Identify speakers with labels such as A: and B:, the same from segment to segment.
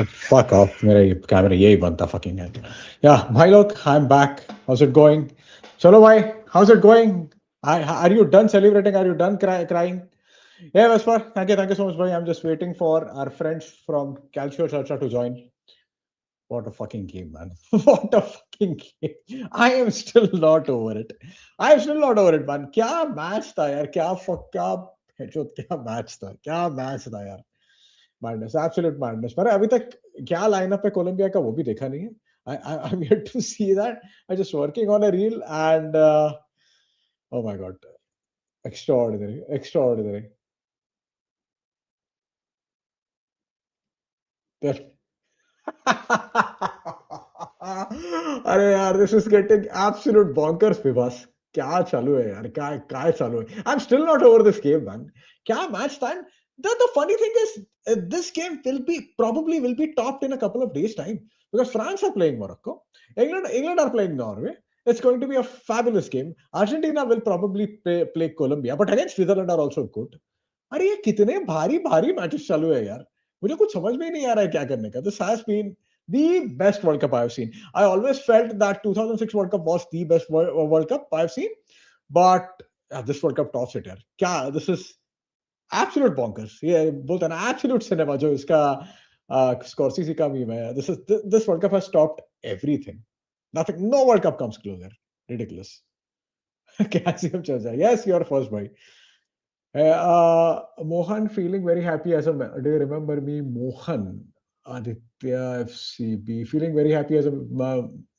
A: Fuck off. मेरा ये camera यही बनता fucking है. Yeah, भाई लोग, I'm back. How's it going? चलो भाई, how's it going? Are you done celebrating? Are you done crying? Yeah, Vesper, thank you so much, bhai. I'm just waiting for our friends from Calcio Churcha to join. What a fucking game, man. What a fucking game. I am still not over it. I am still not over it, man. क्या match था यार, क्या match था, क्या match था यार. Madness, absolute madness. पर अभी तक क्या लाइनअप है कोलंबिया का वो भी देखा नहीं है. I'm yet to see that. I'm just working on a reel and oh my god, extraordinary, extraordinary. अरे यार, this is getting absolute bonkers पे बस. क्या चालू है यार, क्या क्या चालू है. I am still not over this game, man. क्या मैच था. The funny thing is, this game will be topped in a couple of days time because France are playing Morocco, England are playing Norway. It's going to be a fabulous game. Argentina will probably play Colombia, but again Switzerland are also good. अरे ये कितने भारी भारी matches चालू है यार. मुझे कुछ समझ में ही नहीं आ रहा है क्या करने का. This has been the best World Cup I've seen. I always felt that 2006 World Cup was the best World Cup I've seen, but this World Cup tops it यार. क्या, this is absolute bonkers. ये बोलते हैं ना absolute cinema जो इसका Scorsese का meme है. This World Cup has topped everything. Nothing, no World Cup comes closer. Ridiculous. कैसे हम चल जाए. Yes, you're first, boy. Mohan feeling very happy as a do you remember me, Mohan? Aditya FCB feeling very happy as a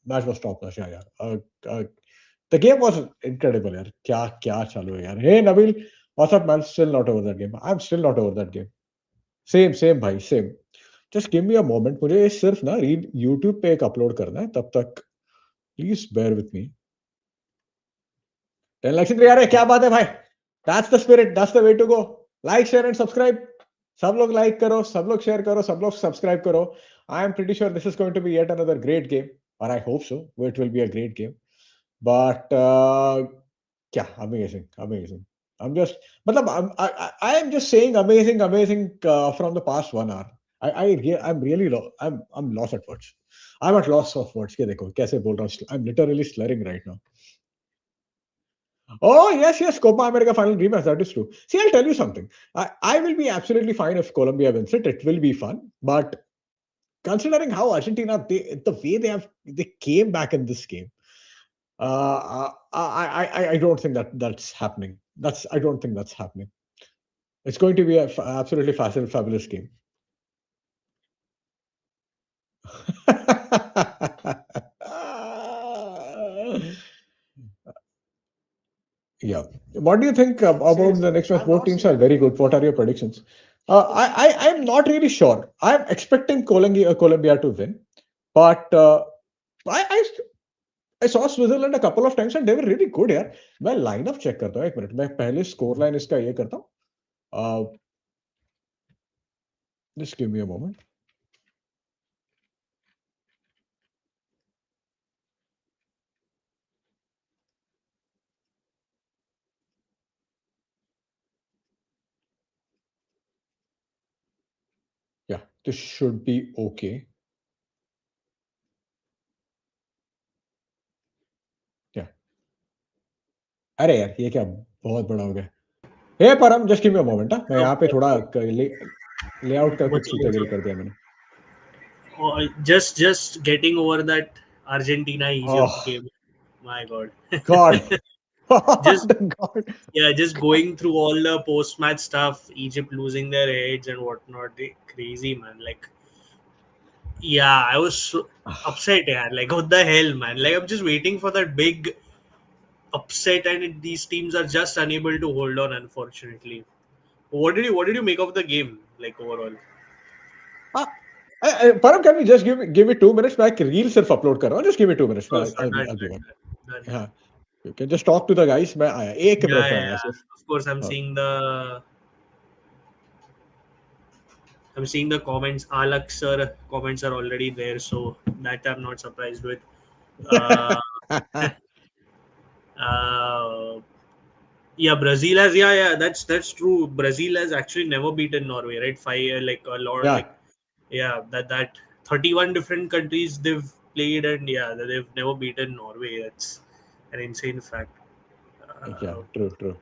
A: match was top notch. Yeah, yeah. The game was incredible. यार क्या क्या चालू है यार. Hey Nabil, what's up man? Still not over that game. I'm still not over that game. Same भाई, same. Just give me a moment. मुझे ये सिर्फ ना रील YouTube पे एक अपलोड करना है. तब तक please bear with me. 10 lakh से यार क्या बात है भाई. That's the spirit. That's the way to go. Like, share, and subscribe. सब लोग like करो, सब लोग share करो, सब लोग subscribe करो. I am pretty sure this is going to be yet another great game, or I hope so. It will be a great game. But yeah, amazing, amazing. I'm just, मतलब I am just saying amazing, amazing from the past 1 hour. I'm really I'm lost at words. I'm at loss of words. ये देखो कैसे बोल रहा हूँ. I'm literally slurring right now. Oh, yes, Copa America final rematch. That is true. See, I'll tell you something. I will be absolutely fine if Colombia wins it. It will be fun. But considering how Argentina, the way they came back in this game, I don't think that's happening. I don't think that's happening. It's going to be a absolutely fabulous game. Yeah. What do you think about the next match? Both teams are very good. What are your predictions? I'm not really sure. I'm expecting Colombia to win, but I, I I saw Switzerland a couple of times and they were really good यार. मैं lineup check करता हूँ एक minute. मैं पहले score line इसका ये करता हूँ. Just give me a moment. Yeah, this should be okay. Yeah. अरे यार ये क्या बहुत बड़ा हो गया. हे परम, just give me a moment. मैं यहाँ पे थोड़ा लेआउट का कुछ चीजें कर दिया मैंने.
B: Just getting over that Argentina Egypt game. My God.
A: God.
B: Just
A: God.
B: just going through all the post match stuff, Egypt losing their heads and whatnot. They crazy man. Like, yeah, I was so upset. Yeah, like what the hell, man. Like I'm just waiting for that big upset, and these teams are just unable to hold on. Unfortunately, what did you make of the game? Like overall.
A: परम, can you just give me 2 minutes? मैं एक reel सिर्फ upload कर रहा हूँ. Just give me 2 minutes.
B: Sure, sure,
A: I'll be back.
B: done.
A: हाँ. You can just talk to the guys. मैं आया. एक
B: Yeah,
A: मिनट में
B: yeah,
A: आया
B: yeah.
A: सिर्फ.
B: Of course, I'm seeing the comments. Alak sir comments are already there, so that I'm not surprised with. Uh, uh, yeah, Brazil has that's true. Brazil has actually never beaten Norway, right? Five like a lot
A: Yeah.
B: like yeah, that 31 different countries they've played, and yeah, they've never beaten Norway. That's an insane fact.
A: Yeah,
B: Uh,
A: true, true.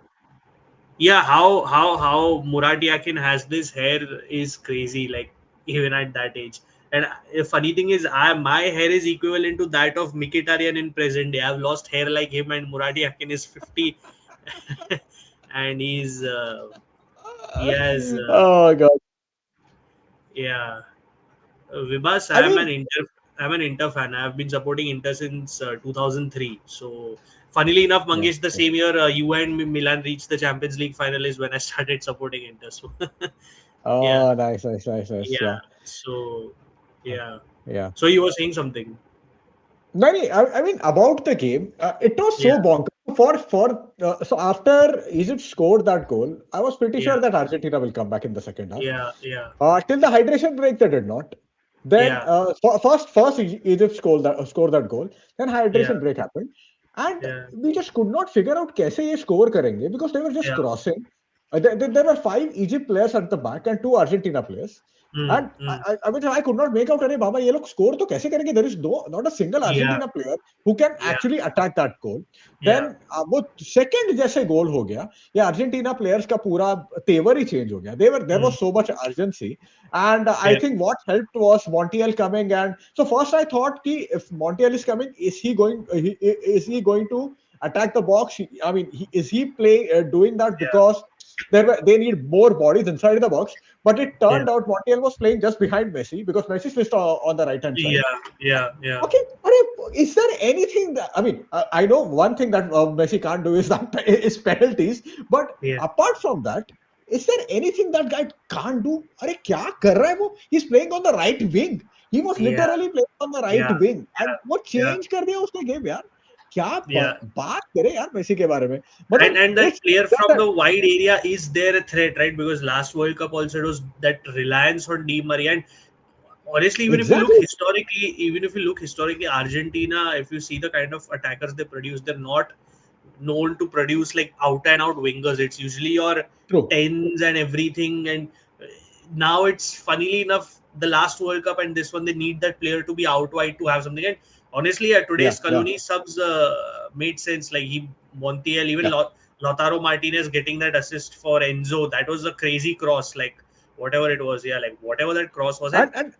B: yeah, how Murat Yakin has this hair is crazy. Like even at that age. And the funny thing is, my hair is equivalent to that of Mkhitaryan in present day. I've lost hair like him, and Murat Yakin is 50, and he has
A: Oh God.
B: yeah. Vibas,
A: I mean,
B: I'm an Inter fan. I've been supporting Inter since 2003. So, funnily enough,
A: yeah,
B: Mangesh, the
A: yeah.
B: same year you and Milan reached the Champions League final is when I started supporting Inter. So, yeah,
A: Oh, nice, nice, nice, nice.
B: yeah.
A: Yeah,
B: So, yeah.
A: yeah.
B: So you were saying something?
A: No, no, I mean about the game, it was
B: Yeah,
A: so bonkers. So after Egypt scored that goal, I was pretty
B: yeah,
A: sure that Argentina will come back in the second half.
B: yeah, yeah,
A: Till the hydration break, they did not. Then
B: yeah,
A: first Egypt scored that goal. Then
B: yeah,
A: hydration break happened, and
B: yeah,
A: we just could not figure out कैसे ये score करेंगे because they were just
B: yeah.
A: crossing. There were five Egypt players at the back and two Argentina players.
B: Mm,
A: And
B: mm.
A: I mean, I could not make out, अरे बाबा ये लोग score तो कैसे करेंगे? There is not a single
B: Yeah,
A: Argentina player who can
B: yeah,
A: actually attack that goal.
B: yeah,
A: Then वो second जैसे goal हो गया, ये अर्जेंटीना प्लेयर्स का पूरा तेवर ही चेंज हो गया. There
B: mm,
A: was so much urgency, and I
B: yeah,
A: think what helped was Montiel coming. And so first I thought, ki if Montiel is coming, is he going to attack the box? I mean, is he doing that
B: yeah,
A: because they need more bodies inside the box? But it
B: yeah,
A: turned out Montiel was playing just behind Messi because Messi switched on the right hand side.
B: yeah, yeah, yeah,
A: Okay, is there anything that I mean? I know one thing that Messi can't do is that is penalties, but
B: yeah,
A: apart from that, is there anything that guy can't do? अरे क्या कर रहा है वो? He's playing on the right wing. He was
B: yeah,
A: literally playing on the right
B: yeah,
A: wing, and
B: yeah,
A: वो
B: yeah,
A: change कर दिया उसने game यार. क्या
B: yeah.
A: बात करे यार मेसी के बारे में?
B: and
A: मतलब
B: and that
A: it's
B: player
A: not
B: from
A: that
B: the wide area is there a threat, right? Because last World Cup also it was that reliance on Di Maria. And honestly,
A: exactly.
B: even if you look historically, Argentina, if you see the kind of attackers they produce, they're not known to produce like out and out wingers. It's usually your
A: True.
B: tens and everything. And now it's funnily enough the last World Cup and this one they need that player to be out wide to have something. And honestly,
A: Yeah,
B: today's
A: yeah,
B: Scaloni subs made sense. Like he Montiel, even
A: yeah.
B: Lautaro Martinez getting that assist for Enzo, that was a crazy cross. Like whatever it was, yeah, like whatever that cross was. And
A: And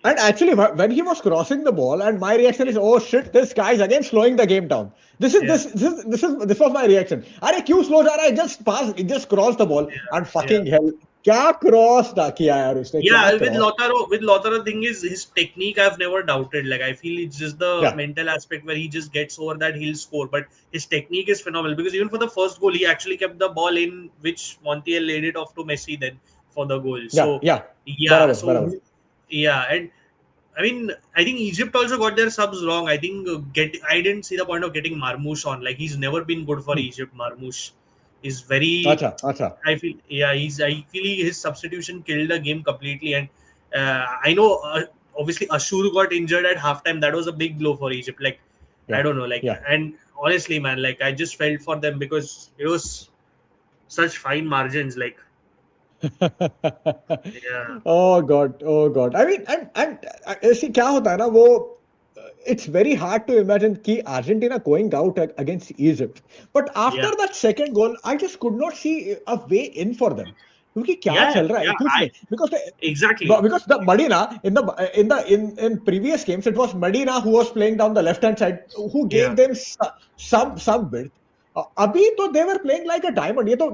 A: And actually, when he was crossing the ball, and my reaction
B: yeah,
A: is, "Oh shit, this guy's again slowing the game down."
B: yeah,
A: This was my reaction. अरे क्यों slow जा रहा है? Just cross the ball and
B: yeah, yeah.
A: fucking hell, क्या cross किया यार उसने? क्या
B: Yeah,
A: cross?
B: With Lautaro, thing is his technique. I've never doubted. Like I feel it's just the
A: Yeah,
B: mental aspect where he just gets over that he'll score. But his technique is phenomenal because even for the first goal, he actually kept the ball in, which Montiel laid it off to Messi then for the goal.
A: yeah,
B: So
A: yeah.
B: yeah,
A: बराबर, बराबर.
B: and I mean, I think Egypt also got their subs wrong. I think I didn't see the point of getting Marmoush on. Like he's never been good for
A: Hmm.
B: Egypt. Marmoush is very.
A: अच्छा, अच्छा.
B: I feel yeah. I feel his substitution killed the game completely. And I know obviously Ashur got injured at halftime. That was a big blow for Egypt. Like I
A: Yeah,
B: don't know. Like
A: yeah.
B: and honestly, man, like I just felt for them because it was such fine margins. Like yeah,
A: Oh God, oh God. I mean, see क्या होता है ना वो it's very hard to imagine कि Argentina going out against Egypt. But after
B: yeah,
A: that second goal, I just could not see a way in for them. क्योंकि क्या
B: yeah,
A: चल रहा है
B: yeah.
A: कुछ
B: I
A: नहीं because
B: exactly.
A: the Medina in previous games it was Medina who was playing down the left hand side who
B: Yeah,
A: gave them some width. अभी तो they were playing like a diamond. ये तो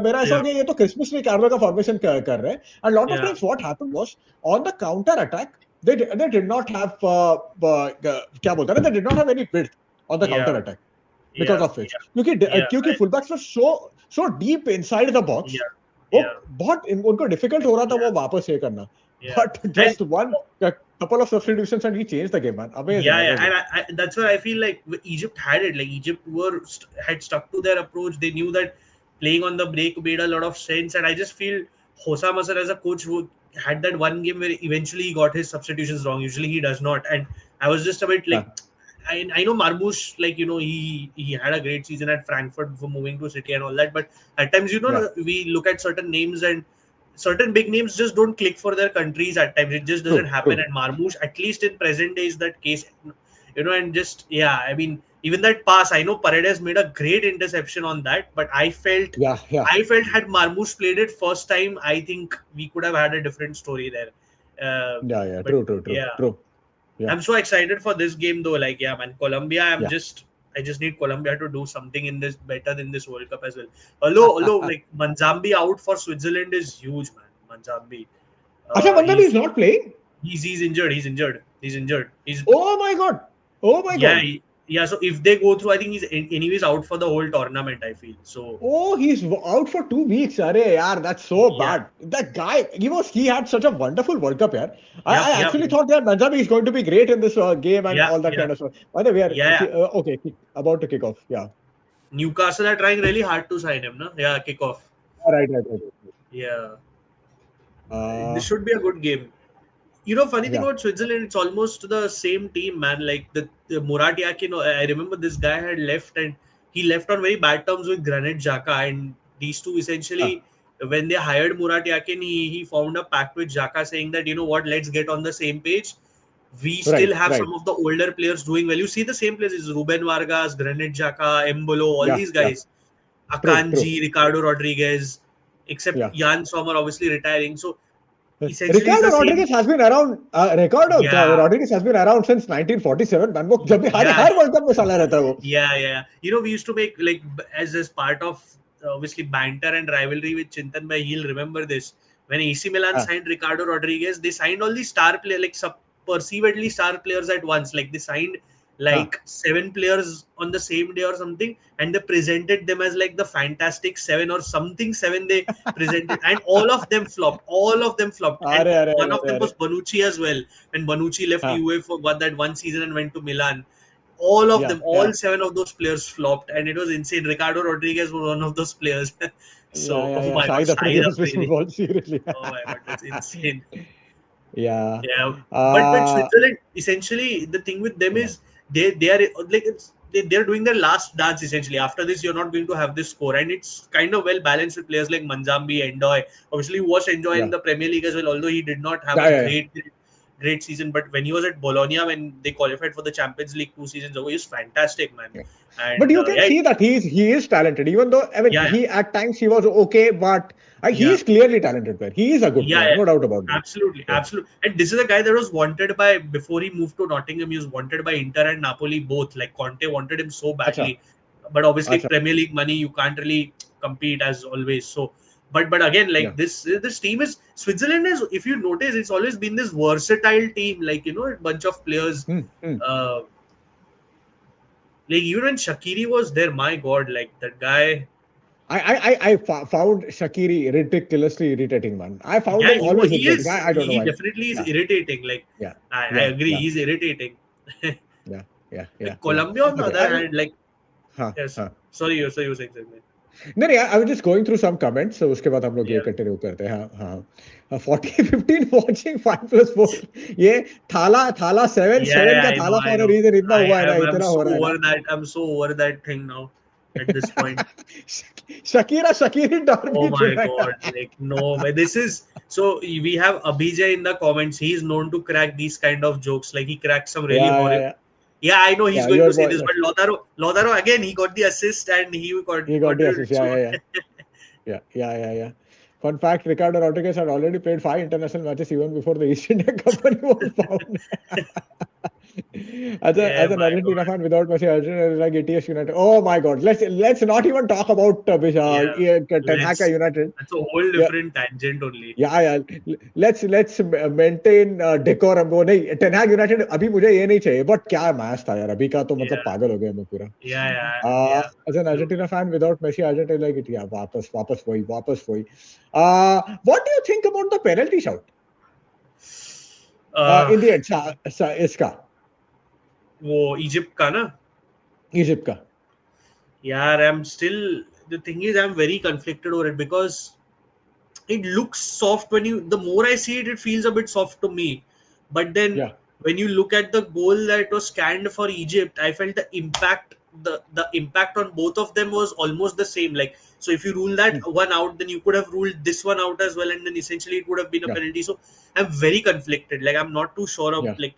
A: मेरा ऐसा हो
B: yeah,
A: गया ये तो क्रिसमस ट्री कार्लो का फॉर्मेशन कर रहे हैं. And lot of
B: yeah,
A: times what happened was on the counter attack they did not have क्या बोलते हैं ना they did not have any width on the counter
B: yeah,
A: attack because
B: yeah,
A: of which
B: yeah, yeah,
A: क्योंकि fullbacks were so deep inside the box
B: yeah,
A: वो
B: yeah,
A: बहुत उनको difficult हो रहा था
B: yeah,
A: वो वापस ये करना
B: yeah.
A: but
B: And
A: just one a couple of substitutions and he changed the game man amazing
B: yeah, yeah,
A: amazing
B: that's why I feel like Egypt had it. Like Egypt had stuck to their approach. They knew that playing on the break made a lot of sense. And I just feel Hosam Masar as a coach who had that one game where eventually he got his substitutions wrong. Usually he does not. And I was just a bit like,
A: yeah
B: I know Marmoush, like he had a great season at Frankfurt before moving to City and all that. But at times,
A: yeah
B: we look at certain names and certain big names just don't click for their countries at times. It just doesn't
A: True,
B: happen.
A: true.
B: And Marmoush, at least in present day, is that case. And just I mean, even that pass, I know Paredes made a great interception on that, but
A: Yeah, yeah,
B: I felt had Marmoush played it first time, I think we could have had a different story there.
A: yeah, yeah.
B: But
A: True, true, true,
B: yeah,
A: true. Yeah,
B: I'm so excited for this game though. Like, yeah, man, Colombia.
A: yeah.
B: I just need Colombia to do something in this better than this World Cup as well. Although like Manzambi out for Switzerland is huge, man. Manzambi,
A: Acha Bandhan is
B: he's
A: not playing.
B: he's injured. He's injured. He's injured. He's
A: Oh my god. Oh my
B: yeah
A: god.
B: yeah. So if they go through, I think he's anyways out for the whole tournament. I feel so.
A: Oh, he's out for 2 weeks. Arey, yaar, that's so
B: Yeah.
A: bad. That guy, he had such a wonderful World Cup, yaar. I
B: Yep. Yep.
A: actually thought that Manjami is going to be great in this game and
B: Yeah.
A: all that
B: Yeah.
A: kind of stuff. By the way,
B: Yeah.
A: okay, about to kick off. Yeah.
B: Newcastle are trying really hard to sign him. No. Yeah. Kick off.
A: Right, right, right.
B: Yeah.
A: Uh,
B: This should be a good game. Funny thing
A: yeah.
B: about Switzerland, it's almost the same team, man. Like the Murat Yakin, I remember this guy had left and he left on very bad terms with Granit Xhaka. And these two
A: Uh,
B: essentially, when they hired Murat Yakin, he found a pact with Xhaka saying that, let's get on the same page. We still
A: right,
B: have
A: right.
B: some of the older players doing well. You see the same players, Ruben Vargas, Granit Xhaka, Embolo, all
A: Yeah,
B: these
A: yeah.
B: guys.
A: True, true.
B: Akanji, Ricardo Rodriguez, except
A: Yeah.
B: Jan Sommer obviously retiring. So essentially it's
A: Ricardo
B: the same.
A: Rodriguez has been around.
B: Yeah.
A: Rodriguez has been around since 1947. Man, वो जब भी
B: Yeah.
A: हर world cup में साला रहता है वो.
B: Yeah. We used to make like as part of obviously banter and rivalry with Chintan Bhai. He'll remember this. When AC Milan
A: Ah,
B: signed Ricardo Rodriguez, they signed all these star players, like perceivedly star players at once. Like they signed
A: ah.
B: like 7 players on the same day or something, and they presented them as like the Fantastic Seven or something seven. They presented, and all of them flopped. All of them flopped, and
A: अरे अरे
B: one
A: अरे
B: of them
A: अरे.
B: was Bonucci as well. When Bonucci left
A: हाँ.
B: UA for that one season and went to Milan, all of
A: Yeah,
B: them,
A: yeah.
B: all 7 of those players flopped, and it was insane. Ricardo Rodriguez was one of those players.
A: Yeah,
B: So,
A: yeah,
B: oh
A: yeah.
B: my god,
A: Shahid Afridi
B: Shahid
A: was missing
B: Afridi.
A: ball seriously.
B: Oh my god, that's insane.
A: Yeah.
B: Yeah, but
A: Uh,
B: Switzerland, essentially, the thing with them
A: yeah.
B: is they are like they're doing their last dance essentially. After this, you're not going to have this score, and it's kind of well balanced with players like Manzambi, Endoy. Obviously, who was Endoy in
A: Yeah.
B: the Premier League as well, although he did not have
A: Yeah,
B: a
A: yeah, yeah.
B: great season. But when he was at Bologna, when they qualified for the Champions League 2 seasons ago, he was fantastic, man.
A: Yeah. But
B: And
A: you can see that he is talented, even though I mean
B: yeah,
A: he at times he was okay, but he
B: yeah.
A: is clearly talented player. He is a good player,
B: Yeah,
A: no doubt about that.
B: absolutely,
A: Yeah.
B: absolutely. And this is a guy that was wanted by before he moved to Nottingham. He was wanted by Inter and Napoli both. Like Conte wanted him so
A: Acha,
B: badly, but obviously
A: acha.
B: Premier League money, you can't really compete as always. So, but again,
A: Yeah.
B: like this team is Switzerland is. If you notice, it's always been this versatile team. Like a bunch of players.
A: Hmm, hmm.
B: Uh, like even when Shaqiri was there, my God, like that guy.
A: Found Shaqiri ridiculously irritating, man. I found
B: Yeah,
A: him always irritating. I don't know
B: he
A: why.
B: definitely is
A: Yeah,
B: irritating. Like
A: yeah,
B: I
A: yeah,
B: agree,
A: yeah,
B: he's irritating.
A: yeah, yeah, yeah,
B: Like
A: yeah.
B: Colombia, on the
A: Okay,
B: other hand, like
A: हाँ,
B: yes.
A: हाँ.
B: Sorry, you were saying something.
A: नहीं नहीं, I was just going through some comments, so उसके बाद हम लोग ये
B: Yeah,
A: continue करते हैं. हाँ हाँ. 40-15 watching 5+4. ये थाला 7 का
B: I know,
A: थाला
B: I
A: for a
B: know.
A: reason इतना हुआ है ना,
B: I'm
A: इतना हो
B: so
A: रहा है
B: over
A: ना.
B: that. I'm so over that thing now. At this point,
A: Shakiri
B: oh
A: derby
B: my
A: चुनाई.
B: god, like no, but this is so. We have Abhijay in the comments. He's known to crack these kind of jokes. Like he cracks some really
A: Yeah, yeah,
B: horrible.
A: yeah.
B: Yeah, I know he's
A: Yeah,
B: going
A: your
B: to say
A: boy.
B: this, but Lautaro again, he got the assist and he
A: He got the assist.
B: contributed.
A: Yeah,
B: So
A: yeah, yeah. Yeah. Fun fact, Ricardo Rodriguez had already played 5 international matches even before the East India Company was found.
B: yeah,
A: As an
B: my
A: Argentina
B: god.
A: fan without Messi, Argentina is like ATS United. Oh my God. Let's not even talk about
B: Yeah,
A: Ten Hag United.
B: that's a whole
A: Yeah.
B: different tangent only.
A: Yeah. Let's maintain decorum. वो नहीं, Ten Hag United अभी मुझे ये नहीं चाहिए. But क्या match था यार, अभी का तो मतलब
B: Yeah,
A: पागल हो गया मैं पूरा.
B: yeah.
A: As an Argentina fan without Messi, Argentina like it. Yeah, वापस वही. What do you think about the penalty shout?
B: Uh,
A: In the end, इसका
B: वो Egypt का ना?
A: Egypt का.
B: Yeah, I'm still. The thing is, I'm very conflicted over it because it looks soft the more I see it, it feels a bit soft to me. But then
A: Yeah.
B: when you look at the goal that was scanned for Egypt, I felt the impact the impact on both of them was almost the same. Like, so if you rule that one out, then you could have ruled this one out as well, and then essentially it would have been a
A: Yeah.
B: penalty. So I'm very conflicted. Like, I'm not too sure of,
A: Yeah.
B: like,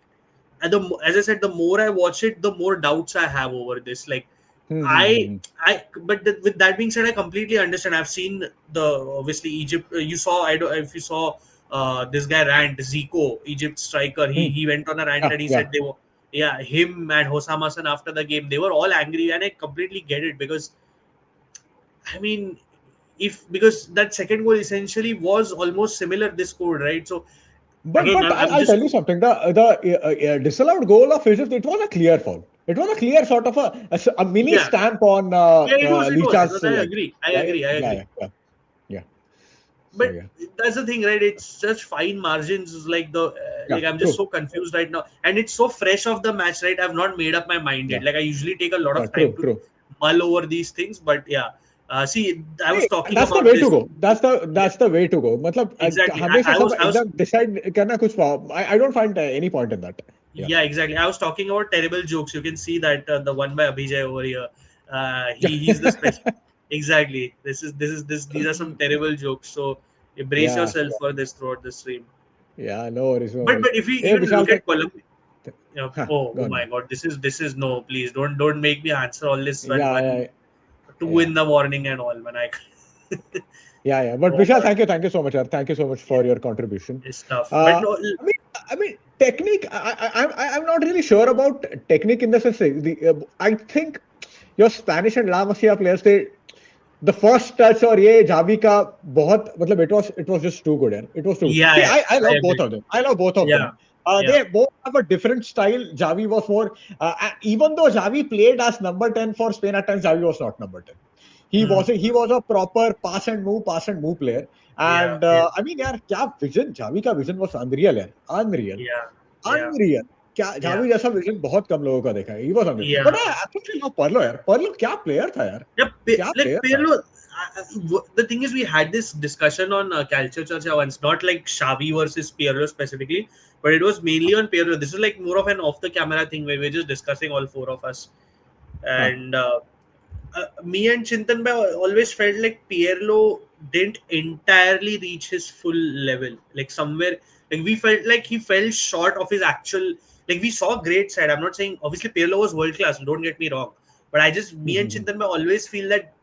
B: and as I said, the more I watch it, the more doubts I have over this. Like, I,
A: Hmm.
B: but with that being said, I completely understand. I've seen the obviously Egypt. You saw, I don't if you saw this guy rant, Zico, Egypt striker. He went on a rant
A: Yeah.
B: and he
A: Yeah.
B: said they were, yeah, him and Hosam Hassan after the game, they were all angry, and I completely get it because, I mean, if because that second goal essentially was almost similar this score, right? So again,
A: But
B: I'm
A: I'll tell
B: just,
A: you something. The disallowed goal of Egypt, it was a clear foul. It was a clear sort of a mini
B: yeah,
A: stamp on
B: yeah, it was.
A: Licha's
B: I
A: leg.
B: agree, I
A: Yeah,
B: agree, I
A: yeah,
B: agree.
A: yeah, yeah, yeah. So
B: But
A: yeah,
B: that's the thing, right? It's such fine margins. Like the
A: yeah,
B: like I'm just
A: true.
B: so confused right now, and it's so fresh off the match, right? I've not made up my mind
A: Yeah,
B: yet. Like, I usually take a lot
A: yeah,
B: of time
A: true,
B: to
A: true.
B: mull over these things, but yeah. See, I was
A: Hey,
B: talking
A: that's the
B: about
A: way to
B: this.
A: go.
B: Yeah,
A: that's the way to go. मतलब
B: exactly.
A: हमेशा सब
B: I was
A: एकदम decide करना कुछ I don't find any point in that. Yeah.
B: Yeah, exactly. I was talking about terrible jokes. You can see that the one by Abhijay over here. He's the special. Exactly. This. These are some terrible jokes. So brace
A: Yeah,
B: yourself for this throughout the stream.
A: yeah. No worries, no
B: But
A: worries.
B: if we
A: Hey,
B: even
A: Vishal,
B: look at Colombia,
A: huh, go
B: oh
A: on,
B: my
A: man.
B: God, this is no. Please don't make me answer all this when
A: Yeah, yeah,
B: two
A: yeah.
B: in the morning and all when I.
A: Yeah, yeah. But
B: Oh
A: Vishal,
B: God,
A: thank you so much, yaar. Thank you so much
B: yeah,
A: for your contribution.
B: it's tough. But
A: Uh,
B: no,
A: I mean, technique. I'm not really sure about technique in the sense. I think your Spanish and La Masia players, the first touch or ये Xavi का बहुत मतलब it was just too good, यार. It was too good.
B: yeah,
A: See,
B: yeah,
A: I
B: I
A: love both
B: agree.
A: of them. I love both of
B: Yeah,
A: them.
B: yeah,
A: They both have a different style. Javi was more, even though Javi played as number 10 for Spain at times, Javi was not number 10.
B: mm,
A: He was a proper pass and move player.
B: yeah,
A: And
B: yeah,
A: I mean, यार क्या vision, Javi का vision was unreal, यार. Unreal,
B: yeah, yeah,
A: unreal. क्या
B: yeah.
A: Xavi जैसा vision बहुत कम लोगों का देखा है. He was unreal. But
B: Yeah,
A: I absolutely love Perlo, यार. Perlo क्या player था, यार.
B: yeah.
A: क्या
B: Like
A: player था.
B: Pirlo, the thing is, we had this discussion on Calcio Churcha once, not like Xavi versus Pirlo specifically, but it was mainly on Pirlo. This is like more of an off-the-camera thing where we're just discussing all four of us,
A: हाँ.
B: and me and Chintan bhai always felt like Pirlo didn't entirely reach his full level. Like somewhere, like we felt like he fell short of his actual. Like we saw great side. I'm not saying obviously Pirlo was world class. Don't get me wrong, but I just me and Chintan bhai always feel that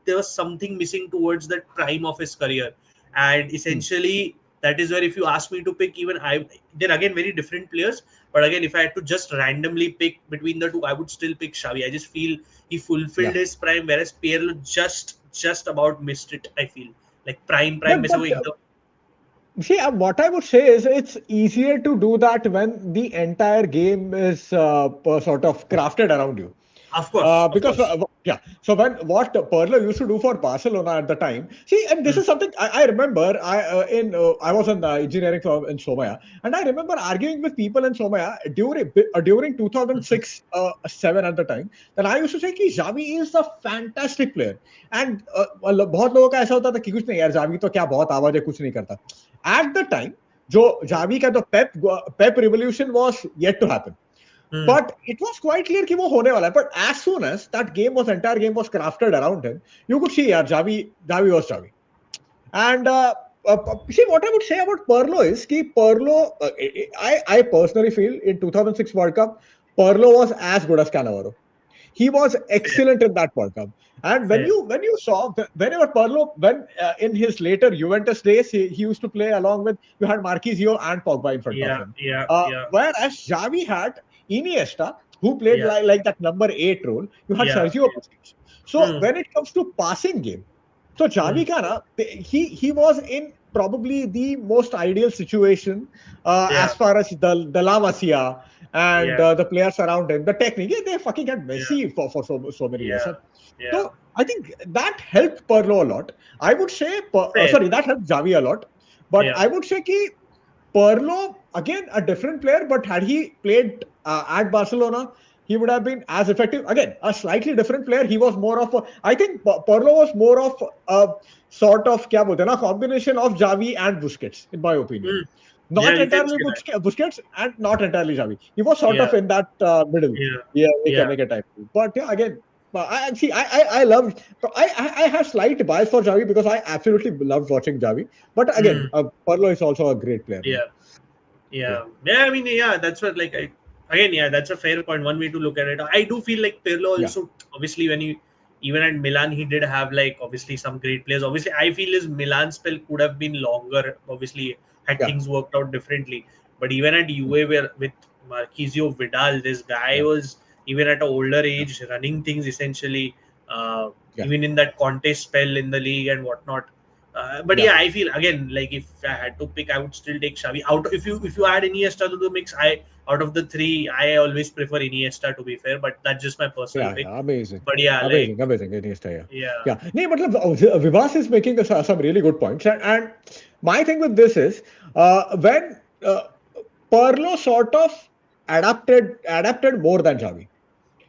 B: there was something missing towards that prime of his career, and essentially that is where if you ask me to pick, even I they're again very different players. But again, if I had to just randomly pick between the two, I would still pick Xavi. I just feel he fulfilled
A: Yeah.
B: his prime, whereas Pirlo just about missed it. I feel like prime में से
A: But
B: वो एकदम
A: see, what I would say is it's easier to do that when the entire game is sort of crafted around you.
B: of
A: Because
B: course,
A: yeah, so when what Perlo used to do for Barcelona at the time, see, and this
B: mm,
A: is something I remember. I was in engineering firm in Somaya, and I remember arguing with people in Somaya during 2006 7 at the time. That I used to say कि Xavi is a fantastic player, and बहुत लोगों का ऐसा होता था कि कुछ नहीं यार Xavi तो क्या बहुत आवाज है कुछ नहीं करता. At the time, जो Xavi का तो Pep revolution was yet to happen.
B: mm,
A: But it was quite clear कि वो होने वाला है. But as soon as that entire game was crafted around him, you could see यार Javi was Javi. And see what I would say about Perlo is कि Perlo, I personally feel in 2006 World Cup, Perlo was as good as Cannavaro. He was
B: fair,
A: excellent in that World Cup. And
B: fair,
A: when you saw whenever Perlo when in his later Juventus days he used to play along with you had Marquisio and Pogba in front of
B: yeah,
A: him.
B: yeah, yeah,
A: Whereas Xavi had Iniesta who played
B: yeah,
A: like that number 8 role. You had
B: yeah,
A: Sergio Busquets. So
B: mm,
A: when it comes to passing game, so
B: mm,
A: Xavi ka na, he was in probably the most ideal situation
B: yeah,
A: as far as the La Masia and
B: yeah,
A: the players around him, the technique. Yeah, they fucking had
B: yeah,
A: Messi for so many years.
B: yeah, yeah,
A: So I think that helped Perlo a lot. I would say,
B: fair,
A: sorry, that helped Xavi a lot. But
B: yeah,
A: I would say कि Perlo, again, a different player, but had he played at Barcelona, he would have been as effective. Again, a slightly different player. He was more of a, I think Perlo was more of a sort of क्या बोलते हैं ना, combination of Xavi and Busquets, in my opinion.
B: mm, yeah,
A: Not
B: you can
A: entirely
B: say that,
A: Busquets and not entirely Xavi. He was sort
B: yeah,
A: of in that middle.
B: yeah,
A: Yeah, we
B: yeah.
A: can make a type. But yeah, again. I see. I loved. I have slight bias for Javi because I absolutely loved watching Javi. But again,
B: Hmm.
A: Parlo is also a great player, man.
B: Yeah.
A: Yeah,
B: Yeah. I mean, yeah, that's what like again, yeah, that's a fair point. One way to look at it. I do feel like Pirlo
A: yeah,
B: also, obviously, when he even at Milan, he did have like obviously some great players. Obviously, I feel his Milan spell could have been longer. Obviously, had
A: yeah,
B: things worked out differently. But even at
A: yeah,
B: UA, where with Marquisio Vidal, this guy
A: yeah,
B: was even at an older
A: yeah,
B: age running things essentially.
A: yeah,
B: Even in that contest spell in the league and whatnot. But
A: yeah.
B: yeah, I feel again like if I had to pick, I would still take Xavi. Out if you add Iniesta to the mix, I out of the three, I always prefer Iniesta to be fair. But that's just my personal
A: Yeah,
B: pick.
A: yeah, amazing,
B: But yeah, like
A: amazing. Iniesta, yeah,
B: yeah,
A: yeah. No, but Vivas is making some really good points, and my thing with this is when Perlo sort of adapted more than Xavi.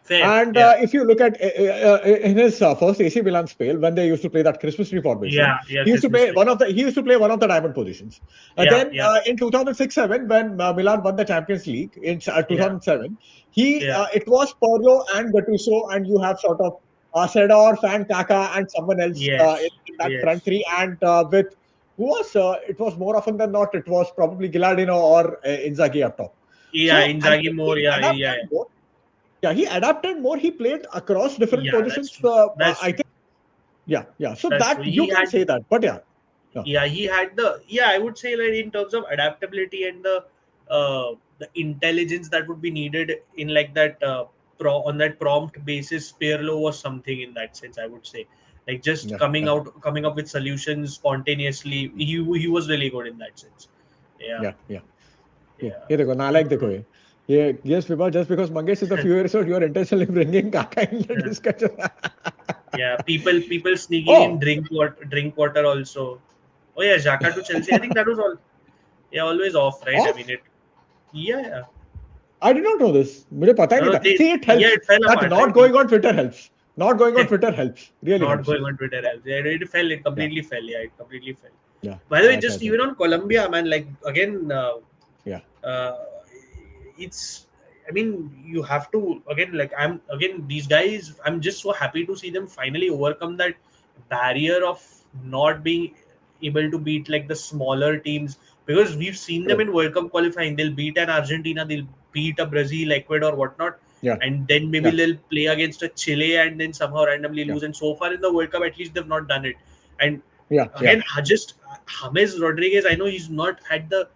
B: fair,
A: And
B: yeah,
A: if you look at in his first AC Milan spell, when they used to play that Christmas tree formation,
B: yeah,
A: he used to
B: Christmas
A: play
B: tree,
A: one of the diamond positions.
B: yeah,
A: Then
B: yeah,
A: in 2006-7, when Milan won the Champions League in
B: yeah,
A: 2007, he
B: yeah,
A: it was Pirlo and Gattuso, and you have sort of Seedorf and Kaka and someone else
B: yes,
A: in that front
B: yes,
A: three, and with who was it was more often than not it was probably Gilardino or Inzaghi up top.
B: yeah,
A: So and
B: Inzaghi more,
A: he
B: yeah,
A: adapted more. Yeah, he adapted more. He played across different
B: yeah, that's
A: positions.
B: true, that's
A: I
B: true,
A: think, yeah, yeah. So
B: that's
A: that
B: true.
A: you
B: He
A: can
B: had
A: say that, but yeah, yeah,
B: he had the I would say like in terms of adaptability and the intelligence that would be needed in like that on that prompt basis, Pirlo was something in that sense, I would say, like just
A: yeah, yeah,
B: coming up with solutions spontaneously. He was really good in that sense. Yeah,
A: yeah, yeah. Yeah,
B: yeah.
A: here they go. Nalek dekho ye. Yeah, yes, Vibha, just because Mangesh is a few years old, you are intentionally bringing Kaka in the discussion.
B: Yeah, people sneaking in
A: Oh,
B: drink water also. Oh yeah, Xhaka to Chelsea, I think that was all. Yeah, always off, right? I mean
A: off?
B: it. Yeah, yeah.
A: I did not know this. मुझे पता ही
B: No,
A: नहीं
B: no,
A: था. See, it helps
B: it fell
A: that
B: apart,
A: not
B: right?
A: going on Twitter helps. Not going on Twitter helps. Really
B: Not
A: helps.
B: going on Twitter else. Yeah, it fell. It
A: Yeah,
B: completely fell. Yeah, it completely fell.
A: yeah.
B: By the way,
A: Acha,
B: just
A: acha.
B: even on Colombia, man, like again,
A: Yeah,
B: uh, it's. I mean, you have to again. Like I'm again these guys. I'm just so happy to see them finally overcome that barrier of not being able to beat like the smaller teams, because we've seen them
A: true.
B: in World Cup qualifying. They'll beat an Argentina. They'll beat a Brazil, Ecuador, whatnot,
A: Yeah,
B: and then maybe
A: yeah,
B: they'll play against a Chile and then somehow randomly
A: yeah,
B: lose. And so far in the World Cup, at least they've not done it. And
A: yeah, yeah,
B: again, just James Rodriguez, I know he's not had the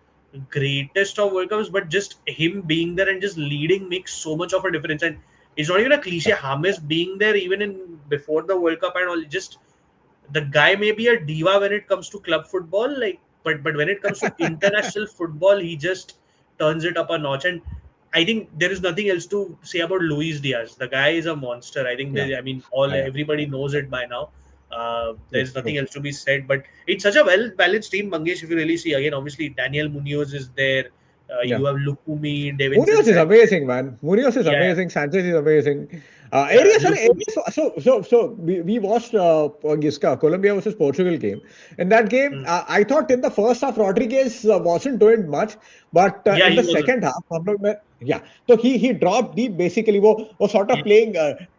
B: greatest of World Cups, but just him being there and just leading makes so much of a difference. And it's not even a cliche. James being there even in before the World Cup and all, just the guy may be a diva when it comes to club football, like, but when it comes to international football, he just turns it up a notch. And I think there is nothing else to say about Luis Diaz. The guy is a monster. I think
A: yeah,
B: I mean, all
A: yeah.
B: everybody knows it by now.
A: True,
B: There's
A: true.
B: nothing else to be said. But it's such a well balanced team, Mangesh. If you really see again, obviously Daniel Munoz is there.
A: Yeah.
B: You have Lukumi, Davinson
A: Munoz is
B: Sanchez.
A: amazing, man. Munoz is
B: Yeah,
A: amazing. Sanchez is amazing.
B: yeah,
A: Arias,
B: Lukumi.
A: we watched Colombia versus Portugal game. In that game,
B: Hmm.
A: I thought in the first half Rodriguez wasn't doing much, but
B: Yeah,
A: in
B: he
A: the
B: wasn't.
A: second half, yeah, so he dropped deep basically. Was sort of
B: Yeah.
A: playing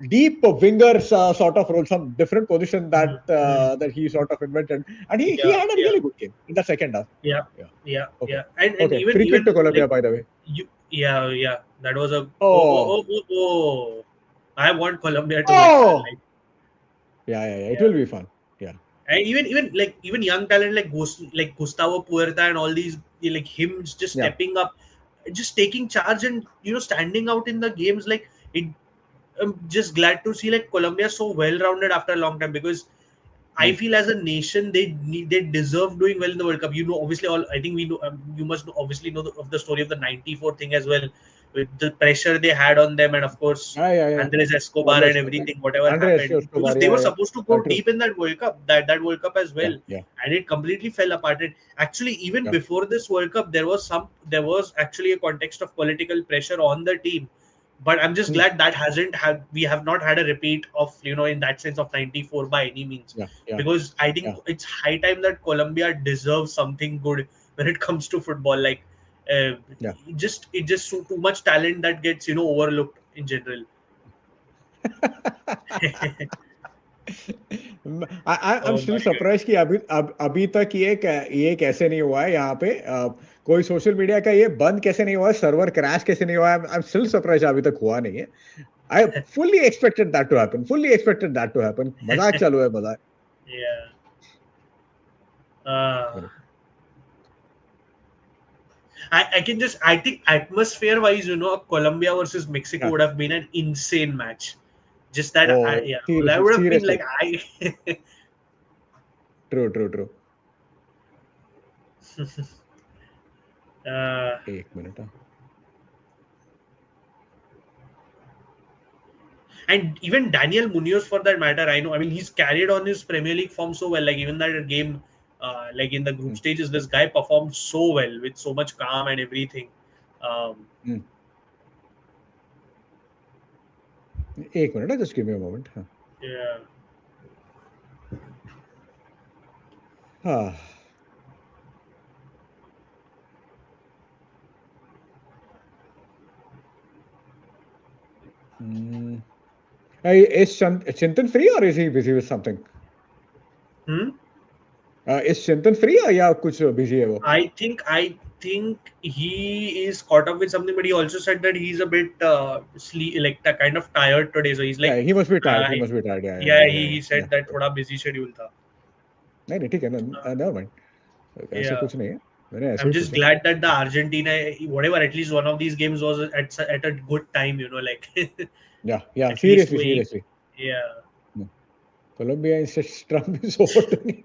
A: deep wingers sort of role, some different position
B: Hmm. Hmm.
A: that he sort of invented, and he
B: Yeah,
A: had a
B: yeah.
A: really good game in the second half.
B: Yeah,
A: Yeah.
B: yeah,
A: Okay.
B: yeah, and
A: Okay.
B: even
A: Free kick to Colombia,
B: like
A: by the way.
B: yeah, that was a
A: Oh.
B: I want Colombia to win, man.
A: Oh,
B: Like
A: yeah, yeah, yeah. It
B: yeah,
A: will be fun. Yeah,
B: and even young talent like Gustavo Puerta and all these like him just
A: yeah,
B: stepping up, just taking charge and standing out in the games like it. I'm just glad to see like Colombia so well rounded after a long time, because I
A: mm,
B: feel as a nation they deserve doing well in the World Cup. Obviously, all I think we know. You must obviously know of the story of the '94 thing as well, with the pressure they had on them, and of course
A: yeah.
B: Andres Escobar and
A: Andres,
B: everything, whatever
A: Andres
B: happened, because
A: Escobar.
B: they
A: Yeah,
B: were
A: yeah.
B: supposed to go
A: True.
B: deep in that World Cup, that World Cup as
A: Yeah,
B: well,
A: yeah,
B: and it completely fell apart. And actually, even
A: yeah,
B: before this World Cup, there was actually a context of political pressure on the team, but I'm just
A: mm,
B: glad that hasn't had we have not had a repeat of in that sense of '94 by any means,
A: yeah, yeah,
B: because I think
A: yeah,
B: it's high time that Colombia deserves something good when it comes to football. Like, uh,
A: yeah.
B: it just so too much talent that gets overlooked in general.
A: I'm
B: Oh
A: still
B: my
A: surprised कि अभी तक ये कैसे नहीं हुआ है यहाँ पे कोई सोशल मीडिया का ये बंद कैसे नहीं हुआ है सर्वर क्रैश कैसे नहीं हुआ है I'm still surprised अभी तक हुआ नहीं है I fully expected that to happen मजाक
B: god.
A: चालू है मजाक
B: Yeah. Uh, I can just I think atmosphere wise, Colombia versus Mexico
A: हाँ
B: would have been an insane match. Just that,
A: oh
B: yeah, that
A: seriously
B: would have been
A: seriously
B: like I.
A: true
B: uh,
A: एक minute हाँ
B: and even Daniel Munoz, for that matter, I know. I mean, he's carried on his Premier League form so well. Like even that game, like in the group
A: hmm,
B: stages, this guy performed so well with so much calm and everything. Um,
A: हम्म, एक minute just give me a moment हाँ
B: yeah.
A: हाँ Hmm. Hey, is Chintan free or is he busy with something?
B: Hmm?
A: Is Chintan free or या कुछ busy है वो?
B: I think he is caught up with something, but he also said that he's a bit sleep, like kind of tired today. So he's
A: Yeah,
B: like,
A: he must be tired.
B: uh,
A: He must be tired.
B: yeah,
A: Yeah.
B: he said
A: Yeah.
B: that थोड़ा busy schedule था.
A: नहीं नहीं ठीक है ना
B: Uh,
A: never mind. ऐसा
B: yeah,
A: कुछ नहीं है मैंने ऐसे
B: I'm
A: ही
B: just
A: पूछा
B: glad that the Argentina, whatever, at least one of these games was at a good time. Like
A: yeah
B: at least
A: seriously
B: yeah.
A: no. Colombia insists Trump is voting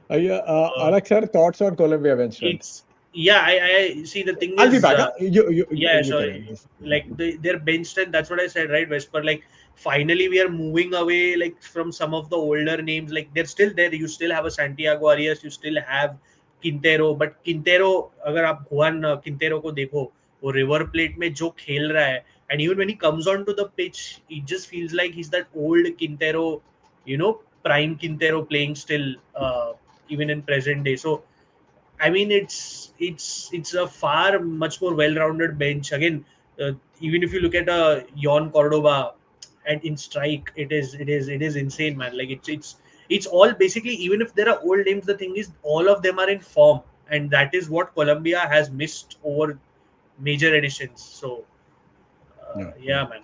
B: Uh,
A: Alex sir thoughts on Colombia bench strength
B: it's yeah. I see. The thing
A: I'll be
B: is,
A: back huh?
B: yeah,
A: You
B: so
A: carry on just
B: like their bench strength, that's what I said, right, Vesper? Like finally we are moving away like from some of the older names. Like they're still there. You still have a Santiago Arias, you still have Quintero, but Quintero, अगर आप Juan Quintero को देखो, वो river plate में जो खेल रहा है, and even when he comes onto the pitch, it just feels like he's that old Quintero, prime Quintero playing still, even in present day. So I mean, it's a far much more well-rounded bench. Again, even if you look at Yon Cordoba and in strike, it is insane, man. Like it's all basically, even if there are old names, the thing is all of them are in form, and that is what Colombia has missed over major editions. So
A: yeah
B: yeah, man.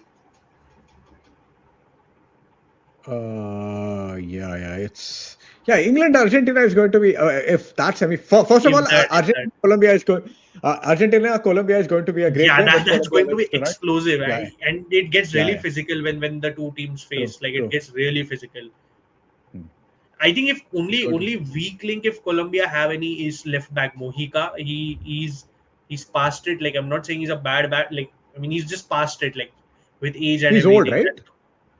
A: It's England Argentina is going to be if that's first of all
B: If that,
A: Argentina Colombia is going to be a great
B: yeah,
A: game if
B: that's
A: Colombia
B: going to
A: wins
B: be
A: tonight.
B: explosive,
A: Yeah,
B: and it gets really
A: yeah.
B: physical when the two teams
A: True,
B: face. Like it
A: true.
B: gets really physical.
A: Hmm.
B: I think if
A: It's
B: only
A: going to
B: only weak link if Colombia have any is left back Mojica. He's past it. Like I'm not saying he's a bad like I mean he's just past it like with age and
A: he's old,
B: everything.
A: right?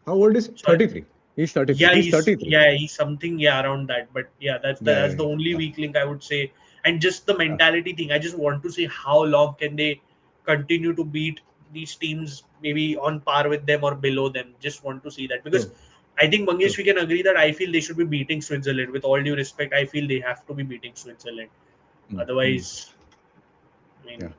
A: How old is
B: Sorry.
A: 33? He's 33. He's 33.
B: Yeah, he's something around that. But yeah, that's the only
A: Yeah.
B: weak link I would say. And just the
A: Yeah.
B: mentality thing. I just want to see how long can they continue to beat these teams maybe on par with them or below them. Just want to see that because
A: True,
B: I think Mangesh
A: true.
B: we can agree that I feel they should be beating Switzerland. With all due respect, I feel they have to be beating Switzerland.
A: Mm, mm.
B: Otherwise, I mean,
A: Yeah.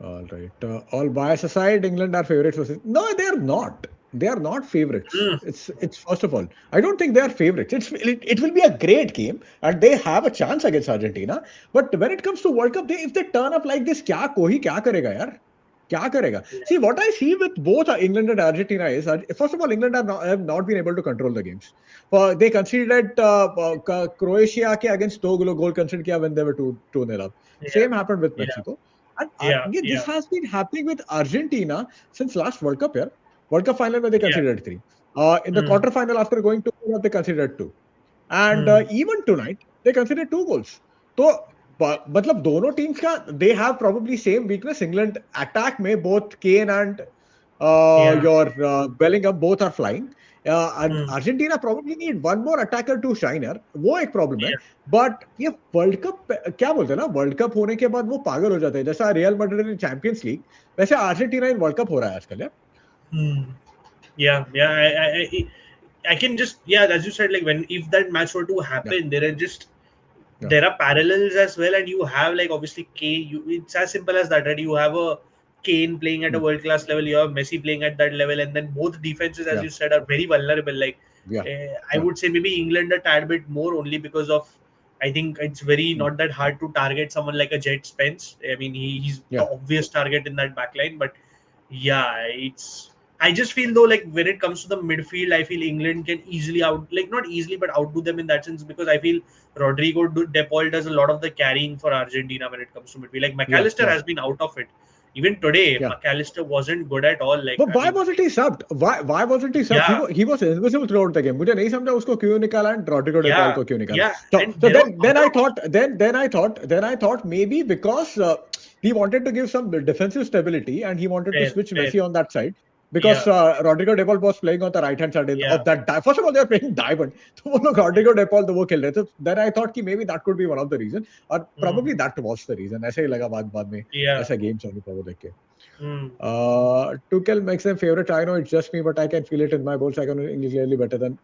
A: All right. All bias aside, England are favorites. No, they are not. They are not favorites.
B: mm,
A: It's first of all, I don't think they are favorites. It will be a great game, and they have a chance against Argentina. But when it comes to World Cup, if they turn up like this, क्या करेगा यार? क्या करेगा?
B: yeah,
A: See, what I see with both England and Argentina is, first of all, England have not been able to control the games. They conceded Croatia के against दो goal conceded किया when they were 2-0 up.
B: yeah,
A: Same happened with
B: yeah,
A: Mexico. And this
B: yeah.
A: has been happening with Argentina since last World Cup here. World Cup final where they
B: Yeah.
A: considered three. In the
B: Mm,
A: quarter final, after going 2-0, they considered two. And
B: mm,
A: even tonight, they considered two goals. So, मतलब दोनों teams का they have probably same weakness. England attack में both Kane and
B: yeah.
A: your Bellingham both are flying. And
B: Mm,
A: Argentina probably need one more attacker to shine यार वो एक problem है
B: yeah.
A: But ये world cup क्या बोलते हैं ना वर्ल्ड कप होने के बाद वो पागल हो जाते हैं जैसा रियल मैड्रिड इन चैंपियंस लीग वैसे अर्जेंटीना इन वर्ल्ड कप हो रहा है आजकल यार
B: Mm, yeah. I can just as you said, like when if that match were to
A: या
B: happen,
A: या
B: there are parallels as well, and you have like obviously it's as simple as that, right? You have a Kane playing at a
A: Hmm.
B: world class level, you have Messi playing at that level, and then both defenses, as
A: Yeah,
B: you said, are very vulnerable. Like
A: yeah,
B: I
A: yeah,
B: would say maybe England a tad bit more only because of I think it's very
A: hmm,
B: not that hard to target someone like a Jet Spence. I mean, he's the
A: yeah,
B: obvious target in that backline, but yeah, it's. I just feel though, like when it comes to the midfield, I feel England can easily like not easily, but outdo them in that sense because I feel De Paul does a lot of the carrying for Argentina when it comes to midfield. Like
A: yeah,
B: McAllister
A: yeah,
B: has been out of it. Even today,
A: yeah.
B: McAllister wasn't good at all. Like
A: But
B: I
A: why
B: mean,
A: wasn't he subbed? Why wasn't he subbed?
B: yeah,
A: He was invisible throughout the game. मुझे नहीं समझा उसको क्यों निकाला and Rodrigo De Paul
B: yeah,
A: को क्यों निकाला.
B: yeah,
A: So
B: and
A: so
B: there were
A: then
B: other
A: I thought
B: options.
A: then I thought maybe because he wanted to give some defensive stability and he wanted to
B: Fair,
A: switch
B: fair.
A: Messi on that side because
B: Yeah,
A: Rodrigo De Paul was playing on the right hand side
B: yeah,
A: of that. First of all, they were playing diamond. तो वो लोग
B: yeah.
A: Rodrigo De Paul तो वो खेल रहे थे. Then I thought कि maybe that could be one of the reason or
B: Mm,
A: probably that was the reason. ऐसे ही लगा बाद में
B: yeah.
A: ऐसा game चालू था वो देख के.
B: Mm,
A: Tuchel makes them favorite. I know it's just me, but I can feel it in my bones. I can English clearly better than.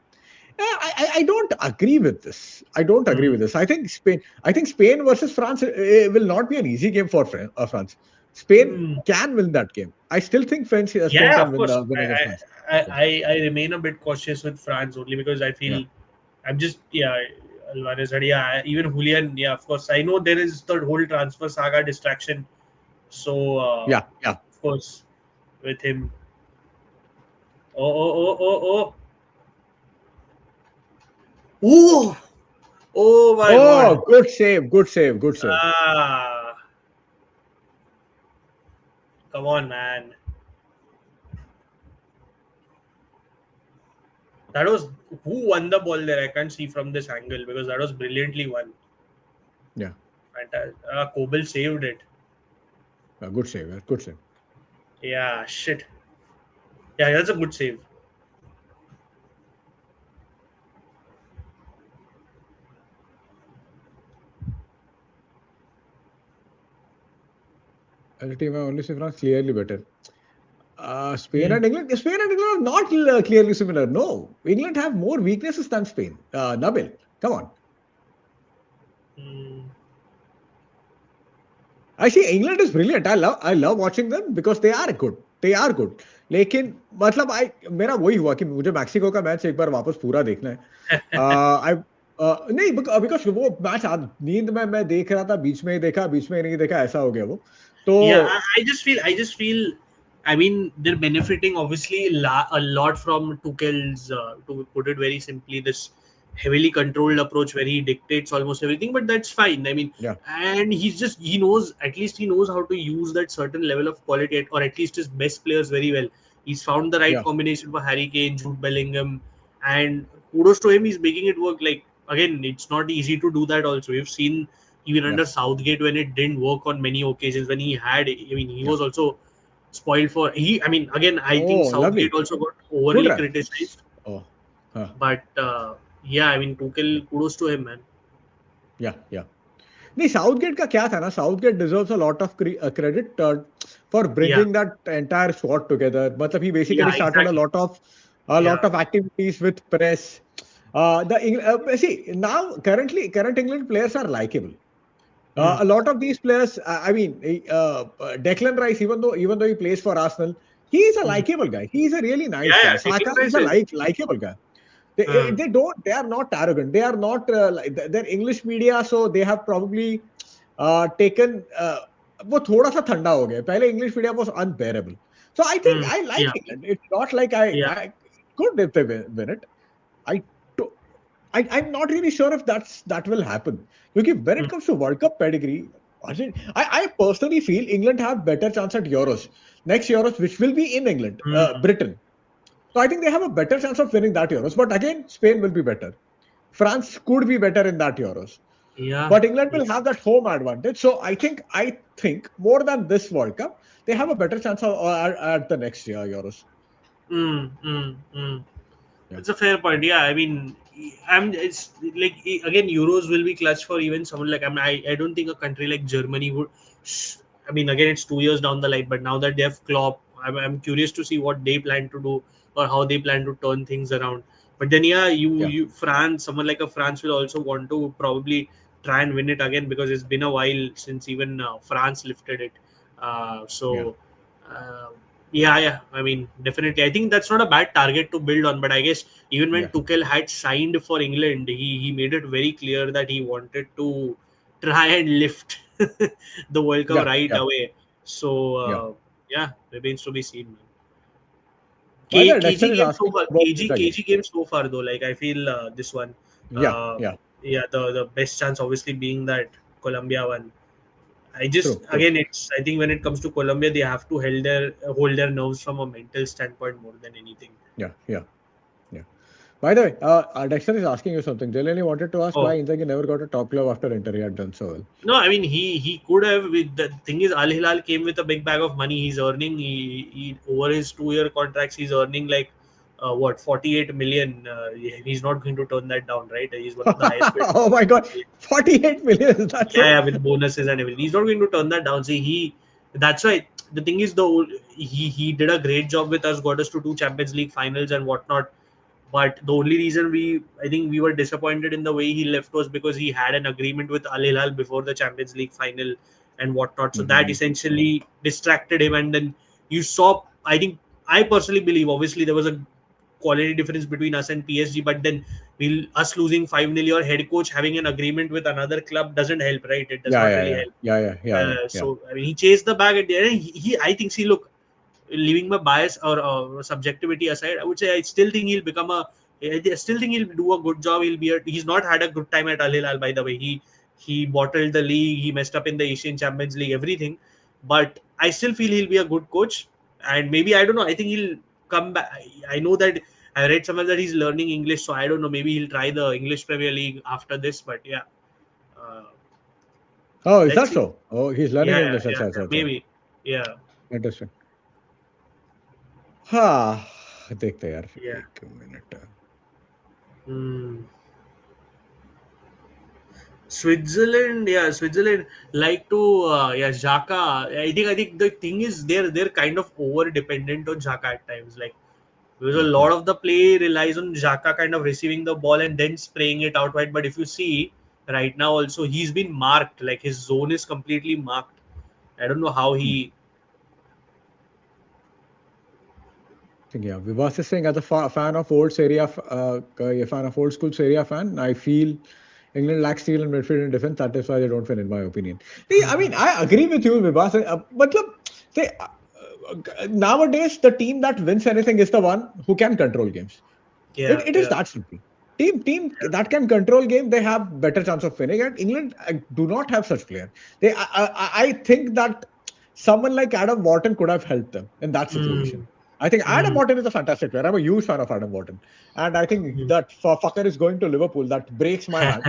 A: I don't agree with this. I don't agree
B: mm,
A: with this. I think Spain. I think Spain versus France will not be an easy game for France. Spain
B: mm.
A: can win that game. I still think Spain
B: Yeah,
A: can
B: of course.
A: win against France. Yeah,
B: I remain a bit cautious with France only because I
A: yeah,
B: feel I'm just yeah Alvarez and yeah even Julian yeah of course I know there is the whole transfer saga distraction so
A: yeah, yeah.
B: of course with him oh oh oh my god
A: Oh, good save! Good save! Good save!
B: ah come on man that was who won the ball there I can't see from this angle because that was brilliantly won.
A: Yeah,
B: Fantastic. Kobel saved it.
A: good save! Good save.
B: Yeah, shit. Yeah, that's a good save.
A: As a team, I only say France clearly better.
B: Hmm.
A: Spain and England are not clearly similar. No, England have more weaknesses than Spain. Nabil, come on.
B: Hmm.
A: I see England is brilliant. I love watching them because they are good. They are good. लेकिन मतलब मेरा वही हुआ कि मुझे Mexico का match एक बार वापस पूरा देखना है. आई नहीं बिकॉज वो मैच नींद में मैं देख रहा था बीच में ही देखा बीच में ही नहीं देखा ऐसा हो गया वो तो
B: Yeah, I just feel, I mean, they're benefiting obviously a lot from Tuchel's, to put it very simply, this heavily controlled approach where he dictates almost everything, but that's fine. I mean,
A: yeah
B: and he knows, at least he knows how to use that certain level of quality, or at least his best players very well. He's found the right
A: yeah
B: combination for Harry Kane, Jude Bellingham, and kudos to him, he's making it work. Like, again, it's not easy to do that also. We've seen even
A: yeah
B: under Southgate when it didn't work on many occasions when he had I mean he
A: yeah
B: was also spoiled for he I mean again I think
A: oh
B: Southgate
A: lovely
B: also got
A: good
B: overly
A: run
B: criticized
A: oh huh.
B: but yeah I mean Tuchel kudos to him man
A: yeah yeah नहीं Southgate का क्या था ना Southgate deserves a lot of credit for
B: yeah
A: bringing that entire squad together मतलब he basically
B: yeah
A: started
B: exactly
A: a
B: yeah
A: lot of activities with press see now current England players are likable.
B: hmm.
A: A lot of these players, I mean, Declan Rice, even though he plays for Arsenal, he is a
B: Hmm.
A: likable guy. He is a really
B: Yeah
A: nice guy.
B: yeah
A: Saka
B: Declan
A: is
B: Rice
A: a
B: is
A: likable guy.
B: uh,
A: They are not arrogant. They are not like they're English media, so they have probably taken वो थोड़ा सा ठंडा हो गया पहले English media was unbearable so I think I
B: yeah
A: like England it's not like
B: yeah
A: I good if they win it I do- I'm not really sure if that will happen because when
B: hmm.
A: it comes to World Cup pedigree I personally feel England have better chance at Euros next Euros which will be in England
B: Hmm.
A: Britain so I think they have a better chance of winning that Euros but again Spain will be better France could be better in that Euros
B: Yeah
A: but England
B: yeah
A: will have that home advantage. So I think more than this World Cup, they have a better chance at the next year Euros.
B: mm.
A: Yeah,
B: It's a fair point. Yeah, I mean, It's like again, Euros will be clutch for even someone like I don't think a country like Germany would. I mean, again, it's 2 years down the line, but now that they have Klopp, I'm curious to see what they plan to do or how they plan to turn things around. But then, yeah,
A: yeah,
B: you France, someone like a France will also want to probably try and win it again because it's been a while since even France lifted it.
A: yeah.
B: So Uh, yeah. I mean, definitely. I think that's not a bad target to build on. But I guess even when
A: Yeah,
B: Tuchel had signed for England, he made it very clear that he wanted to try and lift the World Cup
A: yeah,
B: right
A: yeah,
B: away. So
A: yeah.
B: yeah, remains to be seen, man.
A: Why the
B: KG
A: Dexter is
B: game so
A: asking
B: far.
A: about
B: KG
A: Visa game?
B: KG game so far though. Like I feel this one.
A: Yeah,
B: Uh,
A: yeah.
B: yeah, the best chance obviously being that Colombia one. I just
A: True, true.
B: again it's I think when it comes to Colombia they have to hold their nerves from a mental standpoint more than anything.
A: Yeah, yeah, yeah. By the way, Dexter is asking you something. Delaney wanted to ask why
B: Oh
A: Inzaghi never got a top club after Inter. He had done so well.
B: no, I mean he could have. With the thing is, Al Hilal came with a big bag of money. He's earning he over his 2 year contracts. He's earning like what 48 million. He's not going to turn that down, right? He's one of the highest paid
A: Oh my God,
B: players.
A: 48 million. Is that
B: Yeah,
A: so?
B: with bonuses and everything. He's not going to turn that down. See, that's why the thing is, though, he did a great job with us, got us to two Champions League finals and whatnot. But the only reason I think we were disappointed in the way he left was because he had an agreement with Al Hilal before the Champions League final and whatnot. So that
A: Mm-hmm.
B: essentially distracted him. And then you saw, I think, I personally believe, obviously, there was a quality difference between us and PSG, but then us losing 5-0, your head coach having an agreement with another club doesn't help, right? It does
A: Yeah,
B: not
A: yeah,
B: really
A: yeah,
B: help.
A: yeah, yeah, yeah, yeah, yeah.
B: So I mean, he chased the bag at the end. I think, see, look, leaving my bias or subjectivity aside, I would say I still think he'll become a. I still think he'll do a good job. He's not had a good time at Al Hilal, by the way. He bottled the league. He messed up in the Asian Champions League, everything. But I still feel he'll be a good coach, and maybe I don't know. I think he'll come back. I know that I read somewhere that he's learning English, so I don't know. Maybe he'll try the English Premier League after this. But yeah, uh,
A: Oh, is
B: let's
A: that
B: see.
A: so? Oh, he's learning English. Acha.
B: Maybe. Yeah,
A: Interesting. हाँ देखते हैं यार
B: yeah.
A: एक minute
B: Hmm. Switzerland, yeah, Switzerland like to yeah, Xhaka. I think the thing is they're kind of over dependent on Xhaka at times. Like because a lot of the play relies on Xhaka kind of receiving the ball and then spraying it out wide. But if you see right now also he's been marked, like his zone is completely marked. I don't know how he.
A: yeah Vivas is saying as a fan of old Serie A a fan of old school Serie A fan I feel England lacks steel in midfield and defense that is why they don't win in my opinion. See, I mean I agree with you Vivas but say nowadays the team that wins anything is the one who can control games.
B: Yeah,
A: It is
B: yeah,
A: that simple. Team that can control game, they have better chance of winning. And England do not have such player. I think that someone like Adam Wharton could have helped them in that situation.
B: mm,
A: I think Adam
B: mm,
A: Wharton is a fantastic player. I'm a huge fan of Adam Wharton, and I think
B: mm.
A: that fucker is going to Liverpool. That breaks my heart.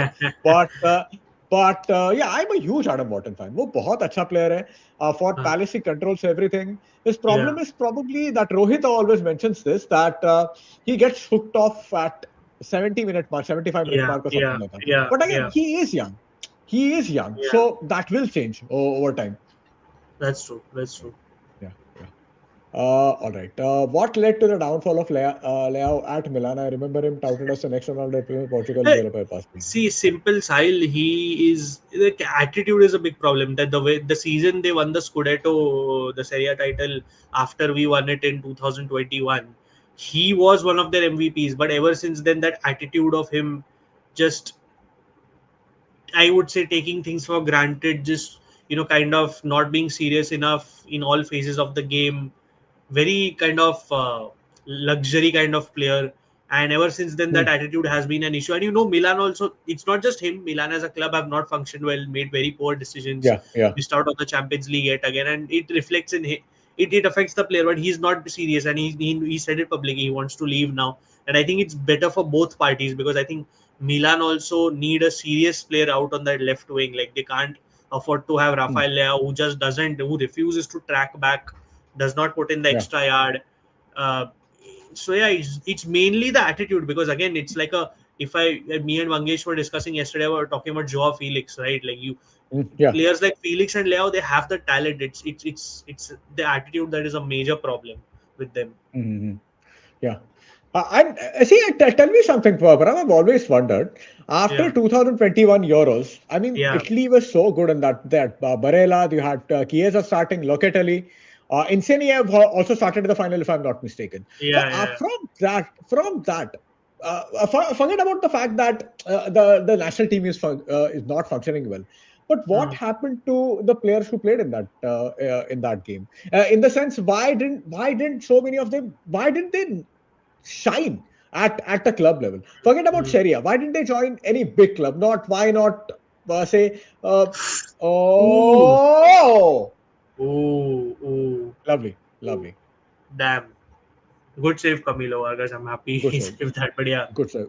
A: But yeah, I'm a huge Adam Wharton fan. वो बहुत अच्छा player है. For
B: Huh,
A: Palace, he controls everything. His
B: yeah.
A: problem is probably that Rohit always mentions this that he gets hooked off at 70-minute mark, 75-minute
B: Yeah,
A: mark, or something
B: yeah,
A: like that.
B: yeah,
A: But again,
B: yeah,
A: he is young. He is young,
B: yeah.
A: so that will change over time.
B: That's true. That's true.
A: Yeah, yeah. All right. What led to the downfall of Leao at Milan? I remember him touted as the next Ronaldo represent Portugal.
B: Eh,
A: Zero by pass.
B: See, simple Sahil, he is the attitude is a big problem. That the way the season they won the Scudetto, the Serie A title after we won it in 2021, he was one of their MVPs. But ever since then, that attitude of him just I would say taking things for granted, just kind of not being serious enough in all phases of the game, very kind of luxury kind of player. And ever since then,
A: Hmm.
B: that attitude has been an issue. And Milan also, it's not just him. Milan as a club have not functioned well, made very poor decisions,
A: Yeah, yeah.
B: missed out on the Champions League yet again, and it reflects in him. It affects the player, but he's not serious, and he said it publicly. He wants to leave now, and I think it's better for both parties because I think Milan also need a serious player out on that left wing. Like they can't afford to have
A: Hmm.
B: Rafael Leao who refuses to track back, does not put in the
A: Yeah.
B: extra yard. Uh, so yeah, it's mainly the attitude because again, it's like a if I me and Mangesh were discussing yesterday, we were talking about Joao Felix, right? Like
A: Hmm. Yeah.
B: players like Felix and Leo, they have the talent. It's the attitude that is a major problem with them.
A: Hmm. Yeah. And see, tell me something, Prabha. I've always wondered. After
B: Yeah,
A: 2021 Euros, I mean,
B: yeah,
A: Italy was so good in that. Barella, you had Chiesa starting, Locatelli. Insigne have also started the final, if I'm not mistaken. So
B: Yeah.
A: from that, forget about the fact that the national team is not functioning well. But what
B: Hmm.
A: happened to the players who played in that game? In the sense, why didn't so many of them, why didn't they shine at the club level? Forget about
B: Hmm.
A: Sharia. Why didn't they join any big club? Not why not say
B: Ooh.
A: oh,
B: Ooh.
A: lovely,
B: Ooh.
A: lovely,
B: Damn. Good save, Camilo Vargas. I'm happy
A: good
B: he
A: save,
B: saved that. But yeah.
A: good save.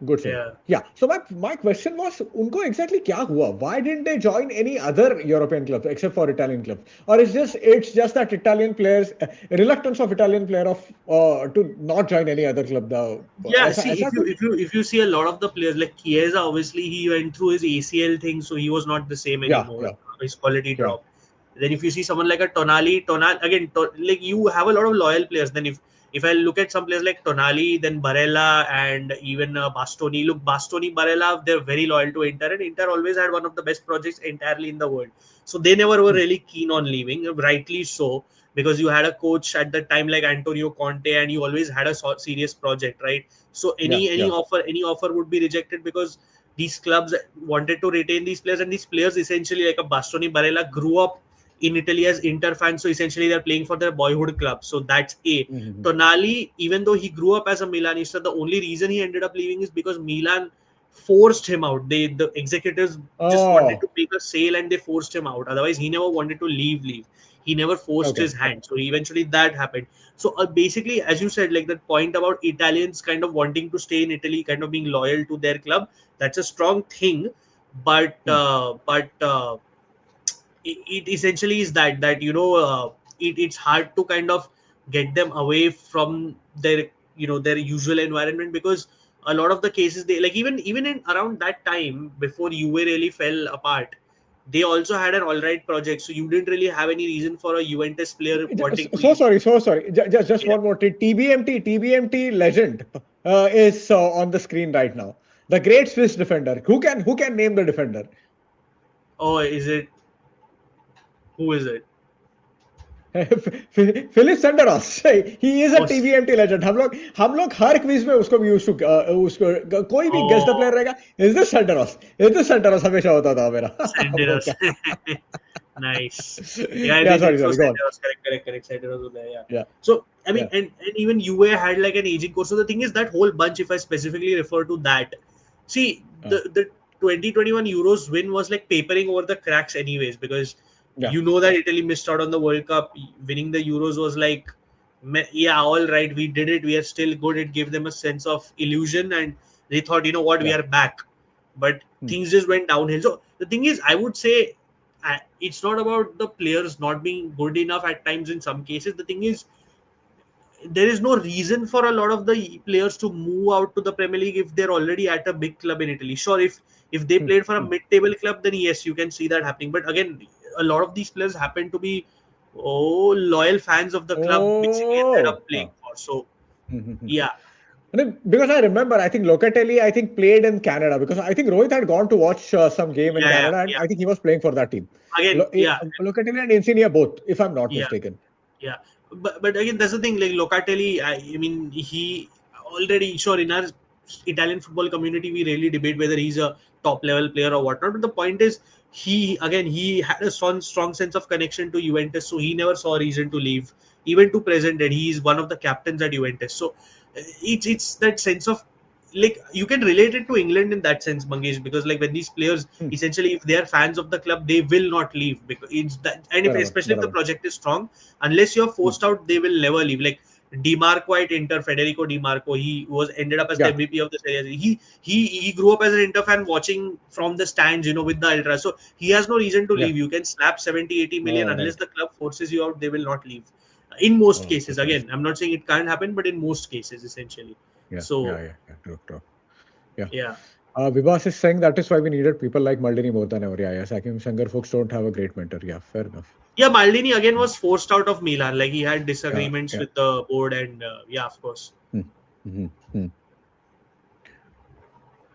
A: Good save.
B: Yeah.
A: Yeah. So my question was, उनको exactly क्या हुआ? Why didn't they join any other European clubs except for Italian clubs? Or it's just that Italian players reluctance of Italian player of to not join any other club.
B: Yeah,
A: ऐसा
B: see,
A: ऐसा कुछ?
B: if you see a lot of the players like Chiesa, obviously he went through his ACL thing, so he was not the same
A: Yeah,
B: anymore.
A: yeah,
B: His quality
A: yeah.
B: dropped. Then if you see someone like a Tonali again, like you have a lot of loyal players. Then if I look at some players like Tonali, then Barella, and even Bastoni. Look, Bastoni, Barella, they're very loyal to Inter, and Inter always had one of the best projects entirely in the world. So they never were
A: Hmm,
B: really keen on leaving, rightly so, because you had a coach at the time like Antonio Conte, and you always had a serious project, right? So
A: yeah, yeah.
B: any offer would be rejected because these clubs wanted to retain these players, and these players essentially like a Bastoni, Barella grew up in Italy as Inter fans, so essentially they're playing for their boyhood club. So that's a
A: Mm-hmm.
B: Tonali, even though he grew up as a Milanista, the only reason he ended up leaving is because Milan forced him out. The executives just wanted to
A: Oh,
B: make a sale and they forced him out. Otherwise, he never wanted to leave. He never forced
A: okay.
B: his hand. So eventually that happened. So basically, as you said, like that point about Italians kind of wanting to stay in Italy, kind of being loyal to their club, that's a strong thing. But
A: Hmm,
B: it essentially is that it's hard to kind of get them away from their their usual environment, because a lot of the cases they like, even in around that time before UA really fell apart, they also had an all right project, so you didn't really have any reason for a Juventus player wanting to
A: So
B: leave.
A: sorry, so sorry. Just
B: Yeah.
A: one more thing. TBMT legend is on the screen right now. The great Swiss defender. Who can name the defender?
B: Oh, is it? Who is it?
A: Philip Sendros he is a
B: Oh,
A: TBMT legend हम लोग हर quiz में उसको use to उसको कोई भी guest the player
B: oh,
A: रहेगा is this सेंडरॉस हमेशा होता था मेरा वो
B: Senderos.
A: क्या
B: Nice. Yeah, I
A: या
B: think
A: sorry
B: so.
A: Sorry go on
B: Senderos, correct. Senderos was there, yeah.
A: या
B: So, I mean,
A: या
B: and even UA had like an aging course. So the thing is that whole bunch, if I specifically refer to that, see, the 2021 Euros win was like papering over the cracks anyways, because
A: या
B: you know that Italy missed out on the World Cup. Winning the Euros was like, yeah, all right, we did it. We are still good. It gave them a sense of illusion, and they thought, you know what, we
A: या
B: are back. But things just went downhill. So the thing is, I would say it's not about the players not being good enough at times. In some cases, the thing is there is no reason for a lot of the players to move out to the Premier League if they're already at a big club in Italy. Sure, if they played for a mid-table club, then yes, you can see that happening. But again, a lot of these players happen to be loyal fans of the club which he ended
A: oh
B: up playing for. So yeah,
A: I mean, because I remember, I think Locatelli, I think played in Canada because I think Rohit had gone to watch some game in Canada and
B: yeah.
A: I think he was playing for that team.
B: Again, yeah,
A: Locatelli and Insigne both, if I'm not
B: yeah.
A: mistaken.
B: Yeah, but again, that's the thing. Like Locatelli, I mean, he already sure in our Italian football community, we really debate whether he's a top level player or whatnot. But the point is, he had a strong sense of connection to Juventus, so he never saw a reason to leave. Even to present that he is one of the captains at Juventus. So it's that sense of like you can relate it to England in that sense, Mangesh, because like when these players
A: Hmm.
B: essentially if they are fans of the club, they will not leave because it's that, and if
A: Barabar,
B: especially if the
A: barabar.
B: project is strong, unless you're
A: Hmm.
B: forced out, they will never leave. Like Dimarco at Inter, Federico Dimarco, he was ended up as the
A: Yeah,
B: MVP of the Serie A. He grew up as an Inter fan watching from the stands, with the ultras. So he has no reason to
A: yeah.
B: leave. You can slap 70, 80 million,
A: Oh,
B: unless
A: right.
B: the club forces you out, they will not leave. In most
A: Oh,
B: cases,
A: okay, I
B: again,
A: see.
B: I'm not saying it can't happen, but in most cases, essentially.
A: Yeah, yeah,
B: So
A: yeah, yeah. True, true. Yeah.
B: yeah.
A: Vibhas is saying that is why we needed people like Maldini more than ever. Yeah, yes. Hakim Sanger folks don't have a great mentor. Yeah, fair enough.
B: Yeah, Maldini again
A: Hmm.
B: was forced out of Milan. Like he had
A: Yeah,
B: disagreements
A: yeah.
B: with the board, and yeah, of course.
A: Hmm. Hmm. Hmm.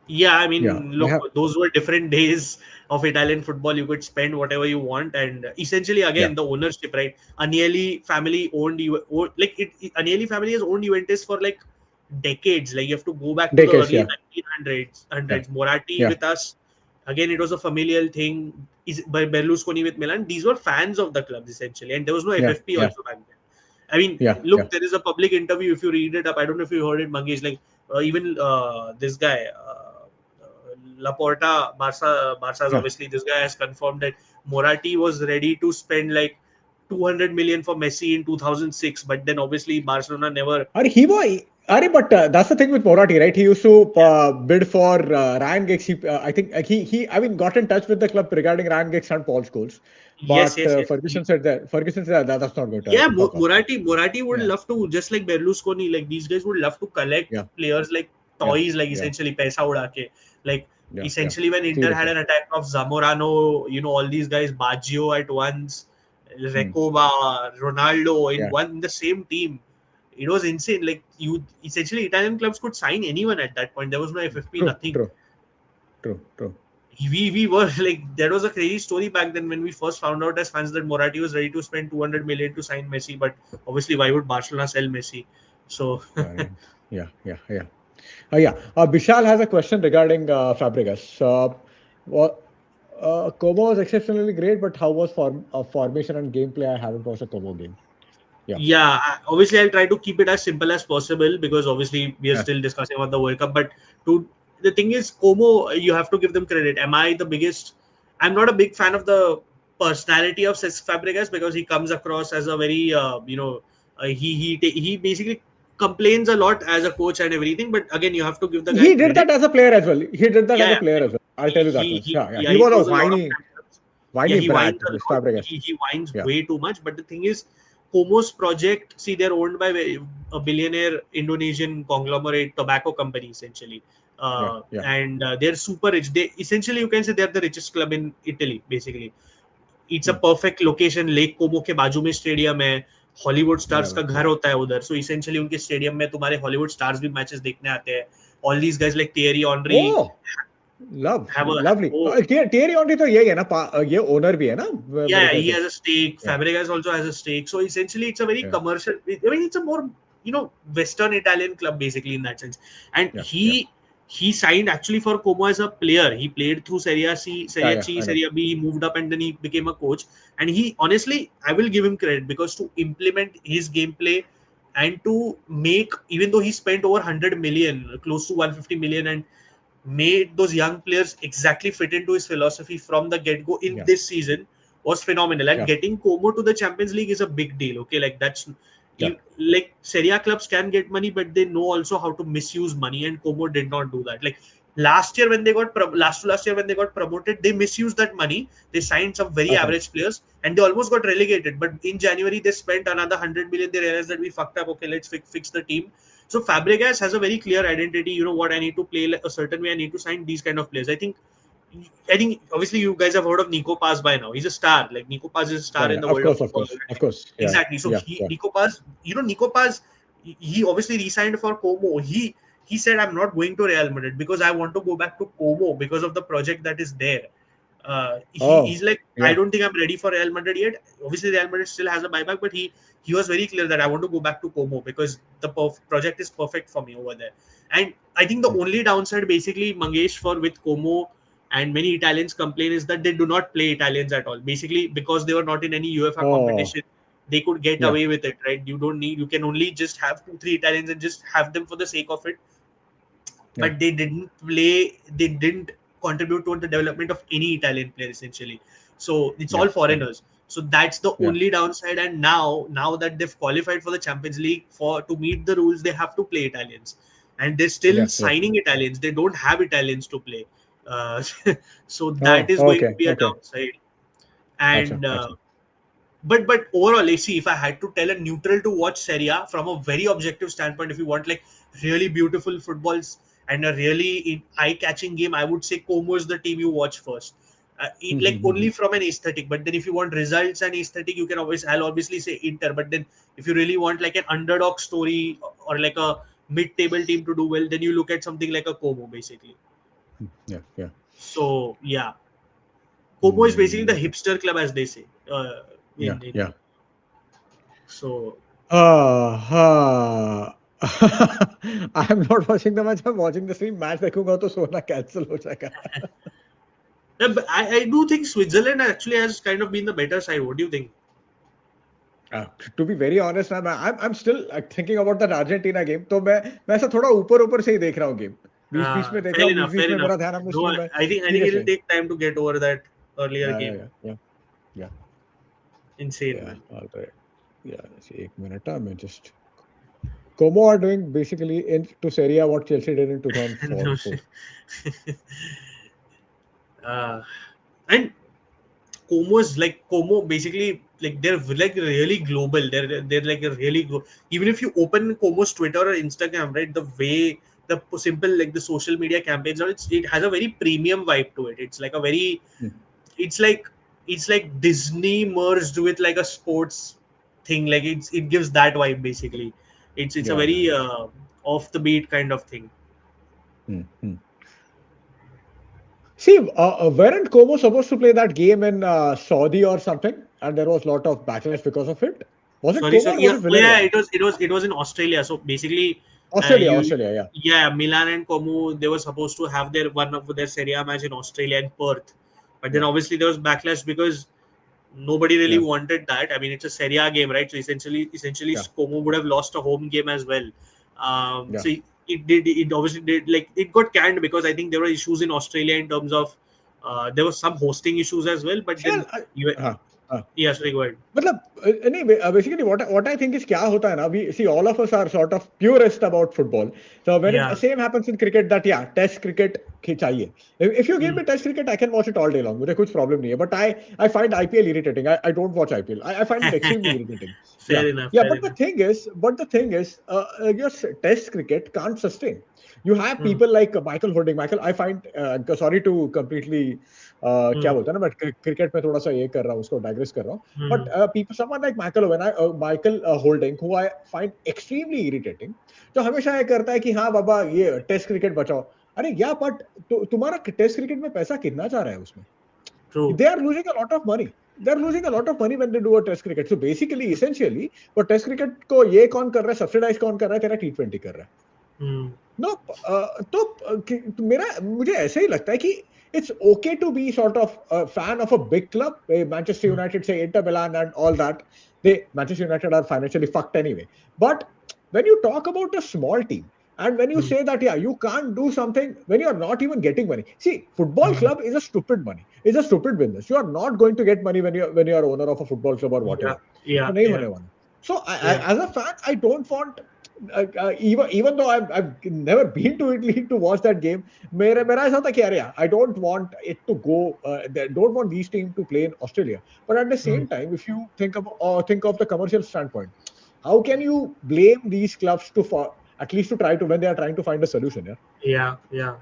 B: Yeah, I
A: Yeah,
B: mean,
A: they
B: look,
A: have.
B: those were different days of Italian football. You could spend whatever you want, and essentially,
A: Yeah,
B: again, the ownership, right? Agnelli family owned you, like Agnelli family has owned Juventus for like decades. Like you have to go back to the
A: decades.
B: early
A: Yeah,
B: 1900s.
A: yeah,
B: Hundreds. Moratti
A: yeah,
B: with us, again, it was a familial thing. Is Berlusconi with Milan. These were fans of the club essentially, and there was no
A: yeah,
B: FFP
A: yeah,
B: also back then. I mean,
A: yeah, yeah.
B: look, there is a public interview. If you read it up, I don't know if you heard it, Mangesh. Like even this guy, Laporta, Barca's
A: Yeah.
B: obviously this guy has confirmed that Moratti was ready to spend like 200 million for Messi in 2006, but then obviously Barcelona never.
A: But that's the thing with Moratti, right? He used to
B: Yeah.
A: bid for Ryan Giggs. I think I mean, got in touch with the club regarding Ryan Giggs and Paul Scholes.
B: Yes,
A: But
B: yes, yes.
A: Ferguson said that that's not going to
B: Yeah,
A: happen. Fuck off.
B: Moratti would
A: Yeah,
B: love to, just like Berlusconi, like these guys would love to collect
A: yeah,
B: players like
A: yeah,
B: toys, like
A: yeah,
B: essentially paisa uda ke. Like
A: yeah, yeah.
B: essentially when Inter had
A: Seriously.
B: an attack of Zamorano, all these guys, Baggio at once,
A: Hmm.
B: Recoba, Ronaldo in
A: Yeah.
B: one in the same team. It was insane. Like you essentially Italian clubs could sign anyone at that point. There was no FFP,
A: True,
B: nothing.
A: true, true, true.
B: We were like, that was a crazy story back then when we first found out as fans that Moratti was ready to spend 200 million to sign Messi, but obviously why would Barcelona sell Messi? So
A: Yeah, yeah, yeah, yeah, yeah. Yeah. Vishal has a question regarding Fabregas. What Como was exceptionally great, but how was formation and gameplay? I haven't watched a Como game. Yeah,
B: yeah, obviously I'll try to keep it as simple as possible because obviously we are
A: yeah,
B: still discussing about the World Cup. But to the thing is, Como, you have to give them credit. Am I the biggest? I'm not a big fan of the personality of Cesc Fabregas because he comes across as a very he basically complains a lot as a coach and everything. But again, you have to give the guy
A: he did
B: credit.
A: that as a player as well. He did that
B: Yeah,
A: as a
B: yeah.
A: player as well. I'll tell you that much. Yeah, yeah. He
B: He
A: was a
B: throws a lot of
A: whiny,
B: tantrums. Yeah,
A: whiny
B: he whines
A: brat,
B: a
A: Mr.
B: lot.
A: Fabregas.
B: He whines
A: Yeah,
B: way too much. But the thing is, Como's project, see, they're owned by a billionaire Indonesian conglomerate tobacco company essentially,
A: yeah, yeah,
B: and they're super rich. They essentially, you can say, they're the richest club in Italy. Basically, it's a
A: hmm.
B: perfect location. Lake Como के बाजू में stadium है. Hollywood
A: Yeah,
B: stars का
A: man.
B: घर होता है उधर. So essentially उनके स्टेडियम में तुम्हारे हॉलीवुड स्टार्स भी मैचेस देखने आते हैं. All these guys like Thierry Henry
A: Oh,
B: have a
A: lovely.
B: oh,
A: Thierry Henry तो यही है ना, ये ओनर भी है ना, मेरे
B: yeah,
A: ख्याल
B: he
A: से.
B: has a stake.
A: Yeah,
B: Fabregas also has a stake. So essentially, it's a very
A: yeah,
B: commercial. I mean, it's a more Western Italian club basically in that sense. And
A: yeah, yeah,
B: he signed actually for Como as a player. He played through Serie C,
A: yeah,
B: Serie
A: yeah.
B: C,
A: I know.
B: Serie B. He moved up and then he became a coach. And he honestly, I will give him credit because to implement his gameplay and to make, even though he spent over 100 million, close to 150 million, and made those young players exactly fit into his philosophy from the get go in
A: Yeah,
B: this season was phenomenal. And
A: yeah,
B: getting Como to the Champions League is a big deal. Okay, like that's
A: yeah.
B: like Serie A clubs can get money, but they know also how to misuse money, and Como did not do that. Like last year when they got last year when they got promoted, they misused that money. They signed some very
A: Okay.
B: average players, and they almost got relegated. But in January they spent another 100 million. They realized that we fucked up. Okay, let's fix the team. So Fabregas has a very clear identity. You know what, I need to play a certain way. I need to sign these kind of players. I think obviously you guys have heard of Nico Paz by now. He's a star. Like Nico Paz is a
A: Yeah,
B: star
A: yeah.
B: in the
A: Of
B: world of
A: course, of
B: football.
A: course, of course. Yeah,
B: Exactly. So
A: yeah, yeah.
B: Nico Paz, Nico Paz, he obviously re-signed for Como. He said, I'm not going to Real Madrid because I want to go back to Como because of the project that is there. He's
A: Oh,
B: like, I
A: yeah,
B: don't think I'm ready for Real Madrid yet. Obviously, Real Madrid still has a buyback, but he was very clear that I want to go back to Como because the project is perfect for me over there. And I think the
A: mm.
B: only downside, basically, Mangesh, for with Como and many Italians complain is that they do not play Italians at all. Basically, because they were not in any UEFA
A: Oh,
B: competition, they could get
A: yeah,
B: away with it, right? You can only just have 2, 3 Italians and just have them for the sake of it,
A: yeah,
B: but they didn't contribute to the development of any Italian player essentially. So it's
A: yeah,
B: all
A: yeah,
B: foreigners. So that's the
A: yeah,
B: only downside. And now that they've qualified for the Champions League, for to meet the rules, they have to play Italians, and they're still
A: yeah, yeah.
B: signing Italians. They don't have Italians to play. Uh, so that
A: Oh,
B: is going to
A: okay,
B: be a
A: okay.
B: downside.
A: Acha,
B: And
A: acha.
B: but overall, I see, if I had to tell a neutral to watch Serie A from a very objective standpoint, if you want like really beautiful footballs and a really eye-catching game, I would say Como is the team you watch first. Like only from an aesthetic. But then if you want results and aesthetic, I'll obviously say Inter. But then if you really want like an underdog story or like a mid-table team to do well, then you look at something like a Como basically.
A: Yeah.
B: So yeah, Como is basically the
A: Okay.
B: hipster club, as they say, in
A: Yeah.
B: so.
A: Uh, I'm not watching the match. I'm watching the stream. Match देखूंगा तो सोना cancel हो जाएगा.
B: Yeah, but I do think Switzerland actually has kind of been the better side. What do you think?
A: To be very honest, I'm still thinking about that Argentina game. तो मैं ऐसा थोड़ा ऊपर से ही देख रहा हूँ game. बीच में देख रहा
B: Fair
A: हूँ.
B: enough,
A: बीच
B: fair
A: में
B: enough.
A: मेरा ध्यान अपने
B: No,
A: stream में.
B: I think it'll
A: Seriously.
B: take time to get over that earlier game.
A: Yeah. Yeah.
B: Insane,
A: Yeah.
B: man.
A: All right. Yeah. See, एक minute. मैं just. Como are doing basically into Serie A what Chelsea did in
B: No
A: 2004.
B: shit. And Como basically like they're like really global. They're like a really even if you open Como's Twitter or Instagram, right? The way the simple like the social media campaigns are, it has a very premium vibe to it. It's like a very
A: Hmm.
B: it's like it's like Disney merged with like a sports thing. Like it gives that vibe basically. It's a
A: Yeah.
B: very off the beat kind of thing.
A: Hmm. See, weren't Como supposed to play that game in Saudi or something? And there was a lot of backlash because of it. Was it
B: Sorry,
A: Como
B: so
A: or was
B: yeah,
A: it
B: oh yeah,
A: Villarreal?
B: it was in Australia. So basically, you
A: Australia, yeah.
B: yeah, Milan and Como they were supposed to have their one of their Serie A match in Australia in Perth, but then
A: Yeah,
B: obviously there was backlash because nobody really
A: yeah,
B: wanted that. I mean, it's a Serie A game, right? So essentially,
A: yeah,
B: Como would have lost a home game as well.
A: yeah.
B: So it obviously did like it got canned because I think there were issues in Australia in terms of there was some hosting issues as well. But
A: Well,
B: then you
A: हाँ, हाँ.
B: yeah, sorry, go ahead.
A: मतलब नहीं basically what I think is क्या होता है ना we see all of us are sort of purist about football, so when it
B: Yeah.
A: same happens in cricket that yeah test cricket ही चाहिए. If you give
B: Hmm.
A: me test cricket I can watch it all day long, मुझे कुछ problem नहीं है, but I find IPL irritating. I don't watch IPL. I find it extremely irritating.
B: Fair
A: Yeah,
B: enough.
A: yeah,
B: Fair
A: but
B: enough.
A: the thing is your test cricket can't sustain. You have
B: Hmm.
A: people like Michael Holding. I find sorry to completely क्या
B: Hmm.
A: बोलते हैं ना, मैं cricket में थोड़ा सा ये कर रहा हूँ, उसको डाइग्रेस कर रहा हूँ.
B: Hmm.
A: But people, someone like Michael Holding, who I find extremely irritating, जो हमेशा ये करता है कि हाँ बाबा ये टेस्ट क्रिकेट बचाओ. अरे या बट तुम्हारा टेस्ट क्रिकेट में पैसा कितना जा रहा है उसमें?
B: True.
A: They are losing a lot of money. They are losing a lot of money when they do a test cricket. So basically, essentially, वो टेस्ट क्रिकेट को ये कौन कर रहा है, सब्सिडाइज कौन कर रहा है, तेरा T20 कर रहा है.
B: Hmm.
A: नो तो मेरा मुझे ऐसे ही लगता है कि it's okay to be sort of a fan of a big club. Manchester
B: Hmm.
A: United, say Inter Milan and all that. Manchester United are financially fucked anyway. But when you talk about a small team and when you
B: Hmm.
A: say that yeah you can't do something when you're not even getting money. See, football
B: Hmm.
A: club is a stupid money. It's a stupid business. You are not going to get money when you're owner of a football club or
B: Yeah.
A: whatever.
B: Yeah.
A: So नहीं
B: Yeah.
A: होने वाला. So
B: Yeah.
A: as a fan, I don't want even though I've never been to Italy to watch that game, मेरा ऐसा था कि अरे I don't want it to go. Don't want these teams to play in Australia. But at the
B: Hmm.
A: same time, if you think of the commercial standpoint, how can you blame these clubs at least to try to when they are trying to find a solution? Yeah.
B: Yeah. Yeah.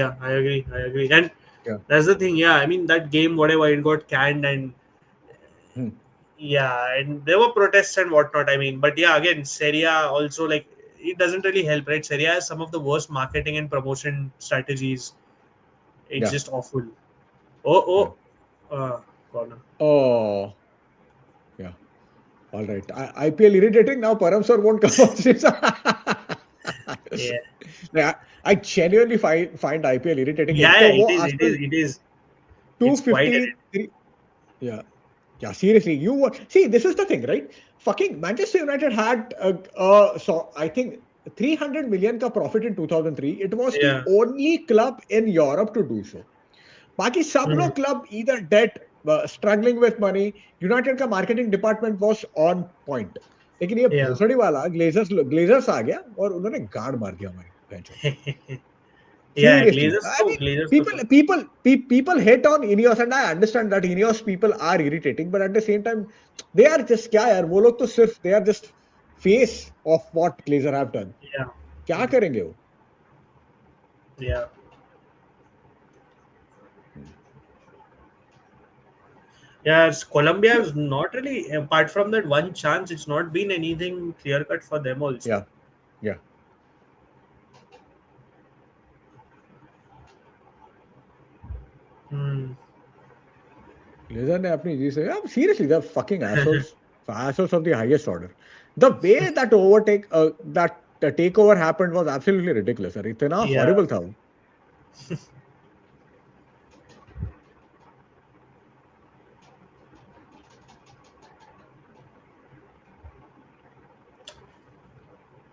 B: Yeah. I agree. I agree. And
A: Yeah.
B: that's the thing. Yeah. I mean, that game, whatever, it got canned, and
A: Hmm.
B: yeah, and there were protests and whatnot. I mean, but yeah, again, Serie A also like it doesn't really help, right? Serie A has some of the worst marketing and promotion strategies. It's
A: Yeah.
B: just awful. Oh,
A: Yeah.
B: corner.
A: Oh. Yeah. All right. IPL irritating now. Param sir won't come on stream.
B: Yeah.
A: Yeah, I genuinely find IPL irritating. एक
B: Yeah,
A: तो
B: yeah, it
A: वो
B: is. It is.
A: आजकल
B: It is. It's quite.
A: 253. Yeah, yeah. Seriously, see. This is the thing, right? Fucking Manchester United had so I think 300 million ka profit in 2003. It was the
B: Yeah.
A: only club in Europe to do so. बाकी सब
B: Hmm.
A: लोग club either debt, struggling with money. United का marketing department was on point. लेकिन ये
B: Yeah.
A: भोसड़ी वाला Glazers आ गया और उन्होंने गाड़ मार दिया हमारी bench.
B: Yeah,
A: Seriously,
B: Glazers
A: I
B: to
A: mean,
B: Glazers to
A: people hate on Ineos, and I understand that Ineos people are irritating, but at the same time, they are just क्या यार वो लोग तो सिर्फ they are just face of what Glazer have done.
B: yeah.
A: क्या
B: Hmm.
A: करेंगे वो?
B: Yeah. Yes, Colombia is not really apart from that one chance. It's not been anything clear cut for them also.
A: Yeah, yeah,
B: Hmm.
A: Glazer ने अपनी जी से seriously they're fucking assholes of the highest order. The way that that the takeover happened was absolutely ridiculous. यार इतना
B: Yeah.
A: horrible था वो.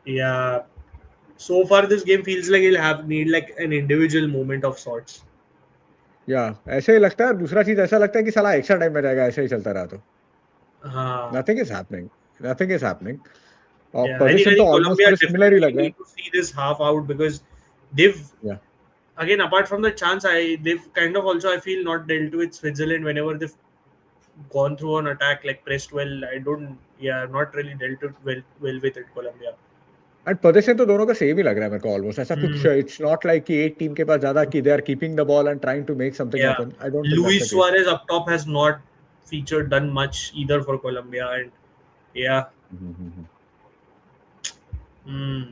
B: Yeah. So far, this game feels like it'll have need like an individual moment of sorts.
A: या ऐसे ही लगता है. दूसरा चीज ऐसा लगता है कि साला एक्स्ट्रा टाइम में जाएगा ऐसे ही चलता रहा तो. Nothing is happening. Nothing is happening. और
B: Yeah, I
A: पोजीशन तो
B: think
A: ऑलमोस्ट
B: Colombia
A: मुझे सिमिलर ही
B: definitely
A: लग रहा है.
B: need to see this half out because they've
A: या
B: again apart from the chance, they've kind of also I feel not dealt with Switzerland whenever they've gone through an attack like pressed well. I don't yeah not really dealt it well with it Colombia.
A: And position तो दोनों का same ही लग रहा है मेरे को almost. ऐसा कुछ
B: Hmm.
A: इट्स नॉट लाइक कि एक टीम के पास ज्यादा कि they are keeping the ball and trying to make something
B: Yeah,
A: happen. I don't think that's the
B: Luis
A: case.
B: Suarez up top has not featured done much either for Colombia and yeah. Hmm.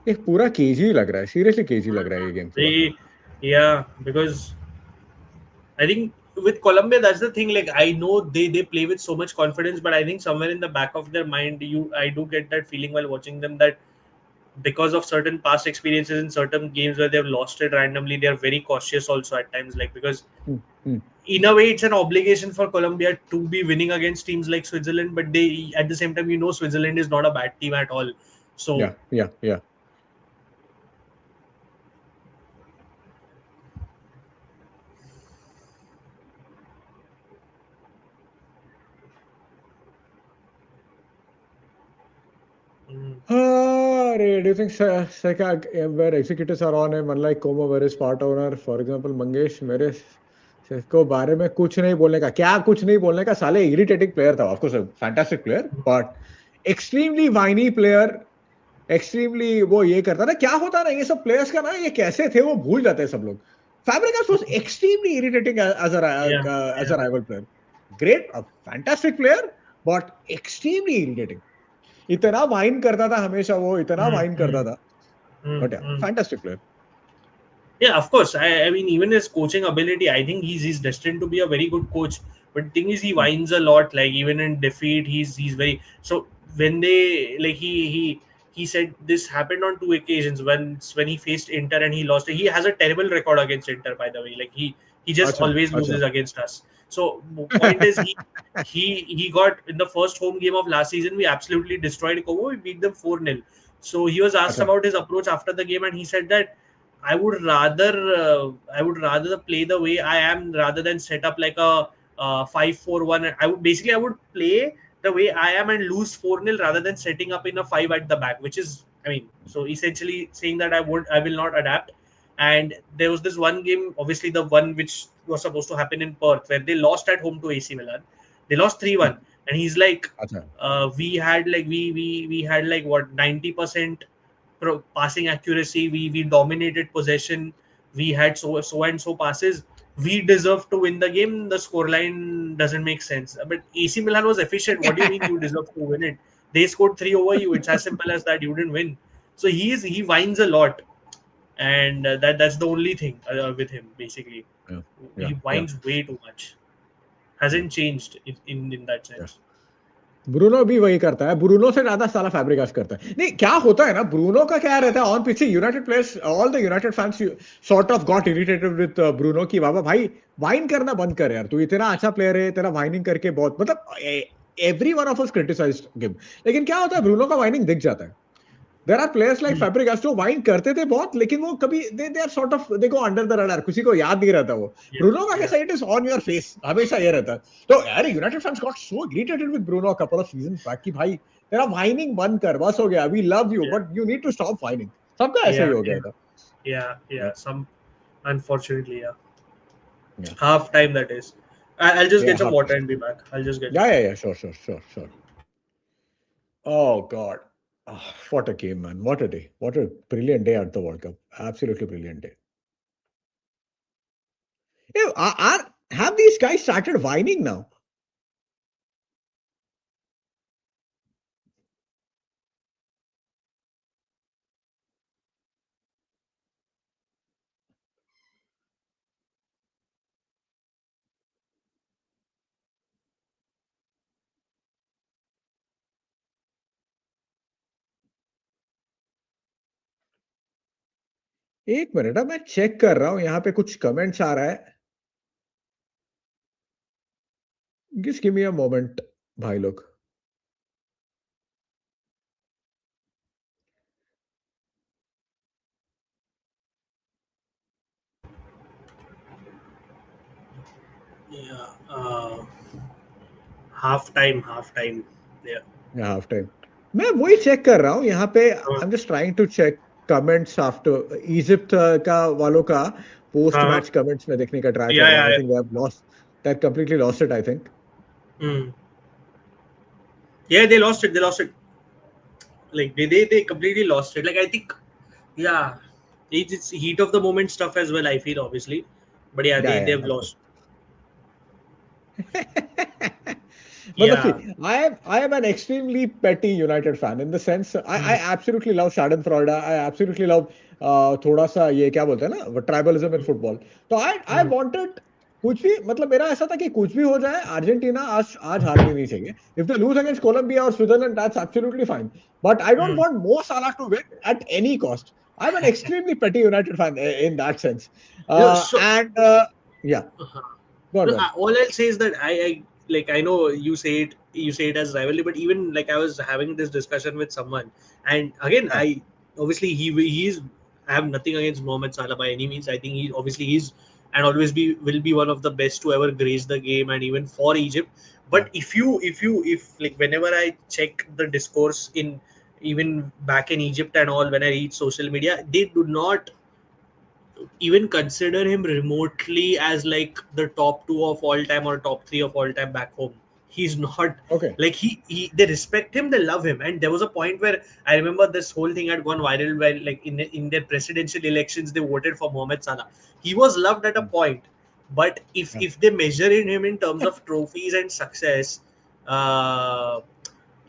A: एक पूरा KG लग रहा है. Seriously KG लग रहा है ये game पूरा.
B: Yeah, because I think with Colombia, that's the thing. Like I know they play with so much confidence, but I think somewhere in the back of their mind, I do get that feeling while watching them that because of certain past experiences in certain games where they've lost it randomly, they are very cautious also at times. Like because
A: Hmm, hmm.
B: in a way, it's an obligation for Colombia to be winning against teams like Switzerland, but they at the same time, Switzerland is not a bad team at all. So
A: या
B: mm,
A: Ray, do you think where executives are on him, unlike Como, where is part owner, for example, Mangesh, मेरे को बारे में कुछ नहीं बोलने का. क्या कुछ नहीं बोलने का? साले इरिटेटिंग प्लेयर था. Of course fantastic player but extremely whiny player. Extremely वो ये करता ना. क्या होता ना ये सब प्लेयर्स का ना, ये कैसे थे वो भूल जाते हैं सब लोग. Fabregas was extremely irritating
B: yeah,
A: as a
B: yeah.
A: rival player. Great, a fantastic player, but extremely irritating. इतना वाइन करता था हमेशा वो. इतना
B: Mm,
A: वाइन
B: mm,
A: करता था.
B: mm,
A: बट या
B: mm.
A: Fantastic player.
B: Yeah, of course. I mean, even his coaching ability, I think he's destined to be a very good coach. But the thing is, he whines a lot. Like even in defeat, he's very so. When they like he said this happened on two occasions. When he faced Inter and he lost. He has a terrible record against Inter, by the way. Like he just
A: अच्छा
B: always
A: अच्छा.
B: loses against us. So point is he got in the first home game of last season. We absolutely destroyed Como. We beat them 4-0. So he was asked
A: अच्छा
B: about his approach after the game, and he said that I would rather play the way I am rather than set up like a 5-4-1. I would play the way I am and lose 4-0 rather than setting up in a 5 at the back, which is I mean, so essentially saying that I will not adapt. And there was this one game, obviously the one which was supposed to happen in Perth, where they lost at home to AC Milan. They lost 3-1, and he's like,
A: अच्छा
B: we had like what 90% passing accuracy. We dominated possession. We had so and so passes. We deserve to win the game. The scoreline doesn't make sense. But AC Milan was efficient. What do you mean you deserve to win it? They scored three over you. It's as simple as that. You didn't win. So he whines a lot, and that's the only thing with him basically.
A: या
B: He
A: या या
B: whines way too much.
A: या
B: Hasn't changed in that
A: या
B: sense.
A: Bruno भी वही करता है. Bruno से ज्यादा साला फैब्रिकास करता है. नहीं क्या होता है ना, ब्रूनो का क्या रहता है on pitch. United players, all the United fans sort of got irritated with Bruno की बाबा भाई वाइन करना बंद कर यार. तू इतना अच्छा प्लेयर है, तेरा वाइनिंग करके बहुत मतलब every one of us criticised him. लेकिन क्या होता है ब्रूनो का वाइनिंग दिख जाता है. There are players like
B: Hmm.
A: Fabregas जो वाइन करते थे बहुत, लेकिन वो कभी they are sort of they go under the radar. किसी को याद नहीं रहता वो.
B: Yeah,
A: ब्रूनो का
B: yeah,
A: कैसा, it is on your face हमेशा ये रहता है. तो यार United fans got so irritated with Bruno a couple of seasons back कि भाई तेरा वाइनिंग बंद कर, बस हो गया. We love you
B: yeah,
A: but you need to stop whining. सबका ऐसा ही
B: yeah,
A: हो
B: yeah,
A: गया था.
B: yeah. Some unfortunately, yeah.
A: या
B: Half time that is. I'll just
A: या
B: get some water
A: half
B: and be back. I'll just get
A: या
B: some.
A: या sure sure sure sure. Oh God. What a game, man! What a day! What a brilliant day at the World Cup! Absolutely brilliant day. Yeah, have these guys started whining now? एक minute मैं check कर रहा हूँ यहाँ पे कुछ comments आ रहा है. Just give me a moment, भाई लोग.
B: Yeah. Half time. Yeah.
A: Half time मैं वही चेक कर रहा हूँ यहाँ पे.
B: Uh,
A: I am just trying to check comments after Egypt का वालों का पोस्ट
B: uh,
A: मैच कमेंट्स में देखने का ट्राई कर
B: yeah,
A: रहा हूँ.
B: yeah,
A: I
B: yeah.
A: Think they have lost that completely lost it I think.
B: Mm. Yeah, they lost it. They lost it. Like they completely lost it. Like I think, yeah, it's heat of the moment stuff as well. I feel obviously, but yeah,
A: या
B: they've
A: of course.
B: lost.
A: But
B: Yeah.
A: see, I am an extremely petty United fan in the sense I
B: Mm.
A: absolutely love Schadenfreude. I absolutely love थोड़ा सा ये क्या बोलते हैं ना tribalism in football. तो I
B: Mm.
A: wanted कुछ भी मतलब मेरा ऐसा था कि कुछ भी हो जाए अर्जेंटीना आज आज हारनी नहीं चाहिए. If they lose against Colombia or Switzerland, that's absolutely fine. But I don't
B: Mm.
A: want Mo Salah to win at any cost. I'm an extremely petty United fan in that sense.
B: No, so
A: And yeah,
B: uh-huh.
A: go on,
B: No,
A: go on.
B: all I'll say is that I like I know you say it as rivalry, but even like I was having this discussion with someone, and again
A: Yeah,
B: I obviously he's I have nothing against Mohamed Salah by any means. I think he obviously he's and always be will be one of the best to ever grace the game and even for Egypt.
A: yeah.
B: But if like whenever I check the discourse in even back in Egypt and all when I read social media, they do not even consider him remotely as like the top two of all time or top three of all time back home. He's not
A: Okay.
B: like he they respect him, they love him. And there was a point where I remember this whole thing had gone viral where like in their presidential elections they voted for Mohamed Salah. He was loved at a
A: Mm,
B: point, but if
A: yeah.
B: they measure in him in terms of trophies and success, uh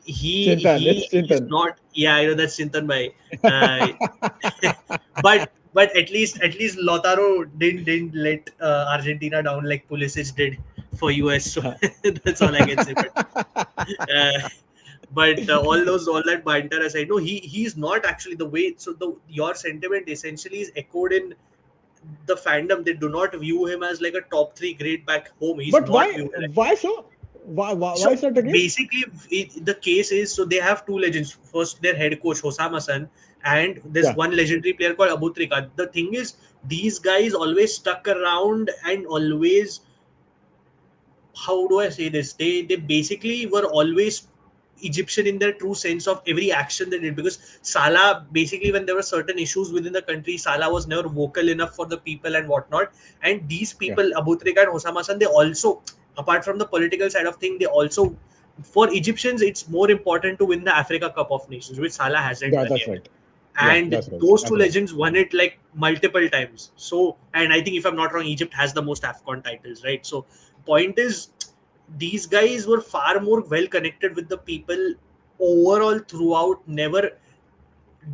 A: Chintan,
B: he
A: it's
B: is
A: Chintan.
B: not. Yeah, I know that's Chintan bhai. uh, but at least Lautaro didn't let Argentina down like Pulisic did for US. So that's all I can say. Uh, but all that banter aside, no, he's not actually the way. So the your sentiment essentially is echoed in the fandom. They do not view him as like a top three great back home. He's
A: But
B: not
A: why?
B: viewed like.
A: Why so? Why
B: So
A: is that the case?
B: basically, the case is so they have two legends. First, their head coach Hosam Hassan, and there's
A: Yeah,
B: one legendary player called Abu Trika. The thing is, these guys always stuck around and always, how do I say this? They basically were always Egyptian in their true sense of every action they did. Because Salah basically, when there were certain issues within the country, Salah was never vocal enough for the people and whatnot. And these
A: yeah,
B: people, Abu Trika and Hosam Hassan, they also, apart from the political side of thing, they also, for Egyptians, it's more important to win the Africa Cup of Nations, which Salah hasn't
A: yeah.
B: done
A: That's
B: yet.
A: right. Yeah,
B: And
A: that's right.
B: those two
A: That's right.
B: legends won it like multiple times. So, and I think if I'm not wrong, Egypt has the most AFCON titles, right? So, point is, these guys were far more well connected with the people overall throughout, never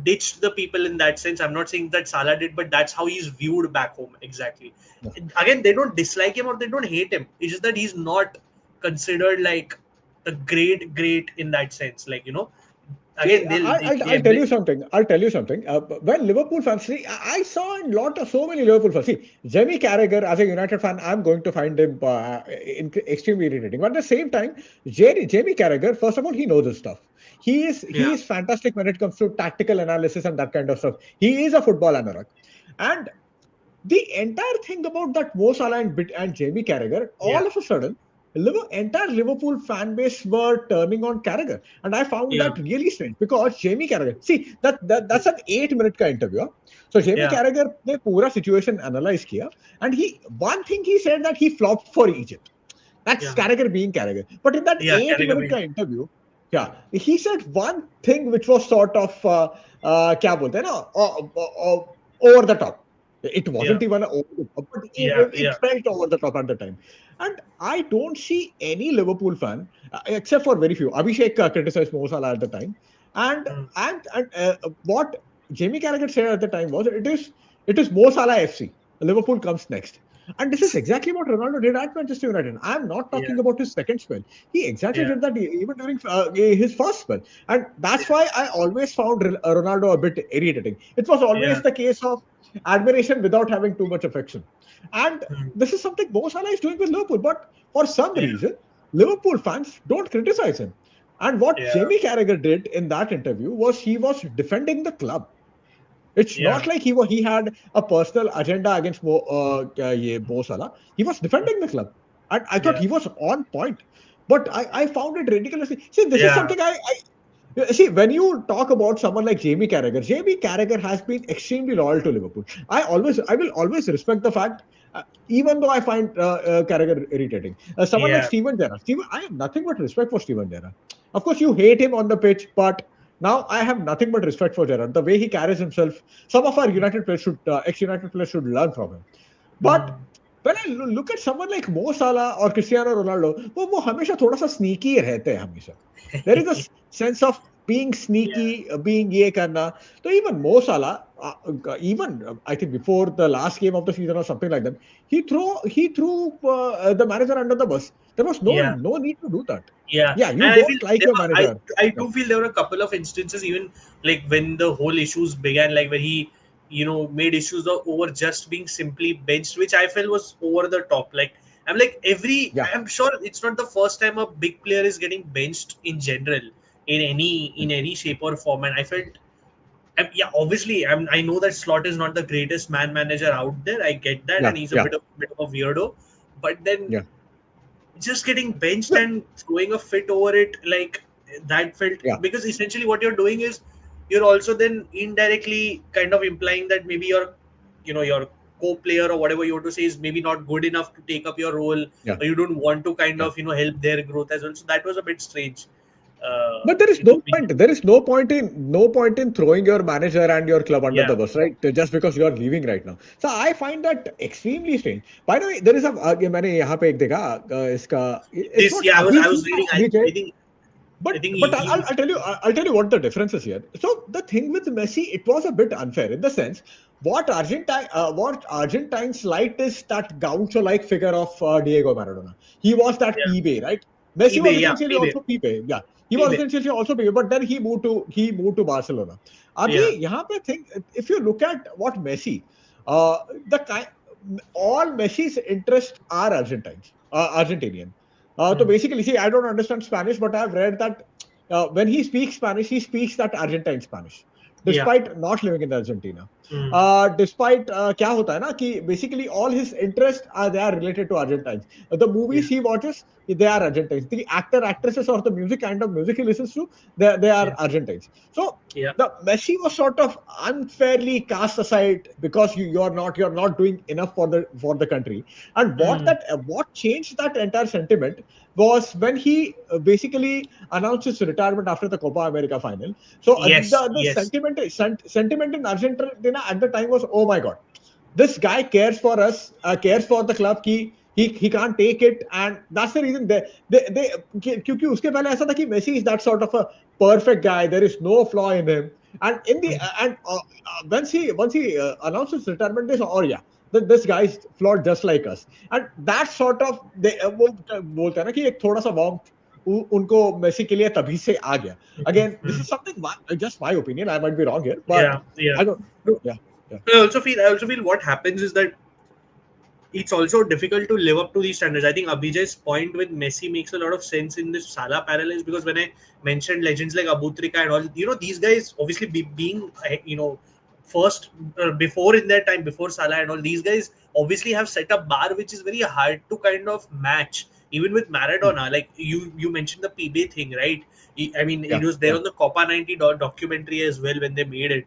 B: ditched the people in that sense. I'm not saying that Salah did, but that's how he's viewed back home exactly.
A: Yeah.
B: Again, they don't dislike him or they don't hate him. It's just that he's not considered like a great in that sense. Like,
A: See,
B: again, they
A: I'll tell you something. I'll tell you something. When Liverpool fans, see, I saw a lot of so many Liverpool fans. See, Jamie Carragher, as a United fan, I'm going to find him extremely irritating. But at the same time, Jamie Carragher, first of all, he knows his stuff. He
B: yeah,
A: is fantastic when it comes to tactical analysis and that kind of stuff. He is a football anorak. And the entire thing about that Mo Salah and Jamie Carragher,
B: yeah,
A: all of a sudden, entire Liverpool fan base were turning on Carragher, and I found
B: yeah,
A: that really strange because Jamie Carragher. See that's an 8 minute ka interview. Huh? So Jamie
B: yeah,
A: Carragher ने पूरा situation analyze किया, and one thing he said that he flopped for Egypt. That's
B: yeah,
A: Carragher being Carragher. But in that
B: yeah.
A: eight
B: Carragher
A: minute
B: being,
A: ka interview, Yeah, he said one thing which was sort of क्या बोलते हैं ना over the top. It
B: Yeah,
A: wasn't even over the top, but
B: yeah,
A: it
B: yeah,
A: felt over the top at the time. And I don't see any Liverpool fan, except for very few. Abhishek criticized Mo Salah at the time, and
B: mm,
A: what Jamie Carragher said at the time was it is Mo Salah FC. Liverpool comes next. And this is exactly what Ronaldo did at Manchester United. I'm not
B: yeah,
A: talking about his second spell. He exactly
B: yeah,
A: did that even during his first spell. And that's
B: yeah,
A: why I always found Ronaldo a bit irritating. It was always
B: yeah,
A: the case of admiration without having too much affection. And
B: mm,
A: this is something Mo Salah is doing with Liverpool. But for some
B: yeah,
A: reason, Liverpool fans don't criticize him. And what
B: yeah,
A: Jamie Carragher did in that interview was he was defending the club. It's
B: yeah,
A: not like he had a personal agenda against Mo Salah. He was defending the club, and I thought
B: yeah,
A: he was on point. But I found it ridiculously. See, this is
B: yeah,
A: something I see when you talk about someone like Jamie Carragher. Jamie Carragher has been extremely loyal to Liverpool. I will always respect the fact, even though I find Carragher irritating. Someone like
B: yeah.
A: Steven Gerrard. I have nothing but respect for Steven Gerrard. Of course, you hate him on the pitch, but now I have nothing but respect for Gerrard. The way he carries himself, some of our ex-United players should learn from him. But
B: Mm.
A: when I look at someone like Mo Salah or Cristiano Ronaldo, वो हमेशा थोड़ा सा sneaky रहते हैं हमेशा. There is a sense of being
B: Yeah,
A: sneaky, being ये करना. So even Mo Salah, even I think before the last game of the season or something like that, he threw the manager under the bus. There was
B: yeah.
A: no need to do that.
B: Yeah,
A: Yeah, you
B: and I feel
A: don't like
B: there
A: your
B: were, I
A: manager.
B: I
A: Yeah,
B: do feel there were a couple of instances, even like when the whole issues began, like when he made issues over just being simply benched, which I felt was over the top. Like
A: yeah,
B: I'm sure it's not the first time a big player is getting benched in general in any shape or form, and I felt. Yeah, obviously, I know that Slot is not the greatest manager out there. I get that,
A: yeah,
B: and he's a
A: yeah,
B: bit of a weirdo. But then
A: yeah.
B: just getting benched
A: No,
B: and throwing a fit over it, like that felt,
A: yeah,
B: because essentially what you're doing is you're also then indirectly kind of implying that maybe your co-player or whatever you want to say is maybe not good enough to take up your role,
A: yeah,
B: or you don't want to kind
A: yeah.
B: of help their growth as well. So that was a bit strange,
A: But there is
B: to
A: no
B: me.
A: point. There is no point in throwing your manager and your club under
B: Yeah,
A: the bus, right? Just because you are leaving right now. So I find that extremely strange. By the way, there is a मैंने यहाँ पे एक देखा इसका it's
B: this
A: not
B: yeah, I
A: Abhijit
B: was reading.
A: or
B: I,
A: Abhijay,
B: I think I
A: but
B: think
A: but
B: he
A: I'll tell you what the difference is here. So the thing with Messi, it was a bit unfair in the sense what Argentines liked is that gaucho-like figure of Diego Maradona. He was that
B: yeah,
A: Pibe, right? Messi was
B: eBay, yeah,
A: essentially
B: eBay,
A: also Pibe. Yeah, he was
B: eBay,
A: essentially also Pibe, but then he moved to Barcelona. अभी
B: yeah,
A: यहाँ पे think if you look at what Messi, the kind all Messi's interests are Argentinian. So
B: mm,
A: basically, see, I don't understand Spanish, but I've read that when he speaks Spanish, he speaks that Argentine Spanish,
B: yeah,
A: despite not living in Argentina.
B: mm,
A: Despite क्या होता है ना कि basically all his interests are they are related to Argentines. The
B: yeah,
A: movies he watches, they are Argentines. The actresses or the kind of music he listens to, they are
B: yeah,
A: Argentines. So
B: yeah,
A: the Messi was sort of unfairly cast aside because you're not doing enough for the country. And
B: mm,
A: what changed that entire sentiment was when he basically announced his retirement after the Copa America final. So
B: yes,
A: the
B: yes.
A: sentiment in Argentina at the time was, oh my god, this guy cares for us, cares for the club. He can't take it, and that's the reason they क्योंकि उसके पहले ऐसा था कि Messi is that sort of a perfect guy. There is no flaw in him, and in the
B: Mm,
A: and once he announced his retirement, they said, oh yeah, this guy is flawed just like us, and that sort of वो बोलते हैं ना कि एक थोड़ा सा warmth उनको Messi के लिए तभी से आ गया.
B: mm,
A: Again, this
B: mm.
A: is something just my opinion. I might be wrong here, but
B: Yeah, yeah.
A: I don't.
B: No,
A: Yeah, yeah,
B: I also feel what happens is that it's also difficult to live up to these standards. I think Abhijay's point with Messi makes a lot of sense in this Salah parallels, because when I mentioned legends like Abutrika and all, these guys obviously being, first, before in their time, before Salah and all, these guys obviously have set a bar which is very hard to kind of match. Even with
A: hmm,
B: Maradona, like you mentioned the PB thing, right? I mean, it
A: yeah,
B: was there
A: yeah.
B: on the Copa 90 documentary as well when they made it.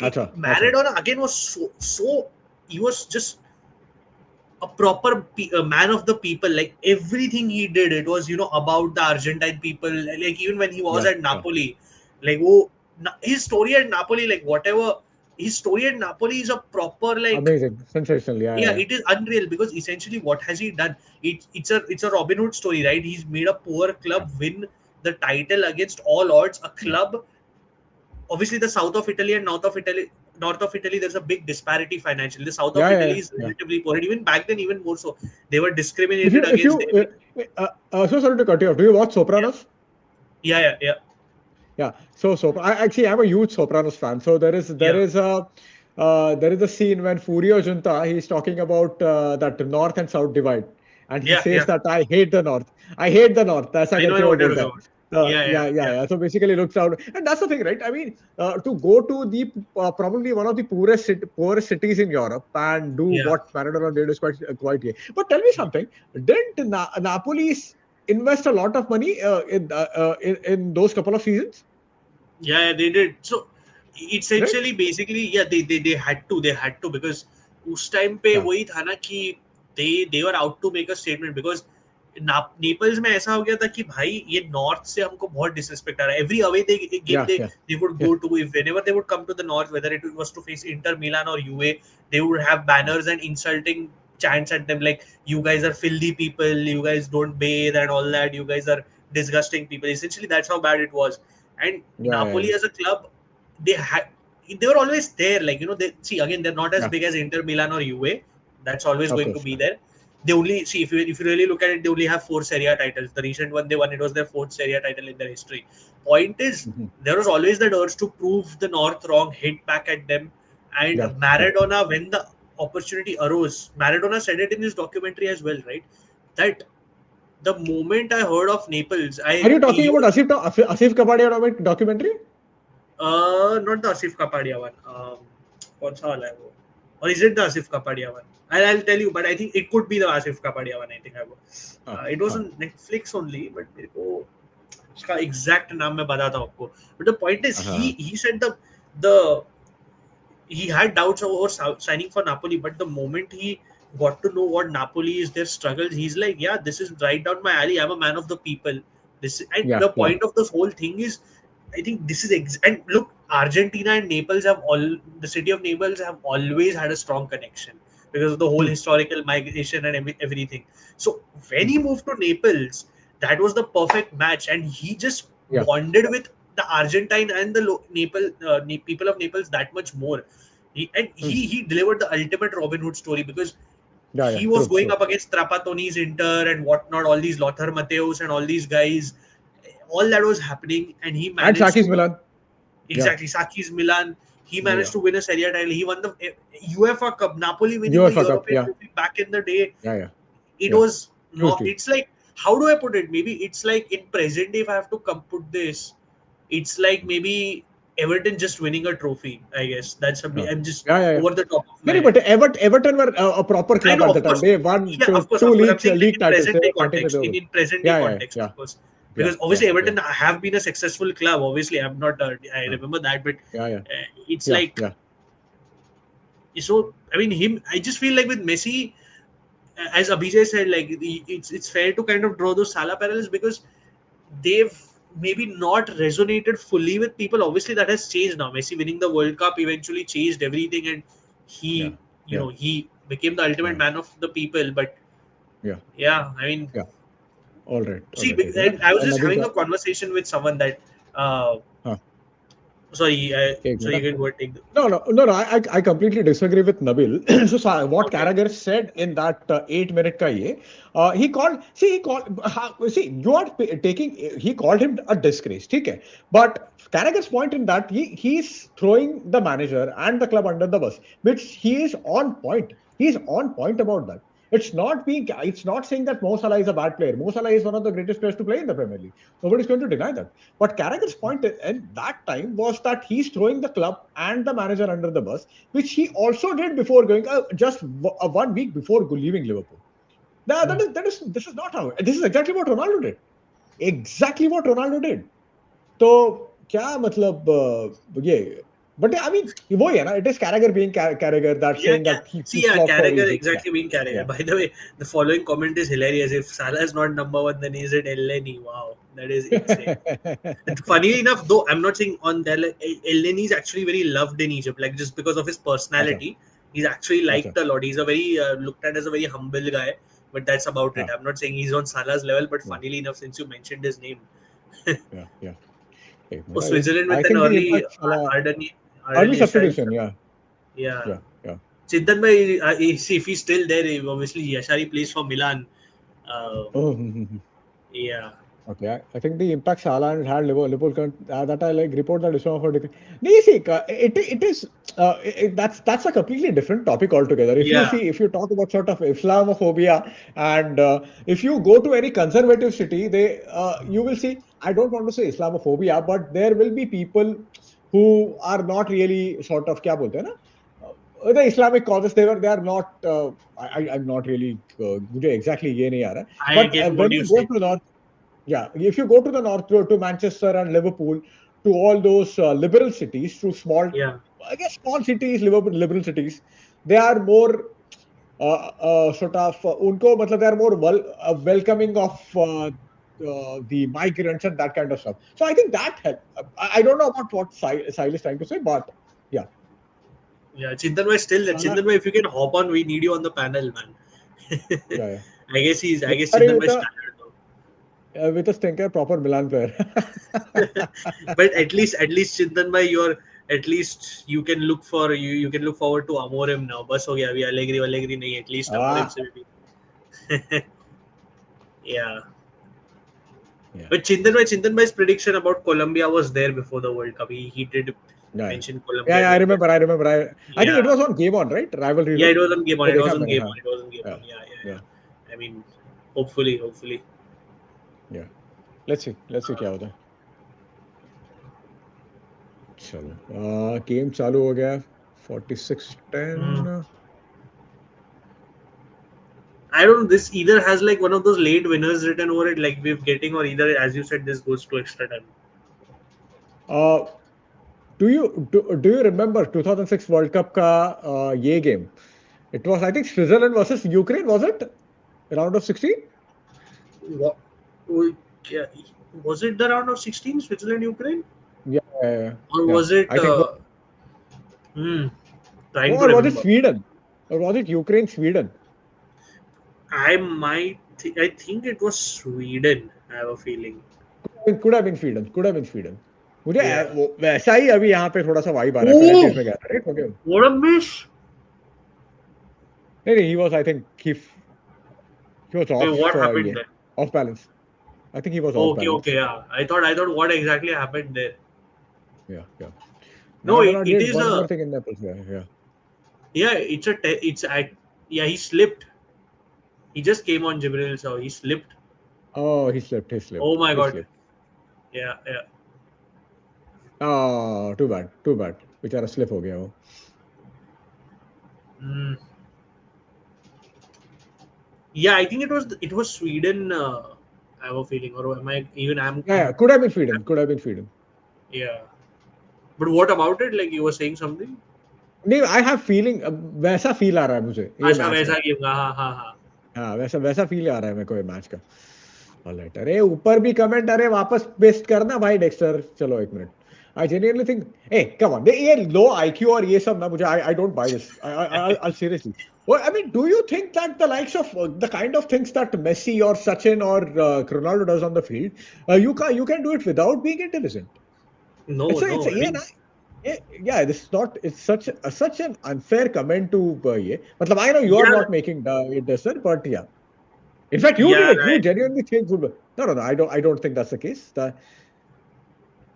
A: अच्छा, अच्छा.
B: Maradona again was so he was just a man of the people. Like everything he did, it was about the Argentine people. Like even when he was
A: Yeah,
B: at
A: yeah.
B: Napoli, like oh, his story at Napoli, like whatever his story at Napoli is a proper like
A: Amazing. Sensational. Yeah,
B: yeah,
A: yeah,
B: it is unreal because essentially what has he done? It's a Robin Hood story, right? He's made a poor
A: yeah.
B: club win the title against all odds. A
A: Yeah,
B: club, obviously the south of Italy and north of Italy, there's a big disparity financially. The south of
A: yeah,
B: Italy
A: yeah,
B: is
A: yeah.
B: relatively poor, and even back then, even more so, they were
A: If
B: discriminated
A: you, if
B: against.
A: you, so sorry to cut you off. Do you watch
B: Yeah,
A: Sopranos?
B: yeah.
A: Yeah. So I actually I'm a huge Sopranos fan. So
B: Yeah,
A: there is a scene when Furio Junta he's talking about that North and South divide, and he says
B: yeah.
A: that I hate the North. I hate the North. ऐसा
B: I know
A: करके वो
B: what you're
A: बोलता
B: talking
A: है.
B: about. Yeah, yeah.
A: Yeah. So basically, looks out, and that's the thing, right? I mean, to go to the probably one of the poorest cities in Europe and do
B: Yeah.
A: what Maradona did is quite gay. But tell me something: didn't Napoli invest a lot of money in those couple of seasons?
B: Yeah, they did. So
A: Right?
B: essentially, basically, yeah, they had to because उस time पे
A: Yeah,
B: वही था ना कि they were out to make a statement because Naples में ऐसा हो गया था कि भाई ये नॉर्थ से हमको बहुत डिसरिस्पेक्ट आ रहा है every away they game
A: yeah, yeah,
B: they would
A: yeah,
B: go to if whenever they would come to the north whether it was to face Inter Milan or UA they would have
A: yeah,
B: banners and insulting chants at them like you guys are filthy people you guys don't bathe and all that you guys are disgusting people essentially that's how bad it was and
A: yeah,
B: Napoli as a club, they had they were always there. Like they see again they're not as
A: yeah.
B: big as Inter Milan or UA. That's always
A: Of
B: going to
A: course.
B: be there. They only see if you really look at it, they only have four Serie A titles. The recent one they won, it was their fourth Serie A title in their history. Point is,
A: Mhm.
B: there was always that urge to prove the North wrong, hit back at them, and
A: Yeah, yeah.
B: Maradona when the opportunity arose, Maradona said it in his documentary as well, right? That the moment I heard of Naples,
A: Are
B: I
A: you talking
B: he
A: about
B: was
A: Asif Kapadia documentary?
B: not the Asif Kapadia one. कौन सा वाला है वो? Or is it the Asif Kapadia one? I'll tell you, but I think it could be the Asif Kapadia one. I think I will.
A: हाँ,
B: It was
A: हाँ.
B: on Netflix only, but मेरे को उसका exact नाम मैं बताता हूँ आपको. But the point is,
A: हाँ.
B: he said the he had doubts over signing for Napoli, but the moment he got to know what Napoli is, their struggles, he's like, yeah, this is right down my alley. I'm a man of the people. This and
A: Yeah,
B: the
A: yeah.
B: point of this whole thing is, I think this is and look, Argentina and Naples have all the city of Naples have always had a strong connection because of the whole
A: Hmm,
B: historical migration and everything. So when
A: hmm.
B: he moved to Naples, that was the perfect match, and he just
A: Yeah.
B: bonded with the Argentine and the people of Naples that much more.
A: Hmm.
B: He delivered the ultimate Robin Hood story because
A: Yeah, yeah.
B: he was
A: True,
B: going
A: true.
B: up against Trapattoni's Inter and whatnot, all these Lothar Matthäus and all these guys. All that was happening, and he
A: And
B: managed
A: Saki's
B: to
A: Milan. Yeah,
B: exactly Saki's Milan. He managed
A: yeah.
B: to win a Serie A title. He won the UEFA Cup. Napoli winning the
A: UEFA Cup.
B: European
A: Yeah,
B: trophy back in the day.
A: yeah, yeah,
B: It
A: yeah.
B: was not.
A: Hugely.
B: It's like how do I put it? Maybe it's like in present day. If I have to come put this, it's like maybe Everton just winning a trophy. I guess that's a
A: Yeah,
B: bit. I'm just
A: yeah, yeah. Yeah.
B: over the top of my
A: No, no,
B: head.
A: but Everton were a proper
B: I
A: club
B: know,
A: at the
B: of
A: time.
B: course.
A: They won
B: Yeah,
A: two
B: of course. I'm
A: leagues,
B: saying like
A: league
B: in
A: titles. They
B: present day
A: were fighting with
B: context,
A: the.
B: in present day
A: Yeah, yeah,
B: context,
A: yeah,
B: of course,
A: yeah,
B: because
A: yeah,
B: obviously
A: yeah,
B: Everton have been a successful club. Obviously, I'm not. I
A: yeah,
B: remember that, but
A: yeah, yeah,
B: it's
A: yeah,
B: like
A: yeah.
B: so. I mean, him. I just feel like with Messi, as Abhijay said, like it's fair to kind of draw those Salah parallels because they've maybe not resonated fully with people. Obviously, that has changed now. Messi winning the World Cup eventually changed everything, and
A: Yeah,
B: he,
A: yeah,
B: he became the ultimate
A: yeah,
B: man of the people. But
A: yeah,
B: yeah, I mean,
A: yeah. All right, all
B: see,
A: right. Okay.
B: and I was just
A: Nabil
B: having
A: का
B: a conversation with someone that, uh,
A: हाँ,
B: sorry,
A: एक
B: so you
A: minute.
B: can go and take the,
A: No. I completely disagree with Nabil. What
B: okay,
A: Carragher said in that 8 minute ka ye, he called. See, he called. See, you are taking. He called him a disgrace. Okay, but Carragher's point in that he's throwing the manager and the club under the bus, which he is on point. He's on point about that. It's not being. It's not saying that Mo Salah is a bad player. Mo Salah is one of the greatest players to play in the Premier League. Nobody's going to deny that. But Carragher's point at that time was that he's throwing the club and the manager under the bus, which he also did before going just 1 week before leaving Liverpool.
B: hmm.
A: This is not how. This is exactly what Ronaldo did. Exactly what Ronaldo did. तो क्या मतलब ये But I mean, वो ही है ना, it is Carragher being Carragher, that
B: Yeah,
A: saying that he
B: see, yeah,
A: fought for
B: Carragher
A: Egypt.
B: exactly being Carragher.
A: Yeah,
B: By the way, the following comment is hilarious. If Salah is not number one, then is it Elneny? Wow, that is insane.
A: yeah.
B: Funnily enough, though, I'm not saying on that. Like, Elneny is actually very loved in Egypt, like just because of his
A: अच्छा,
B: personality. He's actually
A: अच्छा,
B: liked a lot. He's a very looked at as a very humble guy, but that's about it.
A: हाँ,
B: I'm not saying he's on Salah's level, but
A: yeah,
B: funnily enough, since you mentioned his name,
A: yeah, yeah. एक
B: oh,
A: minute,
B: Switzerland
A: I
B: with an
A: think the
B: early
A: impact साला early
B: Ardeni style.
A: substitution, yeah,
B: Yeah.
A: yeah, yeah.
B: Chintan bhai, if he's still there, obviously Yashari plays for Milan.
A: Oh,
B: Yeah.
A: okay, I think the impact Salah had Liverpool that I like report that is one of our decline. No, you see, it is that's a completely different topic altogether. If you
B: Yeah.
A: see, if you talk about sort of Islamophobia, and if you go to any conservative city, they you will see. I don't want to say Islamophobia, but there will be people who are not really sort of क्या बोलते हैं ना, the Islamic causes they are not. I'm not really मुझे exactly ये नहीं आ रहा है.
B: I
A: But
B: get what
A: when
B: you
A: you go
B: say.
A: to North, yeah, if you go to the north, to Manchester and Liverpool, to all those liberal cities, to small,
B: Yeah.
A: I guess small cities, Liverpool liberal cities, they are more sort of unko matlab they are more welcoming of the migrants and that kind of stuff. So I think that helped. I don't know about what Sahil is trying to say, but yeah,
B: Yeah. Chintan bhai still there.
A: Salah,
B: Chintan bhai, if you can hop on, we need you on the panel, man.
A: yeah, yeah.
B: I guess
A: Sorry,
B: Chintan bhai standard though.
A: with a stinker, proper Milan player.
B: But at least Chintan bhai, you're at least you can look for you can look forward to Amorim now. बस हो गया अभी Allegri नहीं at least Amorim
A: Ah,
B: से भी. Yeah.
A: yeah,
B: But Chintan bhai's prediction about Colombia was there before the World Cup. He did
A: yeah,
B: mention
A: yeah,
B: Colombia
A: yeah. I
B: doing well.
A: remember. I remember. I think it
B: Yeah.
A: was on Game On, right? Rivalry
B: Yeah,
A: look.
B: it was on game on.
A: वो
B: It
A: देखा
B: was on
A: मैंने,
B: game
A: हाँ,
B: on. It was on game
A: yeah,
B: on.
A: yeah,
B: I mean, hopefully.
A: yeah. Let's see क्या होता है. चलो, game चालू हो गया. 46-10.
B: Hmm. I don't know. This either has like one of those late winners written over it, like we're getting, or either, as you said, this goes to extra time.
A: Uh, do you remember 2006 World Cup का ये game? It was, I think, Switzerland versus Ukraine, was it? Round of 16?
B: What? Yeah, was it the round of 16, Switzerland Ukraine,
A: Yeah, yeah, yeah.
B: or
A: Yeah.
B: was it?
A: I think,
B: Hmm, trying to
A: or was it
B: remember.
A: Sweden? Or was it Ukraine, Sweden?
B: I think it was Sweden. I have a feeling.
A: Could have been Sweden. Could have been Sweden. मुझे
B: Yeah.
A: वैसा ही अभी यहाँ पे थोड़ा सा vibe आ रहा है,
B: Oh,
A: penalties में गया था, right? Okay,
B: what a miss!
A: नहीं, he was, I think he was
B: Wait,
A: off
B: what happened
A: ये
B: there?
A: off balance. I think he was off
B: Okay,
A: balance.
B: yeah. I thought what exactly happened there.
A: Yeah.
B: No,
A: Maradona
B: it
A: did
B: is
A: one
B: a
A: more thing in Naples. Yeah.
B: yeah. Yeah. He slipped. He just came on Jibril, so he slipped.
A: Oh, he slipped.
B: Oh my
A: He
B: god.
A: slipped.
B: Yeah.
A: Oh, too bad. बेचारा slip हो गया वो.
B: Mm. Yeah, I think it was Sweden. I have a feeling, or am I even?
A: Yeah, could have been Sweden.
B: Yeah. But what about it? Like you were saying something?
A: नहीं, I have feeling वैसा feel आ रहा है मुझे ये
B: अच्छा
A: match का.
B: वैसा game हाँ.
A: हाँ, वैसा फील आ रहा है मेरे को ये मैच का. ऑलराइट, अरे ऊपर भी कमेंट, अरे वापस पेस्ट करना भाई डेक्स्टर. चलो एक minute. I genuinely think, hey, come on, ये low IQ और ये सब ना, मुझे I don't buy this. I'll seriously. Well, I mean, do you think that the likes of the kind of things that Messi or Sachin or Ronaldo does on the field, you can do it without being intelligent?
B: No,
A: It's
B: no. I mean,
A: yeah, this is not. It's such an unfair comment to ये. मतलब I know you are
B: yeah,
A: not making it this, sir, but yeah. In fact, you did
B: yeah,
A: it. You genuinely think good. No. I don't think that's the case.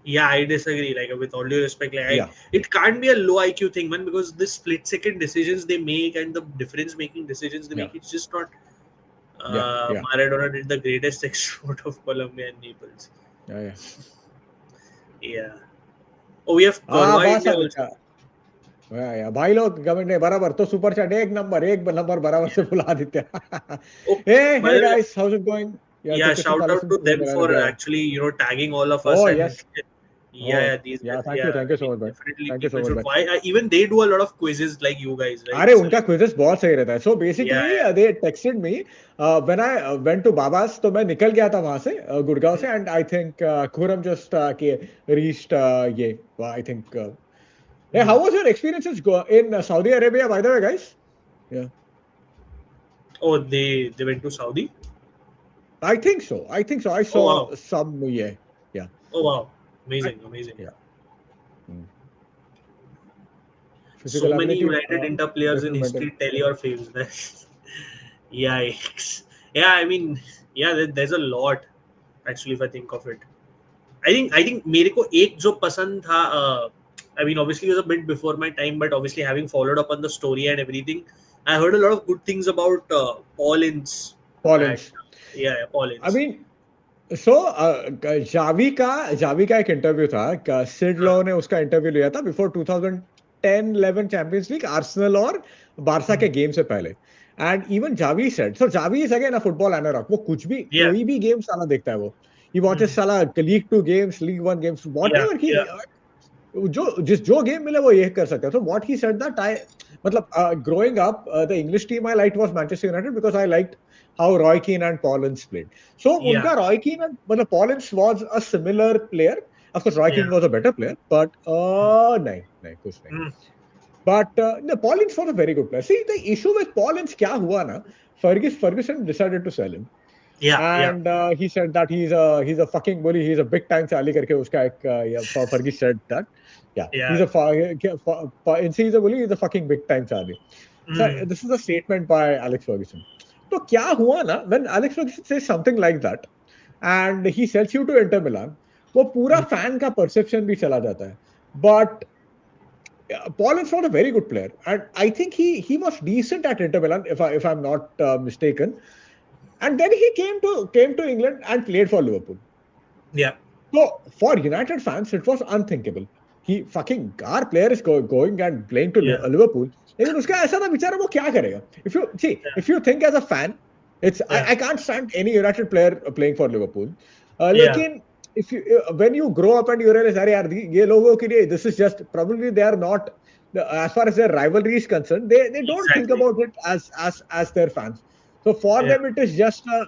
B: yeah. I disagree. Like with all due respect,
A: Yeah,
B: it can't be a low IQ thing, man. Because the split-second decisions they make and the difference-making decisions they
A: yeah,
B: make, it's just not.
A: yeah.
B: Maradona did the greatest export of Colombia and Naples.
A: Yeah.
B: Yeah. Oh, we have
A: हाँ,
B: Korwa
A: बस
B: India also.
A: या भाई लोग comment नहीं बराबर तो super chat एक number बराबर से बुला देते हैं.
B: Oh, by
A: Hey
B: the way,
A: guys, how's it going? Yeah,
B: yeah,
A: Cricket
B: shout out
A: Palace
B: to
A: ये
B: them
A: मेरा
B: for
A: गया.
B: actually tagging all of us
A: Oh
B: and
A: yes, Oh,
B: Yeah, these
A: yeah.
B: guys.
A: Thank you.
B: Yeah,
A: Thank
B: I
A: you so
B: mean,
A: much, man.
B: definitely
A: Thank you so
B: people
A: much,
B: should.
A: man.
B: Why? Even they do a lot of quizzes like you guys, right?
A: अरे
B: So
A: उनका
B: like,
A: quizzes बहुत सही रहता है. So
B: yeah,
A: basically,
B: yeah.
A: they texted me when I went to Baba's. तो मैं निकल गया था वहां से गुड़गांव
B: Mm,
A: से, and I think Khurram just reached ये. I think. Hey, how
B: mm.
A: was your experiences in Saudi Arabia, by the way, guys? Yeah,
B: Oh, they went to Saudi.
A: I think so. I think so. I
B: Oh
A: saw
B: wow.
A: some. Yeah, yeah,
B: Oh wow.
A: I,
B: Amazing, amazing.
A: yeah. Mm.
B: So
A: Physical
B: many
A: ability,
B: United Inter players in
A: different mental.
B: history tell your faves. Yikes. Yeah, I mean, yeah, there's a lot actually if I think of it. I think मेरे को एक जो पसंद था I mean obviously it was a bit before my time but obviously having followed up on the story and everything I heard a lot of good things about Paulins at
A: Paulins.
B: yeah
A: I
B: Paulins.
A: mean, so Xavi का एक interview था. सिड
B: हाँ.
A: Law ने उसका interview लिया था before 2010-11 Champions League Arsenal और Barca के
B: Hmm.
A: गेम से पहले. And even Xavi said, so Xavi is again a football anorak. वो कुछ भी
B: Yeah.
A: कोई भी गेम साला देखता है वो. He
B: Hmm.
A: वॉचेस साला league 2 games, league 1 games,
B: Yeah,
A: whatever.
B: yeah,
A: जो गेम मिले वो ये कर सकता है. So what he said that I, मतलब growing up the English team I liked was Manchester United because I liked how Roy Keane and Paul Ince played. So
B: yeah,
A: उनका Roy Keane, मतलब Paul Ince was a similar player. Of course Roy
B: yeah.
A: Keane was a better player, but नहीं नहीं कुछ नहीं.
B: Hmm.
A: But no, Paulins was a very good player. See, the issue with Paulins क्या हुआ ना, Ferguson decided to sell him,
B: Yeah, yeah,
A: and he said that he's a fucking bully. He's a big time Charlie करके उसका एक yeah, Fergie said that. Yeah,
B: yeah.
A: he's a bully. He's a fucking big time Charlie. So
B: Hmm.
A: this is a statement by Alex Ferguson. तो क्या हुआ ना, when Alex Ferguson says something like that and he sells you to Inter Milan, वो पूरा
B: Hmm.
A: Fan का perception भी चला जाता है. But Paul is not a very good player, and I think he was decent at Inter Milan, if I'm not mistaken. And then he came to England and played for Liverpool.
B: Yeah,
A: So for United fans, it was unthinkable. He fucking our player is going and playing to
B: yeah,
A: Liverpool. लेकिन उसका ऐसा था बेचारा, वो क्या करेगा?
B: yeah,
A: If you think as a fan, it's
B: yeah,
A: I can't stand any United player playing for Liverpool.
B: yeah.
A: लेकिन if you when you grow up and you realize अरे यार ये लोगों के लिए this is just probably they are not as far as their rivalry is concerned, they don't think
B: Exactly.
A: about it as their fans. So for
B: Yeah,
A: them it is just a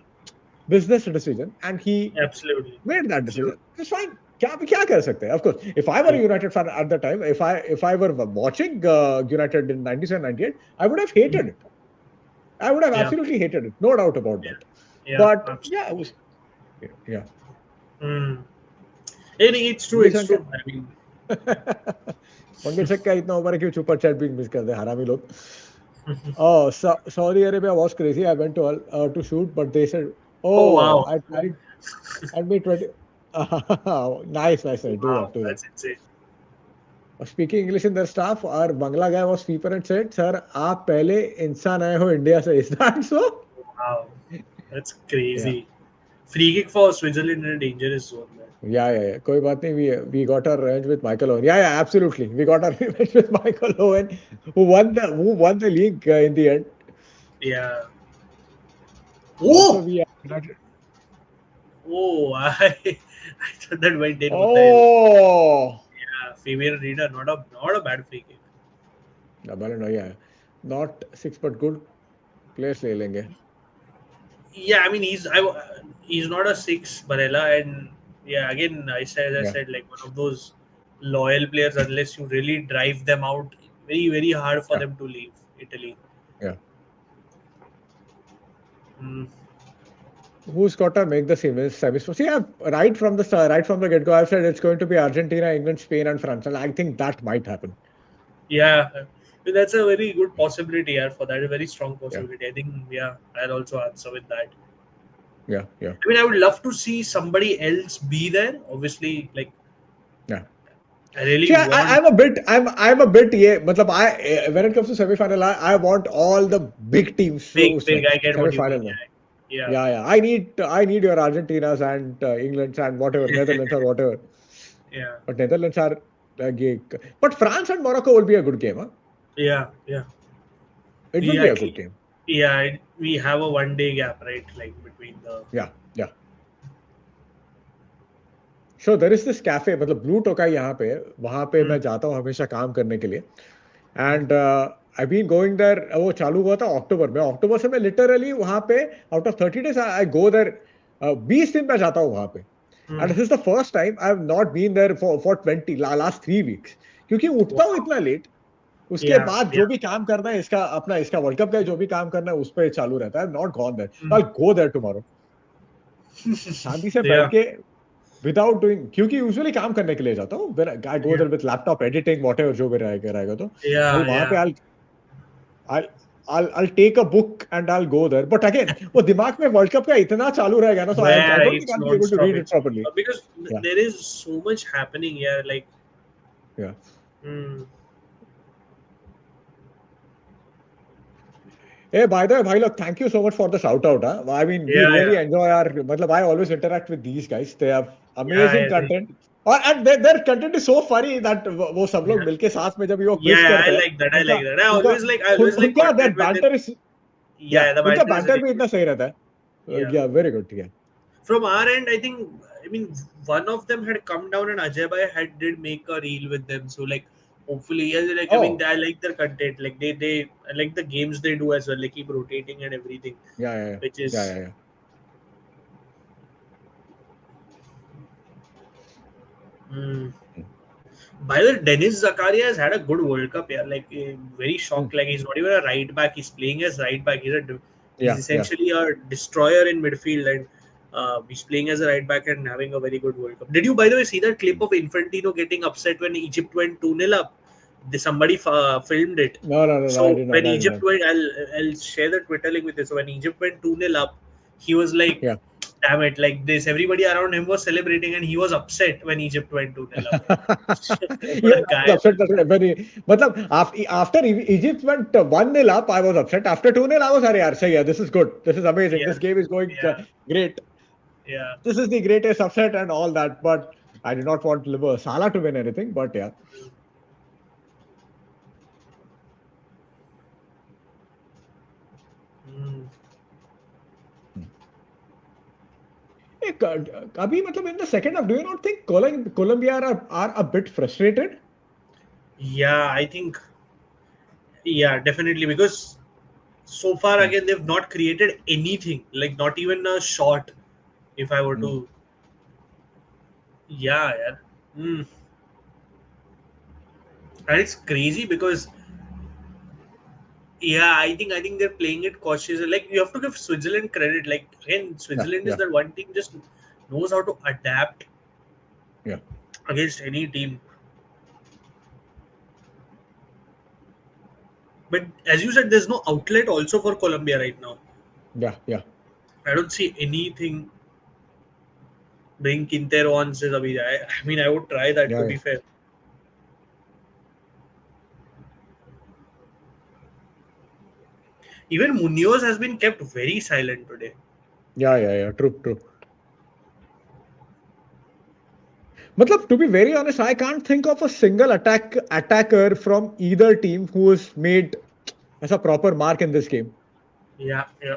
A: business decision, and he
B: absolutely,
A: made that decision.
B: absolutely.
A: It's fine. क्या कर सकते हैं? Of course, if I were a
B: Yeah.
A: United fan at the time, if I were watching United in 97, 98, I would have
B: Hmm.
A: hated it. I would have
B: Yeah,
A: absolutely hated it. No doubt about
B: yeah,
A: that.
B: yeah,
A: But yeah, it was
B: absolutely.
A: yeah.
B: Hmm. It's true. It's
A: Wilson
B: true. I mean,
A: Mangeshkar का इतना उम्र है कि super chat भी miss कर दे हरामी लोग. Oh, Saudi Arabia was crazy. I went to shoot, but they said,
B: oh
A: "Oh,
B: wow,
A: I made 20." Nice, nice. Do
B: wow,
A: that, do that.
B: that's insane.
A: Speaking English in their staff, our Bangla guy was sweeper and said, "Sir, आप पहले इंसान आए हो India से." Is that so?
B: Wow, that's
A: Yeah,
B: crazy. Free kick for Switzerland in a dangerous zone, man.
A: yeah. कोई बात नहीं. We got our revenge with Michael Owen. Yeah, absolutely. We got our revenge with Michael Owen, who won the league in the end.
B: Yeah.
A: Also,
B: Oh,
A: we had,
B: oh, I thought that went in. What the hell?
A: oh,
B: Yeah, Fabian Reader, not a bad free kick.
A: yeah, not six but good players ले लेंगे.
B: Yeah, I mean he's not a six, Barella, and yeah, again I
A: Yeah,
B: said like one of those loyal players. Unless you really drive them out, very very hard for
A: yeah,
B: them to leave Italy.
A: yeah.
B: Mm,
A: Who's got to make the semis? See, right from the start, right from the get-go, I've said it's going to be Argentina, England, Spain, and France, and I think that might happen.
B: yeah, that's a very good possibility. Yeah, for that a very strong
A: Yeah,
B: possibility. I think yeah, I'll also answer with that.
A: yeah.
B: I mean, I would love to see somebody else be there. Obviously, like
A: Yeah.
B: I really
A: See,
B: want
A: I'm a bit, yeah, matlab, when it comes to semi-final, I want all the big teams
B: big. I get what you mean.
A: semi-final mein.
B: Yeah,
A: Yeah. I need your Argentinas and Englands and whatever,
B: yeah,
A: Netherlands or whatever.
B: yeah,
A: But Netherlands are but France and Morocco will be a good game, huh?
B: yeah, yeah.
A: It will
B: We
A: be a
B: at
A: good
B: least,
A: game.
B: yeah, we have a 1 day gap, right? Like between the
A: Yeah. So there is this cafe, मतलब blue Tokai यहाँ पे है, वहाँ पे
B: Hmm.
A: मैं जाता हूँ हमेशा काम करने के लिए.
B: Hmm.
A: And I been going there. वो चालू हुआ था अक्टूबर में. अक्टूबर से मैं लिटरली वहाँ पे out of 30 days I go there. 20 दिन मैं जाता हूँ वहाँ पे. And
B: Hmm.
A: This is the first time I have not been there for 20 last 3 weeks. क्योंकि उठता हूँ
B: Wow.
A: इतना लेट. उसके
B: Yeah.
A: बाद
B: Yeah.
A: जो भी काम करना है इसका अपना इसका वर्ल्ड कप का जो भी काम करना है उस पर चालू रहता है. Not gone there.
B: Hmm.
A: I go there tomorrow. शांति से बैठ
B: Yeah.
A: के विदाउट डूइंग. क्योंकि यूजुअली काम करने के लिए जाता हूँ. I go
B: Yeah.
A: There with laptop editing whatever जो भी रहेगा तो भाई
B: Yeah.
A: वहां पे
B: Yeah.
A: I'll I'll take a book and I'll go there. But again, वो दिमाग में वर्ल्ड कप का इतना चालू रहेगा ना, so I
B: Where
A: don't think
B: it's
A: I'll be able to
B: non-stop.
A: read it
B: It's
A: properly.
B: because
A: Yeah,
B: there is so much happening here. Like,
A: yeah.
B: hmm.
A: Hey, by the way, bhai, look, thank you so much for the shout out. Huh? I mean, we
B: Yeah.
A: really
B: Yeah.
A: enjoy our. मतलब, I always interact with these guys. They have
B: Yeah. I
A: amazing
B: agree.
A: content. And their content is so funny that वो सब लोग
B: Yeah.
A: मिलके साथ में जब ये वो
B: Yeah.
A: quiz
B: Yeah, I
A: करते हैं,
B: like that. I
A: उनका
B: like that. I
A: उनका
B: always like. I always like
A: उनका their
B: content with them.
A: banter is.
B: Yeah.
A: Yeah,
B: The
A: उनका
B: banter is
A: banter
B: really
A: भी
B: good.
A: इतना सही रहता है.
B: Yeah.
A: Yeah, very good. Yeah.
B: From our end, I think, I mean, one of them had come down and Ajay Bhai had did make a reel with them. So like, hopefully, yeah, like I mean,
A: Oh,
B: I like their content. Like they I like the games they do as well. They keep rotating and everything,
A: yeah, yeah, yeah,
B: which
A: yeah,
B: is.
A: yeah, yeah.
B: Mm. By the way, Dennis Zakaria has had a good World Cup. Yeah, like very
A: Hmm.
B: shocked. Like he's not even a right back. He's playing as right back. He's
A: Yeah, yeah.
B: essentially a destroyer in midfield, and he's playing as a right back and having a very good World Cup. Did you, by the way, see that clip of Infantino getting upset when Egypt went 2-0 up? Somebody filmed it.
A: No, no, no, no. I
B: So
A: did not.
B: when
A: I did
B: Egypt
A: not.
B: went, I'll share the Twitter link with you. So when Egypt went 2-0 up, he was like,
A: Yeah.
B: "Damn it!" Like this, everybody around him was celebrating, and he was upset when Egypt went 2-0 up.
A: Yeah,
B: What a
A: I
B: guy,
A: was upset
B: man.
A: that very. मतलब after Egypt went 1-0 up, I was upset. After 2-0, I was अरे यार सही है. This is good. This is amazing.
B: Yeah,
A: This game is going
B: yeah,
A: great.
B: yeah.
A: This is the greatest upset and all that. But I did not want Salah to win anything. But yeah.
B: Mm.
A: अभी मतलब in the second half, do you not think Colombia are a bit frustrated?
B: Yeah, I think, yeah, definitely, because so far
A: Hmm,
B: again they've not created anything, like not even a shot. If I were
A: hmm.
B: to, yeah, yeah. Mm. And it's crazy because, yeah, I think they're playing it cautious. Like you have to give Switzerland credit. Like again,
A: Yeah,
B: Switzerland is
A: yeah,
B: that one team just knows how to adapt
A: yeah,
B: against any team. But as you said, there's no outlet also for Colombia right now.
A: yeah, yeah.
B: I don't see anything. Bring Quintero on, says Abhi. I mean, I would try that, to
A: Yeah,
B: be fair. Even Munoz has been kept very silent today.
A: yeah, yeah, yeah. True, true. Matlab, to be very honest, I can't think of a single attacker from either team who has made as a proper mark in this game.
B: Yeah, yeah.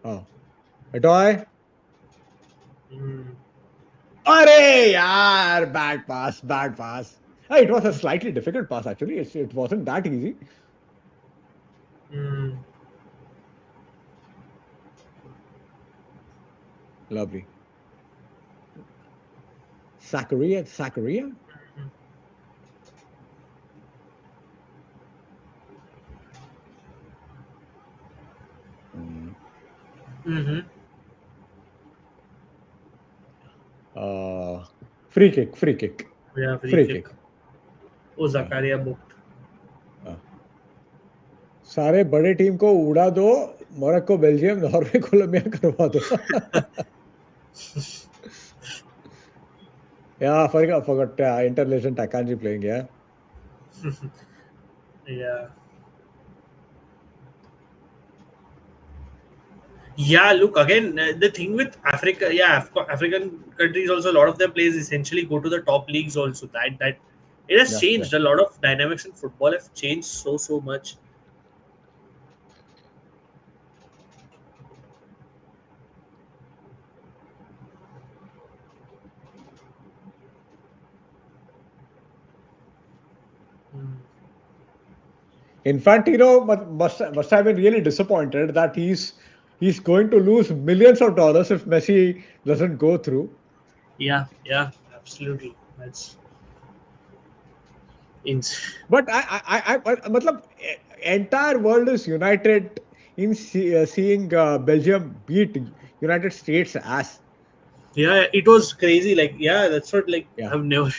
A: Oh, Adoy.
B: Mm,
A: Arey yaar, bad pass, bad pass. It was a slightly difficult pass actually. It wasn't that easy.
B: mm,
A: Lovely. Zakaria? Mm.
B: mm-hmm.
A: Uh, free kick, free kick,
B: Yeah, free
A: free
B: kick.
A: kick.
B: Oh,
A: Uh,
B: Zakaria booked.
A: uh. सारे बड़े team को उड़ा दो. Morocco, Belgium, Norway, Colombia करवा दो. Yeah, forgot Interlation Takanji playing. Yeah.
B: Yeah. Yeah, look again. The thing with Africa, yeah, African countries also, a lot of their players essentially go to the top leagues. Also, that it has
A: Yeah, yeah.
B: changed. A lot of dynamics in football have changed so much.
A: Infantino must have been really disappointed that he's going to lose millions of dollars if Messi doesn't go through.
B: Yeah, yeah, absolutely. That's ins.
A: But matlab, entire world is united in seeing Belgium beat United States ass.
B: Yeah, it was crazy. Like, yeah, that's what, like,
A: Yeah,
B: I've never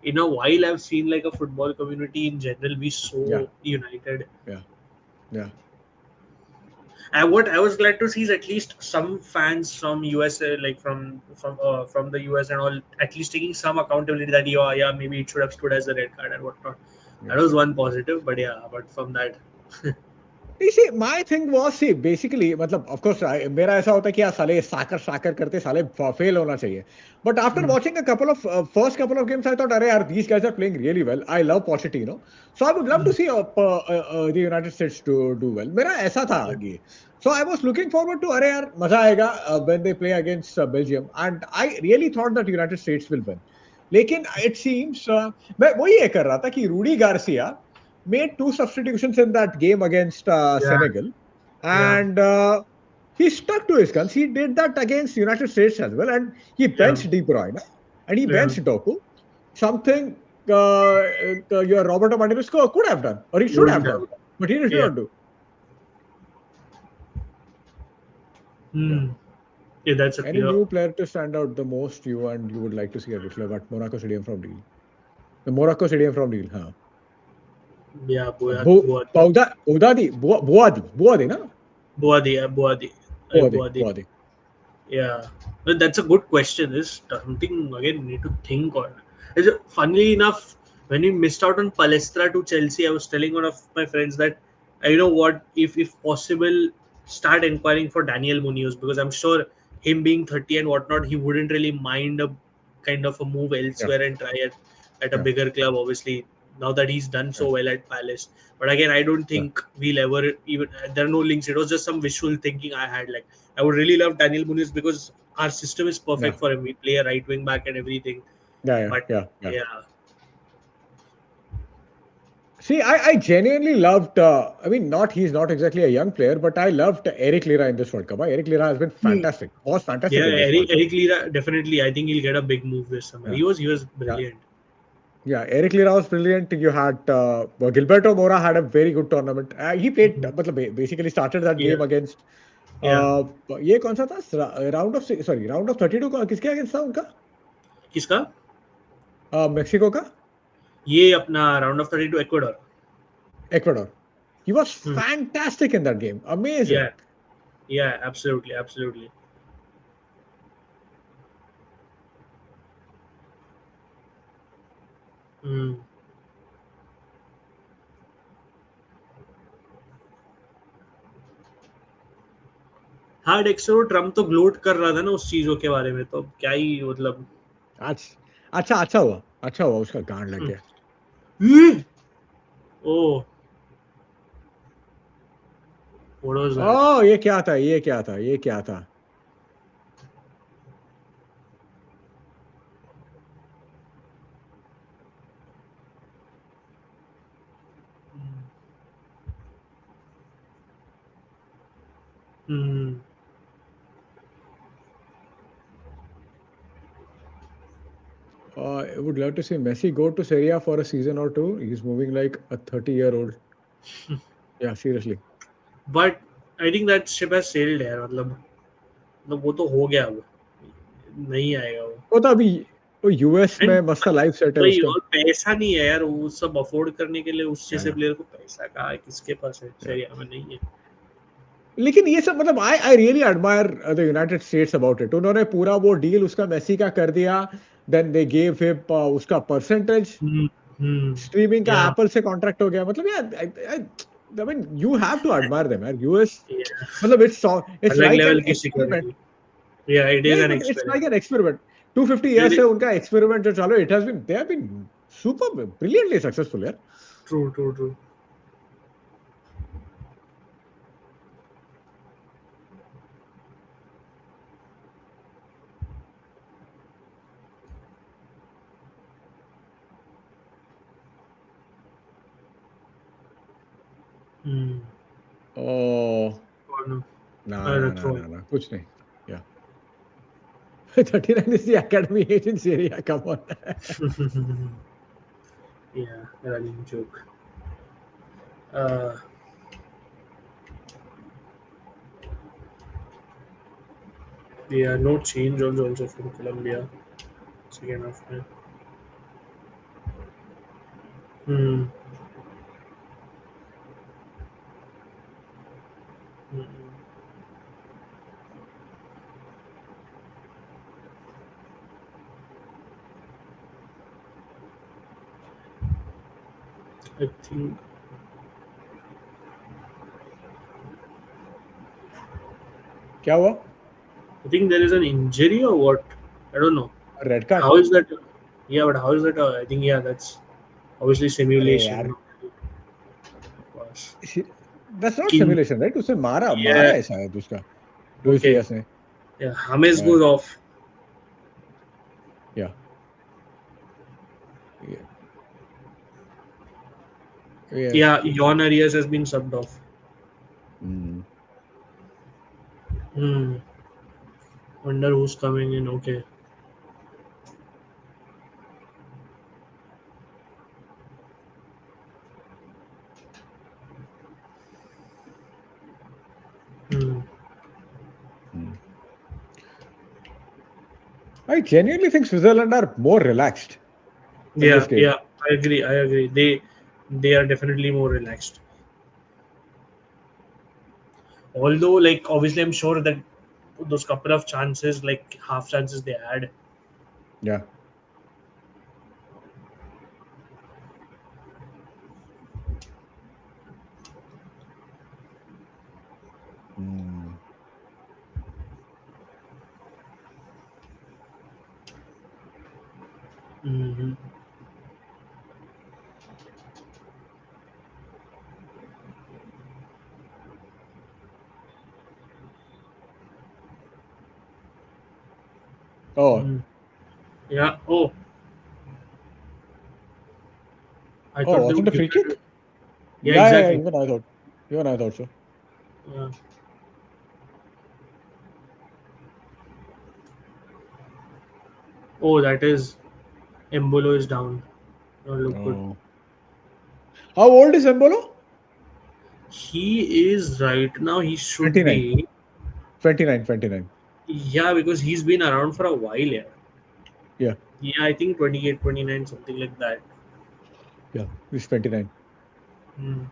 B: in a while I've seen like a football community in general be
A: yeah,
B: so united.
A: yeah, yeah,
B: And what I was glad to see is at least some fans from USA, like from the US and all, at least taking some accountability that yeah, maybe it should have stood as a red card and whatnot.
A: yeah.
B: That was one positive, but yeah, but from that,
A: You see, my thing was, see, basically, मतलब, of course, मेरा ऐसा होता है कि यार साले साकर साकर करते साले फेल होना चाहिए. But after
B: hmm,
A: watching a couple of first couple of games, I thought, अरे यार, these guys are playing really well. I love Pochettino, so I would love to
B: hmm,
A: see the United States to do well. मेरा ऐसा था
B: yeah,
A: ये. So I was looking forward to, अरे यार, मजा आएगा when they play against Belgium, and I really thought that United States will win. लेकिन it seems मैं वही ये कर रहा था कि Rudi Garcia made two substitutions in that game against
B: yeah,
A: Senegal,
B: yeah,
A: and he stuck to his guns. He did that against United States as well, and he
B: yeah,
A: benched De Bruyne and he
B: yeah,
A: benched Doku. Something your Roberto Martinez could have done, or he should have
B: wouldn't
A: done,
B: have.
A: but he did
B: Yeah,
A: not do. Yeah.
B: hmm. Yeah, that's a
A: Any
B: clear.
A: new player to stand out the most you and you would like to see at Reflect at Monaco Stadium from Deal? The Morocco Stadium from Deal, huh?
B: Yeah, Boadi,
A: Boadi, na?
B: Boadi,
A: Boadi,
B: Boadi.
A: Boadi.
B: Yeah, but that's a good question. This something again we need to think on. Funnily enough, when we missed out on Palestra to Chelsea, I was telling one of my friends that you know what, if possible, start inquiring for Daniel Munoz because I'm sure him being 30 and whatnot, he wouldn't really mind a kind of a move
A: Yeah,
B: elsewhere and try at a
A: yeah,
B: bigger club. Obviously, now that he's done
A: yeah,
B: so well at Palace, but again, I don't
A: yeah,
B: think we'll ever even. There are no links. It was just some visual thinking I had. Like I would really love Daniel Munoz because our system is
A: yeah.
B: perfect for him. We play a right wing back and everything.
A: Yeah, yeah,
B: But
A: yeah, yeah.
B: yeah,
A: See, I genuinely loved. I mean, not he's not exactly a young player, but I loved Eric Lira in this World Cup. Eric Lira has been
B: Hmm.
A: fantastic. Was
B: Yeah,
A: fantastic in this World Cup.
B: Eric Lira definitely. I think he'll get a big move this summer.
A: Yeah,
B: He was
A: yeah,
B: brilliant.
A: yeah. Eric Lira was brilliant. You had Gilberto Mora had a very good tournament. He played,
B: Mhm.
A: basically started that
B: Yeah,
A: game against.
B: yeah.
A: Uh, ये कौन सा था? Round of sorry round of 32 का किसके against था उनका?
B: किसका?
A: Mexico का?
B: ये अपना round of 32 Ecuador.
A: Ecuador. He was
B: Hmm.
A: fantastic in that game. Amazing.
B: Yeah, yeah, absolutely, absolutely. Hmm. हाँ, डेक्सटर ट्रम्प तो ग्लोट कर रहा था ना उस चीजों के बारे में तो क्या ही मतलब.
A: आज अच्छा हुआ उसका गांड लग गया.
B: ओ, what was that?
A: ओह ये क्या था.
B: Hmm.
A: I would love to see Messi go to Serie A for a season or two. He's moving like a 30-year-old. Yeah, seriously.
B: But I think that ship has sailed यार मतलब वो तो हो गया अब नहीं आएगा वो.
A: वो तो अभी वो यूएस
B: एंड
A: में मस्त लाइफ सेट है
B: भाई
A: उसका.
B: और पैसा नहीं है यार वो सब अफोर्ड करने के लिए उस
A: या,
B: जैसे
A: या,
B: प्लेयर को पैसा कहाँ है किसके पास है
A: या.
B: शरिया में नहीं है.
A: लेकिन ये सब मतलब I really admire the United states about it. उन्होंने पूरा वो डील उसका मेसी का कर दिया. देन दे गेव हिम उसका परसेंटेज.
B: हम्म. हम्म.
A: स्ट्रीमिंग का
B: या
A: एप्पल से कॉन्ट्रैक्ट हो गया. मतलब यार I mean, you have to admire them, man. US,
B: या
A: मतलब it's
B: अलग
A: like
B: लेवल
A: an
B: की
A: experiment.
B: सिक्योरिटी. या इट इज
A: नहीं,
B: an
A: but it's like
B: experiment.
A: an experiment. 250 years से उनका experiment जो चालू, they have been super brilliantly successful, यार.
B: True true true. Hmm.
A: Oh,
B: Oh, no.
A: no, no,
B: That's
A: no,
B: all.
A: no, no. Kuch nahi. Yeah. 39 is the academy age in Syria. Come on.
B: Yeah, running joke. Uh, yeah, no change also from Colombia. Second half. Yeah. Hmm. Hmm. I think
A: क्या हुआ?
B: I think there is an injury or what? I don't know.
A: Red card.
B: How is that? Yeah, but how is that? I think yeah, that's obviously
A: अरे
B: simulation.
A: यार,
B: Of course.
A: that's not
B: Kin.
A: simulation, right? उसने मारा मारा
B: Yeah.
A: है शायद उसका Louis
B: Okay.
A: Diaz ने.
B: Yeah. James
A: Yeah,
B: goes off.
A: yeah, yeah, yeah.
B: Yeah. Yon Arias has been subbed off.
A: Mm.
B: Hmm. Wonder who's coming in. Okay. Hmm.
A: Mm. I genuinely think Switzerland are more relaxed in this
B: Yeah.
A: game.
B: Yeah. I agree. I agree. They are definitely more relaxed. Although, like, obviously, I'm sure that those couple of chances, like half chances they had.
A: Yeah. Mm.
B: Hmm.
A: Oh,
B: Hmm. Yeah. Oh, I
A: oh,
B: thought they
A: wasn't
B: would
A: a
B: give
A: free
B: that.
A: kick?
B: Yeah.
A: Yeah, yeah, yeah.
B: Exactly.
A: Even I thought so.
B: Yeah. Oh, that is Embolo is down. Oh, look good.
A: Oh. How old is Embolo?
B: He is right now. He should
A: 29.
B: be.
A: 29, 29.
B: Yeah, because he's been around for a while. Yeah.
A: Yeah,
B: Yeah, I think 28, 29, something like that.
A: yeah. He's 29.
B: Hmm.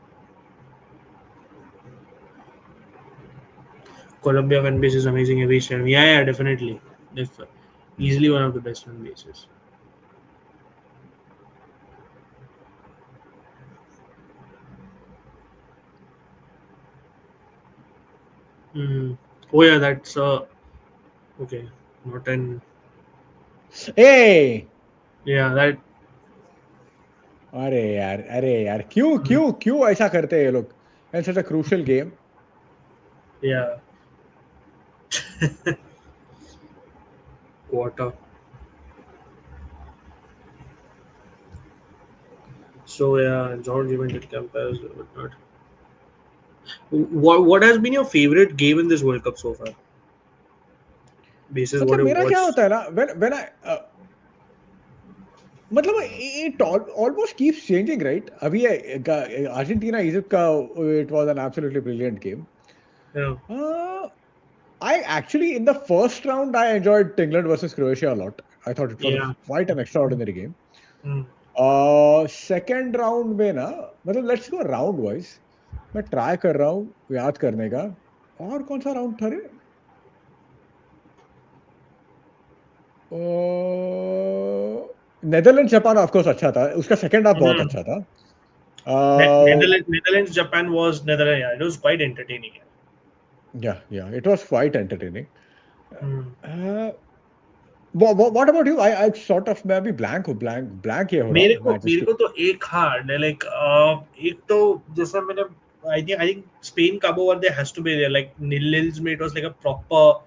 B: Colombia fan base is amazing every time. Yeah, yeah, definitely.
A: Mm.
B: Easily one of the best fan bases. Hmm. Oh yeah, that's okay. Not an
A: Hey!
B: yeah that.
A: अरे यार क्यों
B: Hmm.
A: क्यों क्यों ऐसा करते हैं ये लोग in such a crucial game.
B: Yeah. Quarter. So yeah, George Juventus Campus, whatnot. What has been your favorite game in this World Cup so far? Basis what
A: मतलब
B: you
A: मेरा क्या
B: watched.
A: होता है ना when I मतलब it almost keeps changing, right? अभी Argentina Egypt का it was an absolutely brilliant game.
B: Yeah.
A: uh, I actually in the first round I enjoyed England versus Croatia a lot. I thought it was
B: Yeah.
A: quite an extraordinary game.
B: Hmm.
A: Second round में ना मतलब let's go round wise मैं try कर रहा हूँ याद करने का और कौन सा राउंड था रे नेदरलैंड जापान ऑफ कोर्स अच्छा था उसका सेकंड हाफ बहुत
B: Hmm.
A: अच्छा था uh,
B: Netherlands, Japan was Netherlands. Yeah, it was quite entertaining.
A: yeah it was quite entertaining.
B: Hmm.
A: uh, what about you? I sort of मैं अभी blank ये हो रहा हूँ
B: मेरे
A: मैचेस.
B: को तो एक हार्ड है लाइक एक तो जैसा मैंने I think Spain Cabo Verde has to be there like Nils में it was like a proper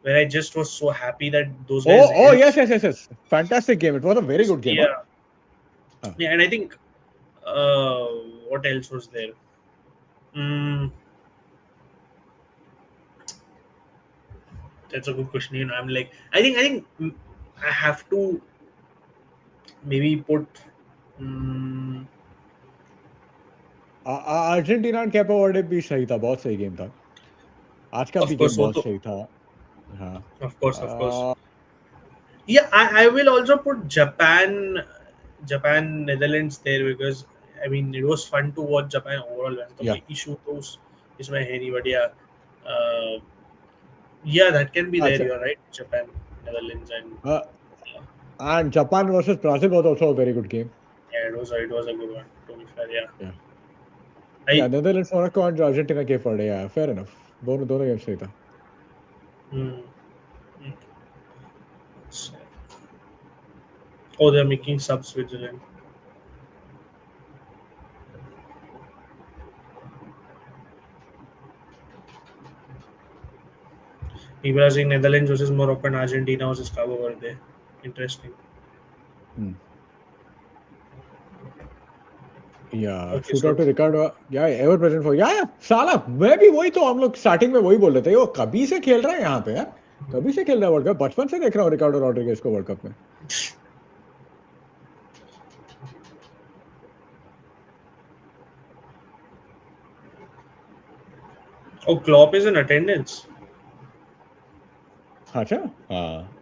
B: where I just was so happy that those guys
A: Oh
B: held.
A: yes, fantastic game. It was a very good game, huh?
B: Yeah, yeah, and I think uh, what else was there? Mm, that's a good question. I'm like, I think I have to maybe put. Mm,
A: Argentina and kappa Verde भी सही था, बहुत सही game था। आज का भी
B: of
A: game
B: course,
A: बहुत सही था। हाँ।
B: of course.
A: Uh,
B: Yeah, I will also put Japan, Netherlands there because I mean it was fun to watch Japan overall. तो
A: या
B: कोई issue तो इसमें है नहीं, but yeah, uh, yeah, that can be there.
A: अच्छा।
B: You're right, Japan, Netherlands, and
A: and Japan versus Brazil was also a very good game.
B: yeah, it was a good one. To be fair, yeah,
A: या या
B: I.
A: Netherlands Morocco and Argentina के for या fair enough. दोनों दोनों game सही था।
B: Hmm, hmm. Oh, they're making subs Switzerland. People are saying Netherlands versus Morocco and Argentina versus Cabo Verde. Interesting.
A: या
B: Okay,
A: shoot
B: so
A: out to record. या ever present for या साला मैं भी वही तो, हम लोग स्टार्टिंग में वही बोल रहे थे, वो कभी से खेल रहा है यहाँ पे यार। कभी से खेल रहा है वर्ल्ड कप, बचपन से देख रहा हूँ रिकार्डो रॉड्रिगेज को वर्ल्ड कप में।
B: oh, Klopp is in attendance.
A: अच्छा। हाँ।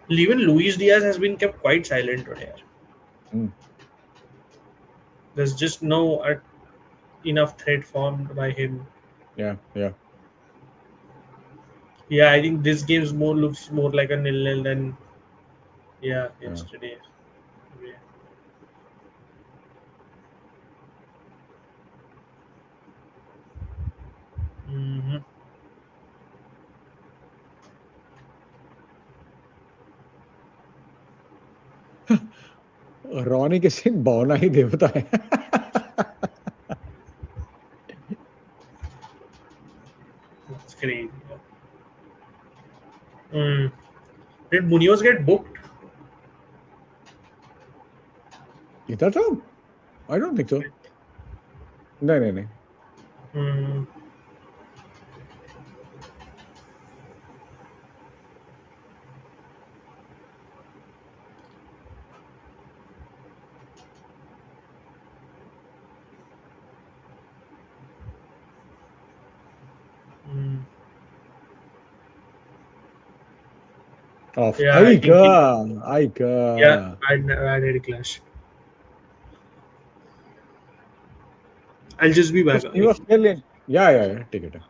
B: Even Luis Diaz has been kept quite silent today. There's just no enough threat formed by him.
A: या या
B: Yeah, I think this game's more looks more like a nil-nil than yeah
A: या
B: yesterday. Yeah. Hmm.
A: रोनी के सिंह बौना ही देवता है।
B: That's crazy. Mm. Did Munoz get booked?
A: इधर तो आई don't think so. नहीं नहीं नहीं।
B: Mm. Mm.
A: Of
B: Yeah, I think
A: आएगा
B: he.
A: आएगा।
B: Yeah, I had a clash. I'll just be back.
A: He was clearly या टिकट है।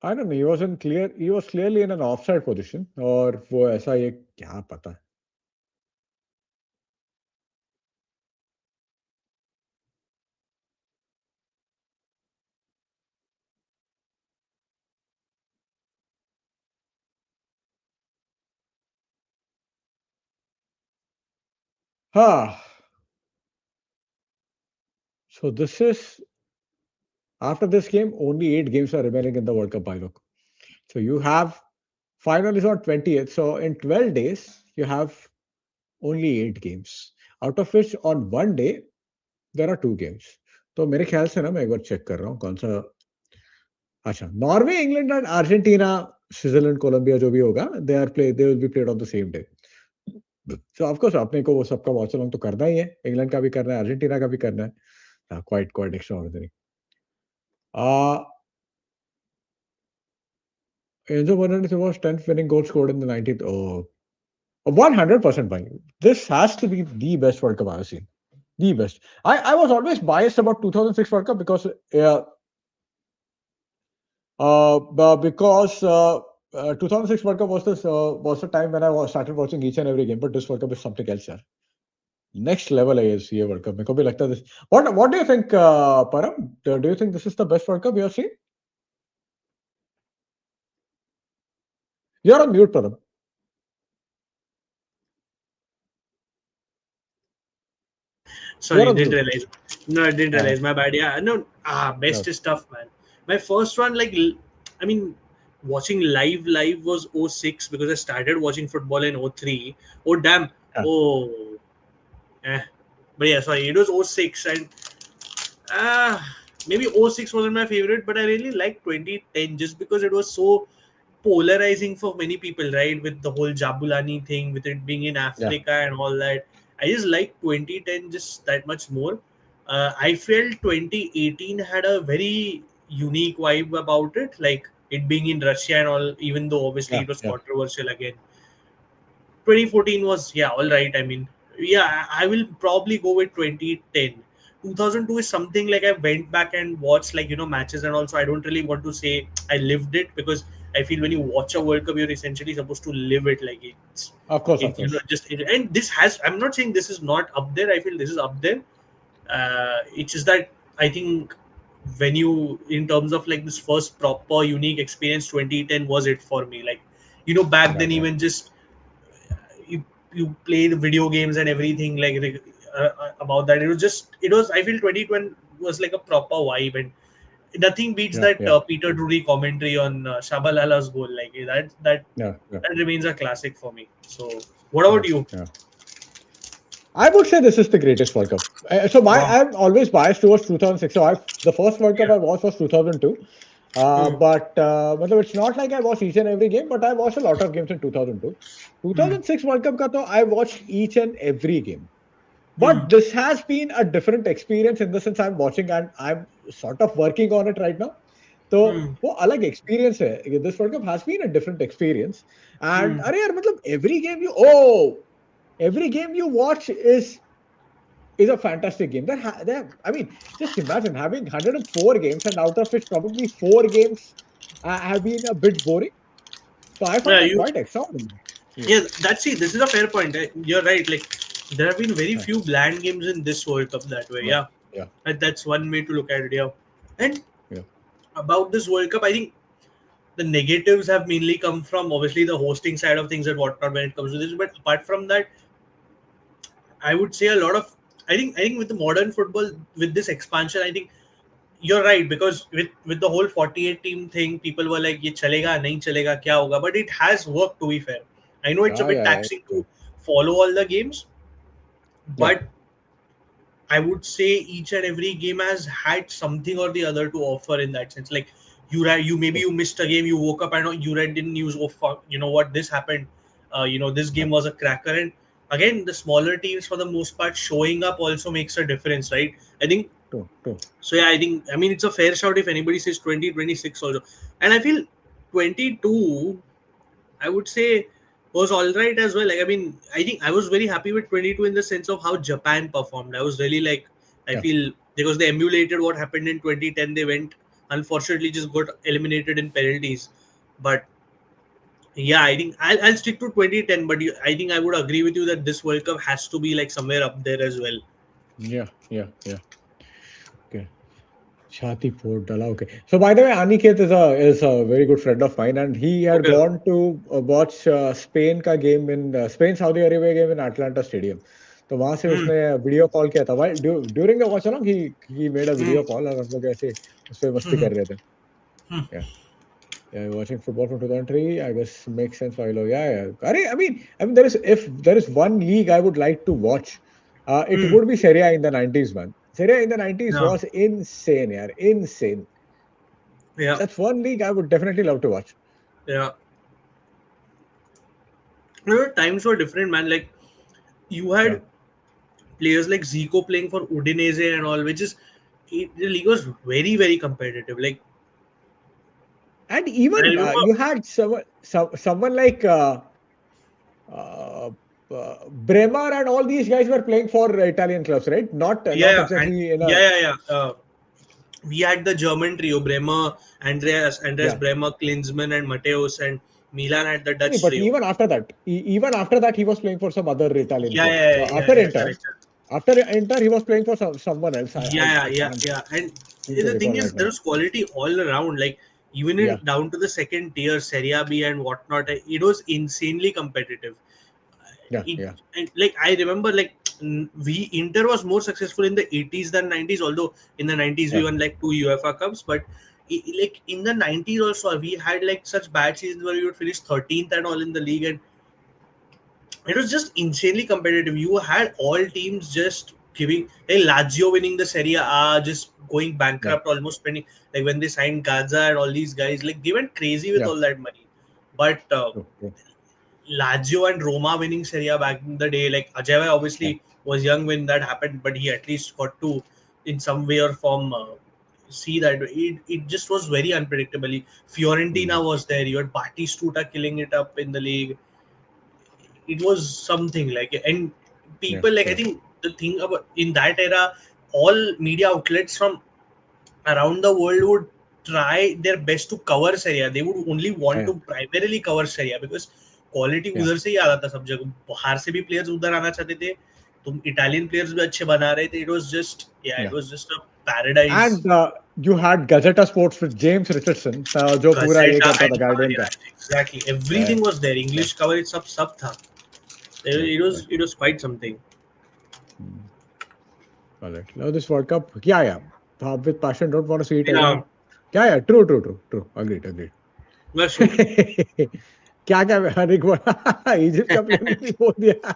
A: आई don't no, he was in clear, he was clearly in an offside position, और वो ऐसा ये क्या पता। हाँ। So this is after this game, only 8 games are remaining in the World Cup, by look. So you have final is on 20th. So in 12 days, you have only 8 games, out of which on one day there are 2 games. तो मेरे ख्याल से ना, मैं एक बार check कर रहा हूँ कौन सा। अच्छा, Norway, England and Argentina, Switzerland, Colombia जो भी होगा, they will be played on the same day. So of course अपने को वो सबका वॉच अलोंग तो करना ही है, इंग्लैंड का भी करना है, अर्जेंटीना का भी करना है। Quite quite extra ordinary. Enzo Fernandez was 10th winning goal scored in the 19th. Oh, 100% by. This has to be the best World Cup I've seen. The best. I was always biased about 2006 World Cup because because 2006 World Cup was the time when started watching each and every game. But this World Cup is something else, यार. Next level है ये World Cup. मेरे को भी लगता है this. What do you think, Param? Do you think this is the best World Cup you have seen? You're on mute, Param. You're
B: Sorry,
A: on
B: didn't
A: mute.
B: realize. No, I didn't
A: Uh,
B: realize. My bad. Yeah, no. Best
A: no.
B: is tough, man. My first one, like, I mean, watching live was '06 because I started watching football in '03. Oh damn.
A: Yeah,
B: Oh, eh. But yeah, sorry, it was '06 and maybe '06 wasn't my favorite, but I really liked 2010 just because it was so polarizing for many people, right? With the whole Jabulani thing, with it being in
A: yeah,
B: Africa and all that. I just like 2010 just that much more. I felt 2018 had a very unique vibe about it, like it being in Russia and all, even though obviously
A: yeah,
B: it was
A: yeah.
B: controversial again. 2014 was, yeah, all right. I mean, yeah, I will probably go with 2010. 2002 is something like I went back and watched, like, matches and also I don't really want to say I lived it, because I feel when you watch a World Cup you're essentially supposed to live it, like
A: Of course,
B: it
A: of course.
B: and this has, I'm not saying this is not up there, I feel this is up there. It's just that I think when you, in terms of like this first proper unique experience, 2010 was it for me. Like, back then,
A: Right, right.
B: even just you you play the video games and everything, like about that, it was I feel 2020 was like a proper vibe, and nothing beats
A: Yeah,
B: that
A: yeah,
B: Peter Drury commentary on Shabalala's goal. Like
A: yeah, yeah.
B: that remains a classic for me. So what about
A: Yes,
B: you?
A: yeah. I would say this is the greatest World Cup. So
B: Wow.
A: I'm always biased towards 2006. So the first World Cup
B: Yeah.
A: I watched was 2002.
B: Hmm.
A: But matlab it's not like I watched each and every game, but I watched a lot of games in 2002.
B: Hmm.
A: 2006 World Cup ka to I watched each and every game.
B: Hmm.
A: But this has been a different experience in the sense I'm watching and I'm sort of working on it right now. तो
B: Hmm.
A: वो अलग experience है. This World Cup has been a different experience. And
B: Hmm.
A: अरे यार मतलब every game you watch is a fantastic game. I mean, just imagine having 104 games, and out of which probably 4 games have been a bit boring. So I find
B: Yeah,
A: that quite extraordinary. Yeah,
B: yeah, that's it. This is a fair point. You're right. Like, there have been very
A: yeah,
B: few bland games in this World Cup that way.
A: yeah,
B: Yeah,
A: yeah,
B: that's one way to look at it. Yeah, and
A: yeah,
B: about this World Cup, I think the negatives have mainly come from obviously the hosting side of things and whatnot when it comes to this. But apart from that, I would say a lot of, I think with the modern football, with this expansion, I think you're right, because with the whole 48 team thing, people were like, "ये चलेगा नहीं चलेगा क्या होगा?" But it has worked, to be fair. I know it's a
A: yeah,
B: bit
A: yeah, yeah,
B: taxing
A: yeah.
B: to follow all the games,
A: Yeah.
B: but I would say each and every game has had something or the other to offer in that sense. Like, you maybe
A: True.
B: you missed a game, you woke up and you read in news, oh fuck, you know what, this happened. This
A: Yeah,
B: game was a cracker, and again, the smaller teams for the most part showing up also makes a difference, right? I think
A: true, true.
B: so. Yeah, I mean it's a fair shout if anybody says 2026 also, and I feel 22, I would say, was all right as well. Like, I mean, I think I was very happy with 22 in the sense of how Japan performed. I was really like, I
A: Yeah,
B: feel because they emulated what happened in 2010. They went, unfortunately, just got eliminated in penalties. But yeah, I think I'll stick to 2010. But I think I would agree with you that this World Cup has to be like somewhere up there as well.
A: yeah, yeah, yeah. Okay. Shati Port Dala. Okay. So by the way, Aniket is a very good friend of mine, and he had
B: Okay.
A: gone to watch Spain का game in Spain Saudi Arabia game in Atlanta Stadium. तो वहां से
B: Hmm.
A: उसने video call किया था. While during the watch along, he made a
B: Hmm.
A: video call और हम लोग ऐसे उस पे मस्ती
B: Hmm.
A: कर रहे थे.
B: Hmm.
A: Yeah. Yeah, watching football from 2003, I guess makes sense why you yeah, yeah. I mean, if there is one league I would like to watch, it
B: Hmm.
A: would be Serie A in the 90s, man. Serie A in the 90s
B: Yeah.
A: was insane, yeah, insane.
B: Yeah.
A: That's one league I would definitely love to watch.
B: Yeah. Times were different, man. Like, you
A: Yeah.
B: had players like Zico playing for Udinese and all, which is the league was very very competitive. Like,
A: And
B: I
A: even
B: remember,
A: you had someone like uh, Bremer and all these guys were playing for Italian clubs, right? Not
B: yeah, and
A: exactly in a
B: yeah. We had the German trio: Bremer, Andreas
A: yeah.
B: Bremer, Klinsmann, and Mateus, and Milan had the
A: No,
B: Dutch
A: but
B: trio.
A: even after that, he was playing for some other Italian
B: Yeah,
A: club.
B: yeah, yeah,
A: After
B: yeah,
A: Inter,
B: correct.
A: after Inter, he was playing for someone else. I
B: Yeah,
A: can't
B: yeah. And
A: seem to
B: the thing
A: recall
B: is,
A: right
B: there
A: now.
B: was quality all around. Like, even in
A: Yeah,
B: down to the second tier, Serie B and whatnot, it was insanely competitive.
A: yeah,
B: It,
A: yeah,
B: and like I remember, like we Inter was more successful in the 80s than 90s. Although in the 90s we
A: yeah,
B: won like two UEFA Cups, but like in the 90s also, we had like such bad seasons where we would finish 13th and all in the league, and it was just insanely competitive. You had all teams just giving, like Lazio winning the Serie A, just going
A: Yeah.
B: bankrupt, almost spending, like when they signed Gaza and all these guys, like they went crazy with
A: Yeah.
B: all that money. But
A: True. True.
B: Lazio and Roma winning Serie A back in the day, like Ajay
A: Yeah.
B: obviously was young when that happened, but he at least got to, in some way or form, see that it just was very unpredictable. Fiorentina
A: Mm.
B: was there. You had Batistuta killing it up in the league. It was something like, and
A: Yeah.
B: people, like, I
A: Yeah.
B: think the thing about in that era, all media outlets from around the world would try their best to cover Serie A. They would only want
A: Yeah.
B: to primarily cover Serie A because quality
A: Yeah.
B: उधर से ही आ रहा था सब जगह, बाहर से भी players उधर आना चाहते थे, तुम इटालियन प्लेयर्स भी अच्छे बना रहे थे. It was just, yeah, it
A: Yeah.
B: was just a paradise.
A: And you had Gazetta Sports with James Richardson, जो पूरा ये
B: Gazeta
A: करता था
B: and
A: गाइडेन का.
B: yeah, exactly,
A: Yeah.
B: everything was there.
A: Yeah.
B: English coverage सब था.
A: Yeah.
B: it
A: Yeah.
B: was it was quite something.
A: Mm. All right. Now this World Cup, yeah, yeah. With passion, don't want to see it
B: Yeah,
A: again. Yeah, yeah. True, true, true, true. Agreed, agreed.
B: that's true.
A: क्या क्या हर एक बार Egypt का player भी बोल दिया.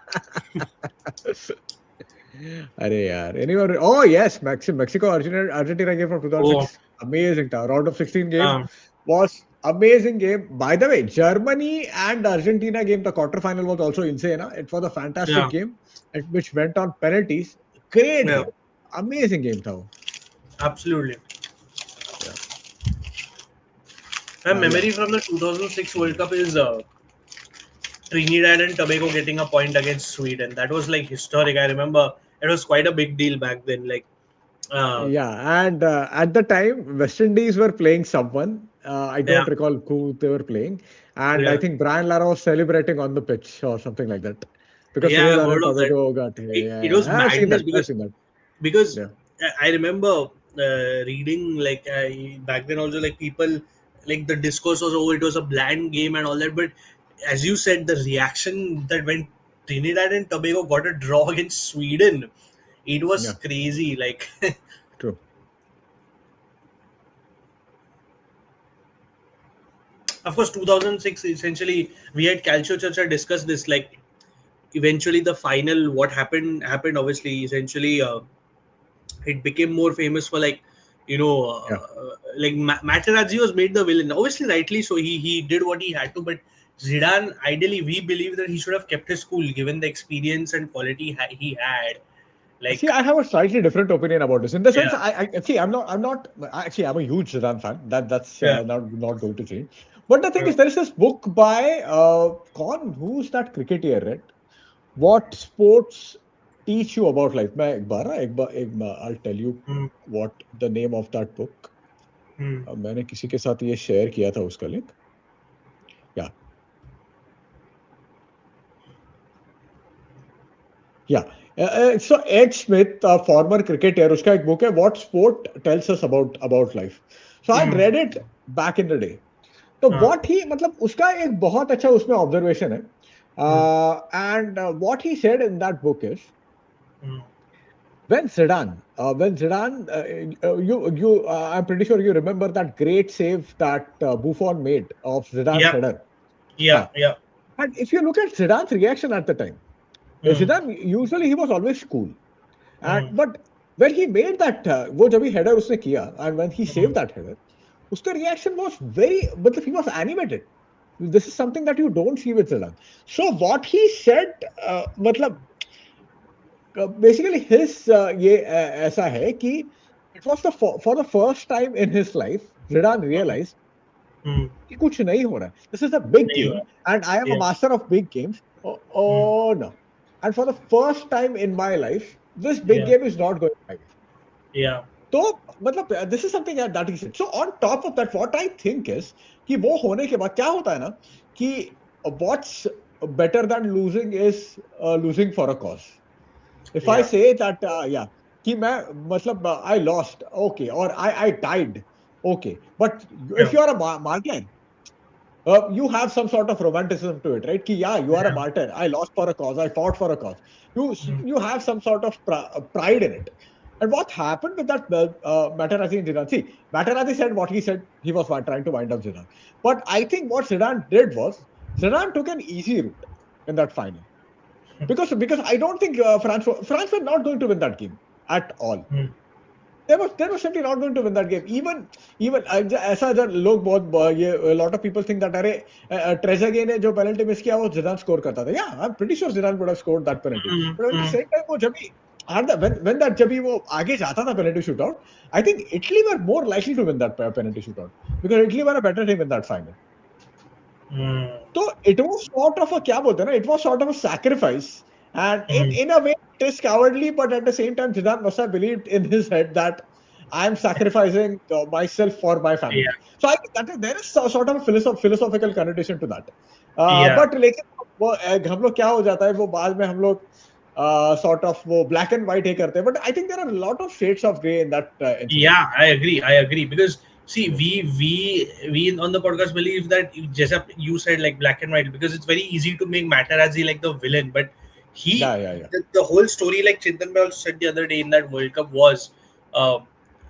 A: अरे यार. Anyway, oh yes, Mexico, Argentina game from
B: Oh,
A: 2006. Amazing. Round of 16 game
B: um,
A: was amazing game. By the way, Germany and Argentina game, the quarterfinal was also insane. Huh? It was a fantastic
B: yeah,
A: game, which went on penalties. Great
B: yeah,
A: game. Amazing game, though.
B: absolutely.
A: Yeah.
B: My
A: Yeah.
B: memory from the 2006 World Cup is Trinidad and Tobago getting a point against Sweden. That was like historic. I remember it was quite a big deal back then. Like, uh,
A: Yeah, and at the time, West Indies were playing someone. I
B: yeah,
A: don't recall who they were playing, and I
B: yeah,
A: think Brian Lara was celebrating on the pitch or something like that because
B: yeah. I've
A: Trinidad and
B: heard of that.
A: Tobago got.
B: It
A: Yeah,
B: was
A: I've seen
B: madness
A: that. I've
B: because
A: seen that.
B: because
A: Yeah,
B: I remember reading, like, back then also, like, people, like, the discourse was, oh, it was a bland game and all that, but as you said, the reaction that when Trinidad and Tobago got a draw against Sweden, it was
A: yeah,
B: crazy. Like,
A: true.
B: of course, 2006, essentially we had Calcio Churcha discuss this, like, eventually the final, what happened obviously, essentially, it became more famous for, like,
A: Yeah.
B: like Materazzi was made the villain, obviously rightly so. He did what he had to, but Zidane, ideally, we believe that he should have kept his cool given the experience and quality he had.
A: See,
B: Like,
A: I have a slightly different opinion about this. In the sense,
B: yeah,
A: I see. I'm not. Actually, I'm a huge Zidane fan. That's
B: yeah,
A: not going to change. But the thing
B: yeah.
A: is, there is this book by who's that cricketer, right? What sports teach you about life? मैं एक बार I'll tell you
B: Hmm,
A: what the name of that book.
B: hmm,
A: मैंने किसी के साथ ये share किया था उसका link. Yeah, yeah. So Ed Smith, a former cricketer, उसका एक book है What Sport Tells Us About Life. So I
B: hmm,
A: read it back in the day. तो
B: uh,
A: what he मतलब उसका एक बहुत अच्छा उसमें observation है.
B: hmm,
A: And what he said in that book is
B: hmm.
A: I'm pretty sure you remember that great save that Buffon made of Zidane's
B: Yeah,
A: header.
B: yeah, yeah.
A: And if you look at Zidane's reaction at the time,
B: Hmm,
A: Zidane usually he was always cool.
B: hmm,
A: But when he made that, वो जब भी header उसने किया, and when he
B: hmm.
A: saved that header, उसका reaction was very, but he was animated. This is something that you don't see with Zidane. So what he said, मतलब basically his ये ऐसा है कि it was for the first time in his life Zidane realized
B: Hmm.
A: कि कुछ नहीं हो रहा है. This is a big
B: नहीं
A: game
B: हुआ.
A: and I am a
B: Yeah.
A: master of big games.
B: Hmm.
A: Oh no. And for the first time in my life this big
B: Yeah.
A: game is not going my way.
B: Yeah.
A: तो मतलब this is something that he said. So on top of that what I think is कि वो होने के बाद क्या होता है ना कि what's better than losing is losing for a cause. If I
B: Yeah.
A: say that, yeah, कि मैं मतलब I lost, okay, or I died, okay, but if
B: Yeah.
A: you are a martyr, you have some sort of romanticism to it, right? कि yeah, you are a
B: Yeah.
A: martyr. I lost for a cause. I fought for a cause. You
B: Hmm.
A: you have some sort of pride in it. And what happened with that Materazzi and Zidane? See, Materazzi said what he said. He was trying to wind up Zidane. But I think what Zidane did was Zidane took an easy route in that final. Because I don't think France were not going to win that game at all.
B: Hmm.
A: They were simply not going to win that game. Even ऐसा जब लोग बहुत ये a lot of people think that अरे ट्रेजेगे ने जो penalty miss किया वो Zidane score करता था. Yeah, I'm pretty sure Zidane would have scored that penalty.
B: Hmm.
A: But at the
B: Hmm.
A: same time वो जब भी when that जब भी वो आगे जाता था penalty shootout, I think Italy were more likely to win that penalty shootout because Italy were a better team in that final.
B: Hmm.
A: So it was sort of a क्या बोलते हैं ना, it was sort of a sacrifice, and
B: Hmm.
A: in a way it is cowardly, but at the same time Zidane must have believed in his head that I am sacrificing myself for my
B: Yeah.
A: family. So I think that there is sort of a philosophical connotation to that.
B: Yeah.
A: But लेकिन वो हम लोग क्या हो जाता है वो बाद में हम लोग sort of वो black and white ही करते हैं. But I think there are a lot of shades of grey in that incident.
B: Yeah, I agree. Because see, we on the podcast believe that just you said like black and white because it's very easy to make Materazzi like the villain, but he
A: Yeah.
B: the whole story like Chintan Bhai also said the other day in that World Cup was uh,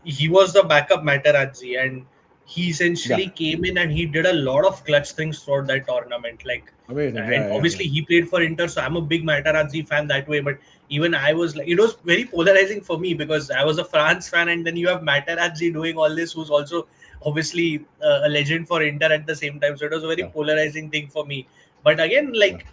B: he was the backup Materazzi and he
A: Yeah.
B: essentially came in and he did a lot of clutch things throughout that tournament. Like,
A: Amazing.
B: and
A: Yeah.
B: obviously he played for Inter, so I'm a big Materazzi fan that way. But even I was like, it was very polarizing for me because I was a France fan, and then you have Materazzi doing all this, who's also obviously a legend for Inter at the same time. So it was a very
A: Yeah.
B: polarizing thing for me. But again,
A: Yeah.
B: like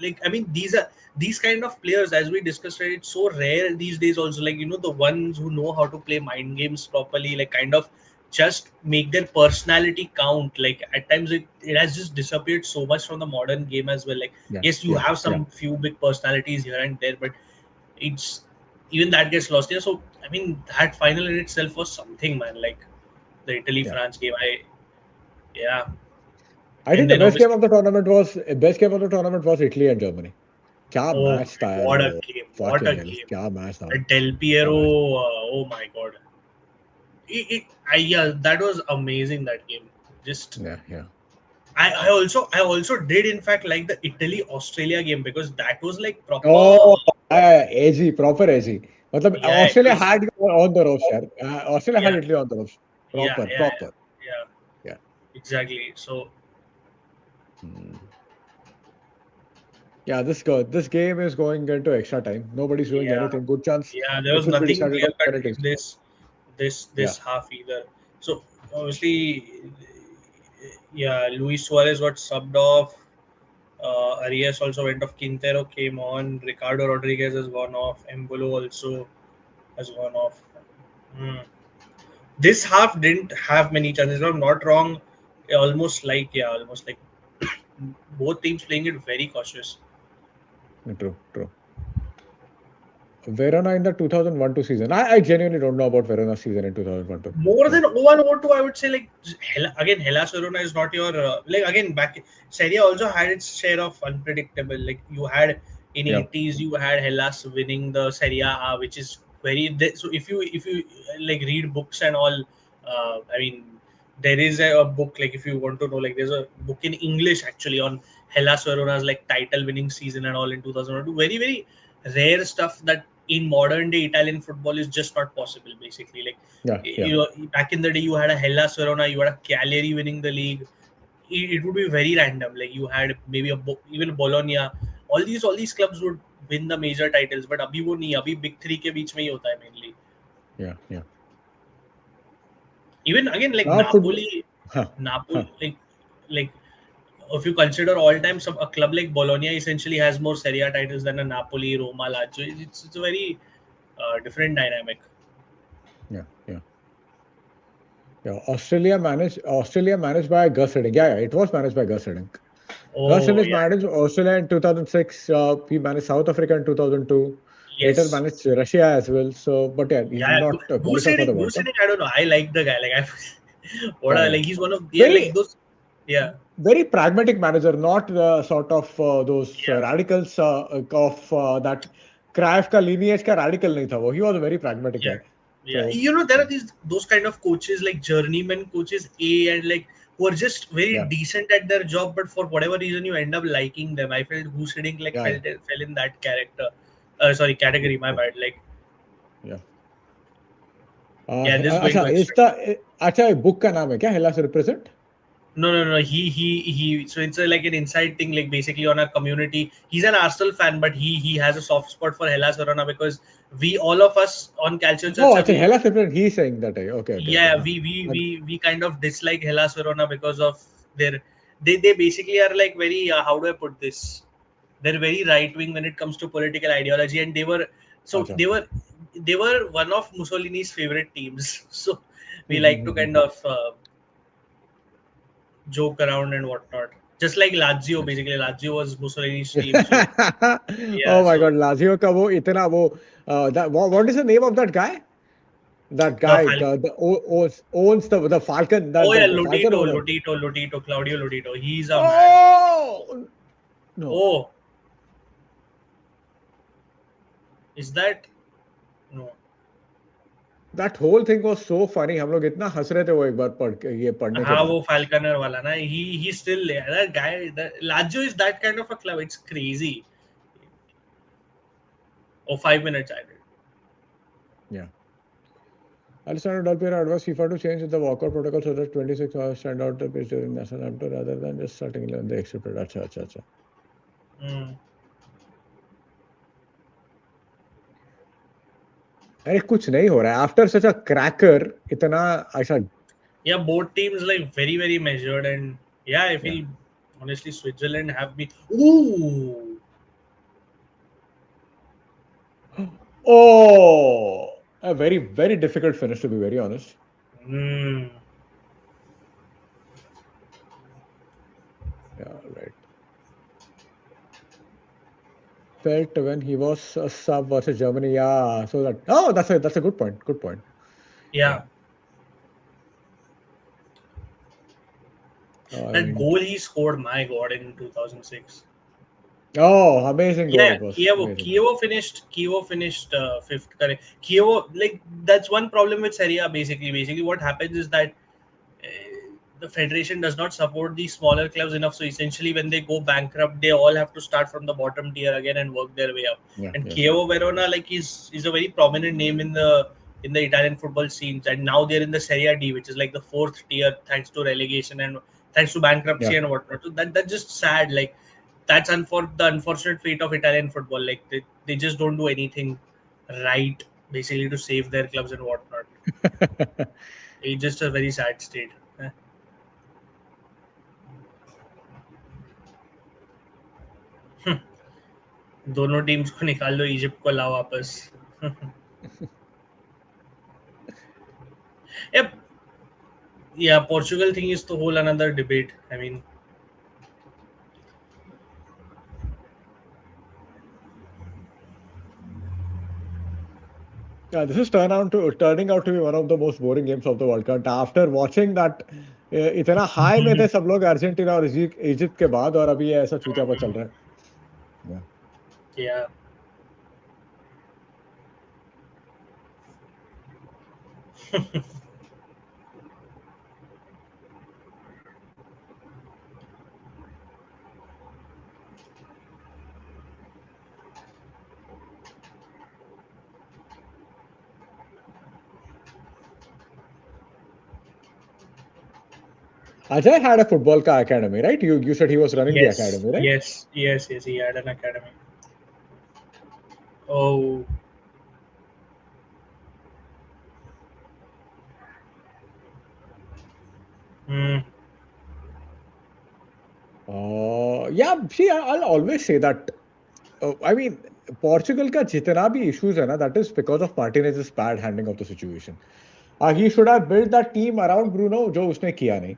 B: like I mean, these kind of players, as we discussed, right, it's so rare these days. Also, like the ones who know how to play mind games properly, like kind of just make their personality count. Like at times it has just disappeared so much from the modern game as well. Like
A: Yeah.
B: yes, you
A: Yeah.
B: have
A: Yeah.
B: some few big personalities here and there, but it's even that gets lost here. So I mean that final in itself was something, man. Like the Italy
A: Yeah.
B: France game, yeah,
A: I think
B: and
A: the
B: then
A: best game
B: obviously
A: of the tournament was Italy and Germany. क्या
B: oh
A: match
B: my
A: था यार
B: what a
A: वो.
B: game, what a
A: Fucking hell,
B: game.
A: क्या match था.
B: Del
A: क्या
B: Piero,
A: match.
B: oh my god, yeah, that was amazing that game. Just
A: Yeah.
B: I also did in fact like the Italy Australia game because that was like proper.
A: Oh, edgy, proper edgy. मतलब
B: Yeah, it
A: Australia
B: was.
A: had on the ropes यार. Australia
B: Yeah,
A: had Italy on the ropes.
B: yeah,
A: Proper,
B: yeah,
A: proper.
B: yeah,
A: Yeah.
B: exactly. So
A: Hmm. Yeah, this game is going into extra time. Nobody's doing
B: yeah,
A: anything. Good chance
B: yeah, there
A: it
B: was
A: will be
B: nothing
A: decided
B: clear
A: on
B: cut
A: penalties.
B: in this
A: Yeah.
B: half either. So obviously, yeah, Luis Suarez got subbed off. Arias also went off. Quintero came on. Ricardo Rodriguez has gone off. Embolo also has gone off. Hmm. This half didn't have many chances. If I'm not wrong, almost like both teams playing it very cautious.
A: True. Verona in the 2001-2 season. I genuinely don't know about Verona's season in 2001-2.
B: More
A: Yeah.
B: than 01 02, I would say like again Hellas Verona is not your like again back Serie A also had its share of unpredictable. Like you had in
A: Yeah.
B: 80s you had Hellas winning the Serie A, which is so if you like read books and all, I mean there is a book like if you want to know like there's a book in English actually on Hellas Verona's like title winning season and all in 2002. Very rare stuff that in modern day Italian football is just not possible basically. Like
A: Yeah.
B: back in the day you had a Hellas Verona, you had a Cagliari winning the league. It would be very random. Like you had maybe even Bologna. All these clubs would win the major titles, but अभी वो नहीं, अभी big three के बीच में ही होता है mainly.
A: Yeah.
B: Even again like
A: Now football. Huh.
B: Napoli
A: Huh.
B: like if you consider all time, some a club like Bologna essentially has more Serie A titles than a Napoli, Roma, Lazio. It's a very different dynamic.
A: Yeah. Yeah. Australia managed by Gus Hiddink. Yeah. It was managed by Gus Hiddink. Gus
B: Oh
A: Hiddink
B: yeah,
A: managed Australia in 2006. He managed South Africa in 2002. Later
B: yes.
A: managed Russia as well. So, but yeah, he did
B: Yeah,
A: not
B: Goose
A: qualify for the
B: Hitting,
A: World
B: Goose
A: Cup.
B: Hitting, I don't know. I like the guy. Like I, what a
A: Yeah.
B: like he's one of yeah like
A: Very
B: those yeah
A: very pragmatic manager, not sort of those
B: yeah
A: radicals of that Cruyff का lineage का radical नहीं था वो. He was a very pragmatic
B: yeah
A: guy.
B: yeah.
A: So
B: You know there are those kind of coaches like journeyman coaches A and like who are just very
A: yeah,
B: decent at their job, but for whatever reason you end up liking them. I felt Goose Hitting like
A: yeah,
B: fell in that character. Sorry, category. My
A: true.
B: bad. Like
A: Yeah.
B: Yeah, this is going
A: अच्छा
B: to extra.
A: अच्छा book का नाम है क्या Hellas represent?
B: No. He. So it's like an inside thing. Like basically on our community, he's an Arsenal fan, but he has a soft spot for Hellas Verona because we all of us on Calcio
A: Oh,
B: Church,
A: अच्छा
B: we
A: Hellas represent he saying that है. Okay,
B: yeah
A: हाँ.
B: we kind of dislike Hellas Verona because of their they basically are like very how do I put this? They're very right wing when it comes to political ideology, and
A: अच्छा.
B: they were one of Mussolini's favorite teams. So we like to kind
A: hmm.
B: of joke around and whatnot. Just like Lazio, basically Lazio was Mussolini's team. So
A: Oh
B: yeah,
A: my
B: so
A: God, Lazio का वो इतना वो that what is the name of that guy? That
B: the
A: guy owns the Falcon,
B: oh yeah,
A: the Falcon owner.
B: Lotito, Claudio Lotito. He's a man.
A: Oh no,
B: Oh, is that no?
A: that whole thing was so funny. हम लोग इतना हंस रहे थे वो एक बार पढ़ने के
B: हाँ
A: बाद.
B: वो Falconer वाला ना he still there. That guy, that Lazio is that kind of a club. It's crazy. Oh, 5 minutes added.
A: Yeah. Alessandro Del Piero advised FIFA to change the walkout protocol so that 26 hours stand out the pitch during national anthem rather than just starting 11 they accepted. अच्छा.
B: Hmm.
A: अरे कुछ नहीं हो रहा है after such अ cracker इतना ऐसा.
B: Yeah, both teams like very measured and yeah, I
A: Yeah.
B: feel honestly Switzerland have been. Ooh.
A: Oh, a very difficult finish to be very honest.
B: Hmm.
A: Yeah, right. Felt when he was a sub versus Germany. Yeah, so that's a good point. Good point.
B: Yeah,
A: Yeah. I
B: that
A: mean,
B: goal he scored, my God, in 2006.
A: oh, amazing goal
B: Yeah,
A: it was.
B: Kievo.
A: Amazing goal.
B: Kievo finished fifth. Correct. Kievo, like that's one problem with Serie A. Basically, what happens is that the federation does not support these smaller clubs enough. So essentially, when they go bankrupt, they all have to start from the bottom tier again and work their way up.
A: Yeah,
B: And
A: yes.
B: Chievo Verona, like, is a very prominent name in the Italian football scenes, and now they're in the Serie A D, which is like the fourth tier, thanks to relegation and thanks to bankruptcy
A: Yeah.
B: and whatnot. So that's just sad. Like, that's the unfortunate fate of Italian football. Like, they just don't do anything right, basically, to save their clubs and whatnot. It's just a very sad state. दोनों teams को निकाल दो Egypt को लाओ वापस yep. Yeah, Portugal thing is the whole another debate. I mean,
A: Yeah, this is turning out to be one of the most boring games of the World Cup. After watching that, इतना high में थे सब लोग Argentina और Egypt के बाद और अभी ये ऐसा चूतियापा चल रहा है. Yeah.
B: yeah.
A: Ajay had a football academy, right? You said he was running the
B: Yes,
A: academy, right?
B: yes. He had an academy. Oh, hmm.
A: Yeah, see, I'll always say that. I mean, Portugal का जितना भी issues है ना, that is because of Martinez's bad handling of the situation. He should have built that team around Bruno, जो उसने किया नहीं.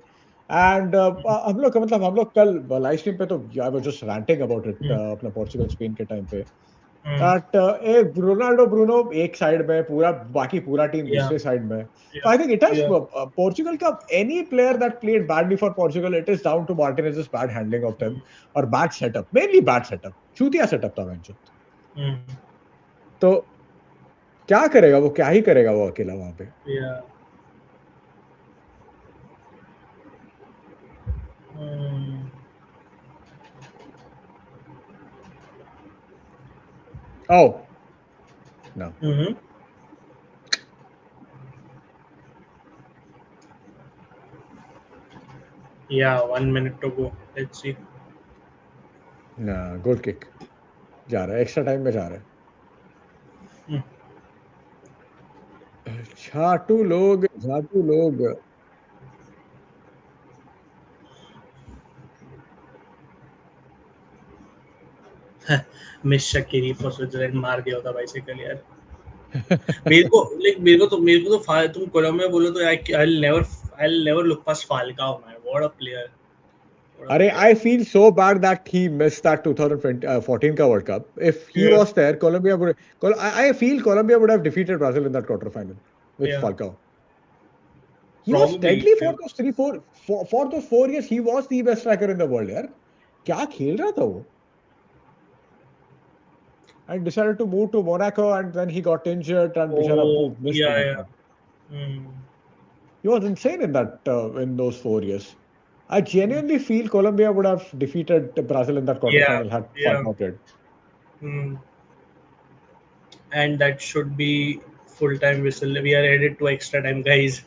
A: And हम लोग कल लाइव स्ट्रीम पे तो I was just ranting about it
B: Hmm.
A: अपना पोर्चुगल स्पेन के टाइम पे.
B: Hmm.
A: That एक रोनाल्डो ब्रूनो एक साइड में पूरा बाकी पूरा टीम
B: Yeah,
A: दूसरे साइड में. So
B: yeah,
A: I think it has
B: yeah.
A: Portugal का any player that played badly for Portugal, it is down to Martinez's bad handling of them or bad setup, mainly bad setup. चूतिया setup था venture.
B: Hmm.
A: तो क्या करेगा वो, क्या ही करेगा वो अकेला वहां पे.
B: Yeah. Hmm.
A: Oh no.
B: Mm-hmm. Yeah, 1 minute to go. Let's see.
A: Goal kick जा रहा है, एक्स्ट्रा टाइम में जा रहा
B: Hmm.
A: है। झाटू लोग।
B: मिस शकीरी फॉर स्विट्जरलैंड मार दिया होता बाइसिकल यार। तुम कोलंबिया बोलो तो I never look past Falcao man, what a player, what a
A: अरे
B: player.
A: I feel so bad that he missed that 2014 का world cup. If he
B: Yeah,
A: was there, Colombia would, I feel Colombia would have defeated Brazil in that quarter final with
B: yeah,
A: Falcao. He was
B: probably.
A: deadly for those 3 4 for those 4 years. He was the best striker in the world यार. क्या खेल रहा था वो? And decided to move to Monaco, and then he got injured and बेचारा
B: Oh,
A: वो missed the
B: yeah,
A: World
B: yeah.
A: Cup.
B: Hmm.
A: He was insane in those 4 years. I genuinely feel Colombia would have defeated Brazil in that
B: Yeah,
A: quarterfinal had
B: yeah.
A: Falcao played.
B: Hmm. And that should be full time whistle. We are headed to extra time, guys.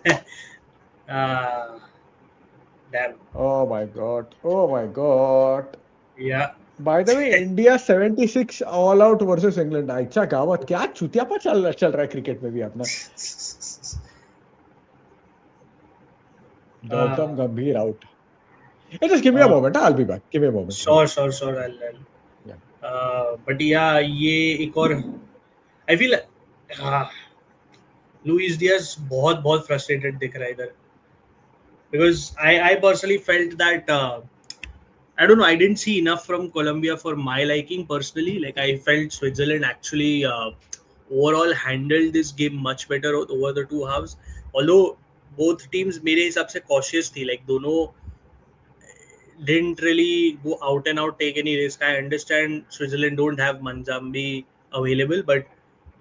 B: uh, Damn.
A: Oh my God! Oh my God!
B: Yeah.
A: By the way, India 76 all out versus England. अच्छा गावत क्या चुतियापा चल रहा है cricket में भी अपना.
B: uh,
A: Gautam गंभीर out. Hey, just give me a
B: uh,
A: moment. I'll be back. Give me a moment. Yeah.
B: sure.
A: Yeah.
B: But yeah, ये एक और आई फील लुइस डियाज बहुत बहुत फ्रस्ट्रेटेड दिख रहा है इधर, because I personally felt that I don't know. I didn't see enough from Colombia for my liking personally. Like I felt Switzerland actually overall handled this game much better over the two halves. Although both teams मेरे हिसाब से cautious थी. Like दोनों didn't really go out and out take any risk. I understand Switzerland don't have Manzambi available, but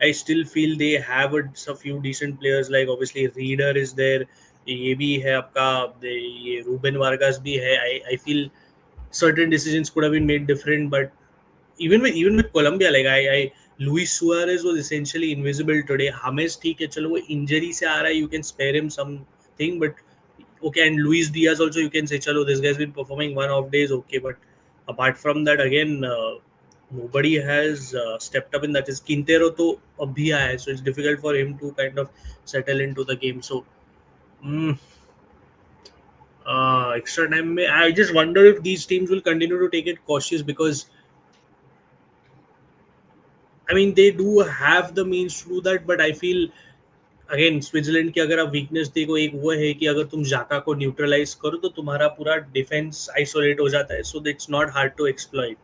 B: I still feel they have a few decent players. Like obviously Reader is there. ये भी है आपका, ये Reuben वार्गास भी है. I feel certain decisions could have been made different, but even with Colombia, like I Luis Suarez was essentially invisible today. James ठीक है, चलो वो injury से आ रहा है, you can spare him something, but okay, and Luis Diaz also you can say chalo this guy's been performing one off days, okay, but apart from that again nobody has stepped up in that. Is Quintero to abhi aaya hai, so it's difficult for him to kind of settle into the game. So mm, extra time I just wonder if these teams will continue to take it cautious, because I mean they do have the means to do that, but I feel again Switzerland की अगर आप weakness देखो, एक वो है कि अगर तुम जाका को न्यूट्रलाइज करो तो तुम्हारा पूरा डिफेंस आइसोलेट हो जाता है, so it's not hard to exploit.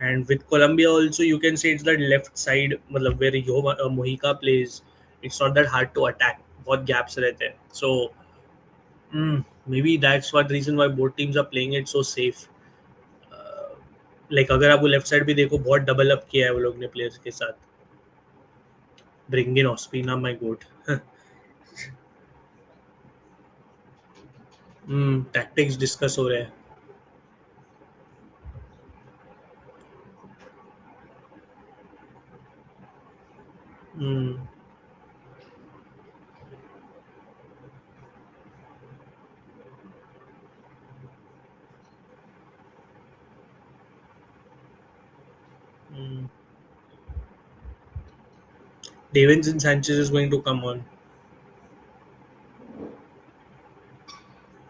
B: And with Colombia also you can say it's that left side, मतलब where Yo Mojica plays, it's not that hard to attack, बहुत गैप्स रहते हैं. So maybe that's one reason why both teams are playing it so safe. Like अगर आप वो left side भी देखो, बहुत डबल अप किया है वो लोग ने प्लेयर्स के साथ. Bring in Ospina my goat. Tactics discuss हो रहे हैं. Hmm. Hmm. Davinson Sanchez is going to come on.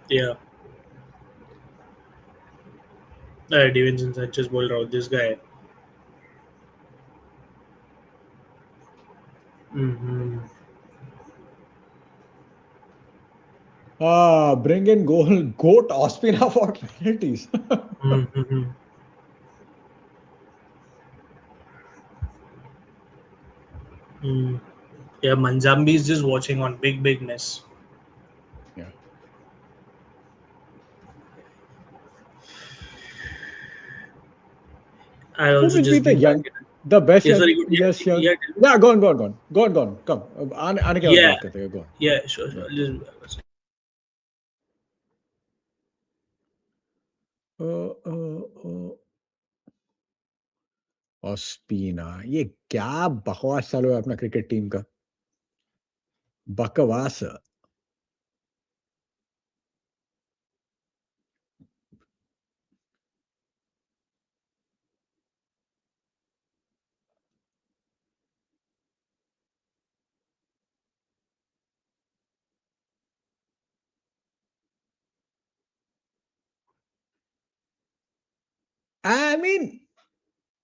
B: Yeah, Davinson Sanchez बोल रहा हूँ, this guy. Mm-hmm.
A: Bring in goat Ospina for penalties.
B: Mm-hmm. Mm. Yeah, Manjambi is just watching on big mess.
A: Yeah.
B: I
A: Who
B: also
A: will be
B: just been back in.
A: the best
B: Yeah, sorry.
A: yes, young?
B: Yeah,
A: Yeah, go on. Come. आने के बाद
B: yeah,
A: बात करते हैं. Go on.
B: yeah. Sure.
A: Yeah.
B: Just be back.
A: ओस्पीना ये क्या बकवास चालू है अपना क्रिकेट टीम का. बकवास. I mean,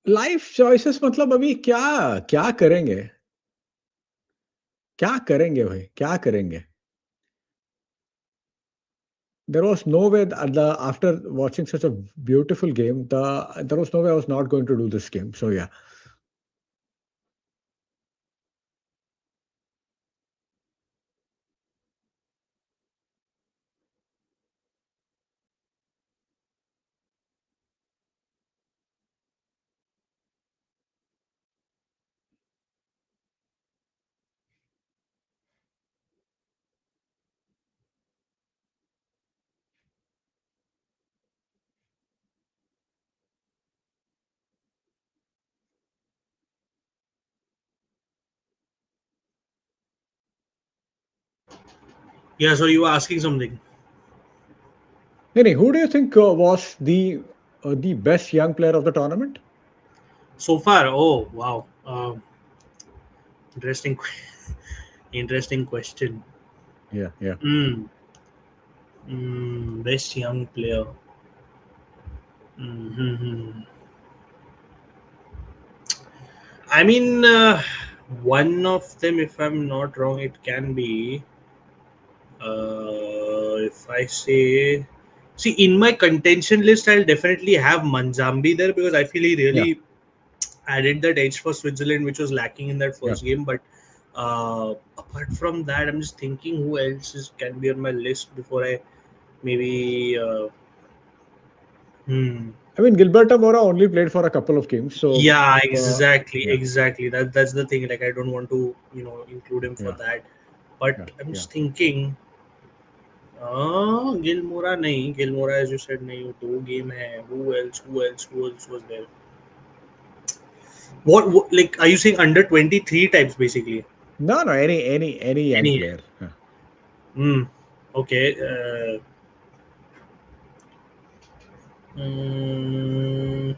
A: लाइफ चॉइसेस मतलब अभी क्या क्या करेंगे? क्या करेंगे भाई? क्या करेंगे? There was no way after watching such a beautiful game, there was no way I was not going to do this game. So yeah.
B: Yeah, so you were asking something.
A: Nini, who do you think was the best young player of the tournament?
B: So far, oh wow, interesting, interesting question.
A: Yeah, yeah.
B: Mm. Best young player. Mm-hmm. I mean, one of them, if I'm not wrong, it can be. If I say, see, in my contention list, I'll definitely have Manzambi there because I feel he
A: Yeah,
B: really added that edge for Switzerland, which was lacking in that
A: yeah.
B: first game. But apart from that, I'm just thinking who else can be on my list before I maybe. Hmm.
A: I mean, Gilberto Mora only played for a couple of games, so
B: Yeah, exactly,
A: yeah,
B: exactly. That's the thing. Like, I don't want to, include him for
A: yeah,
B: that. But
A: yeah,
B: I'm
A: yeah.
B: just thinking, गिलमोरा नहीं, गिलमोरा as you said नहीं, वो दो game है. Who else was there? What like are you saying under 23 types basically?
A: No, no, any young
B: Any?
A: player. Yeah.
B: Hmm. Okay. Mm,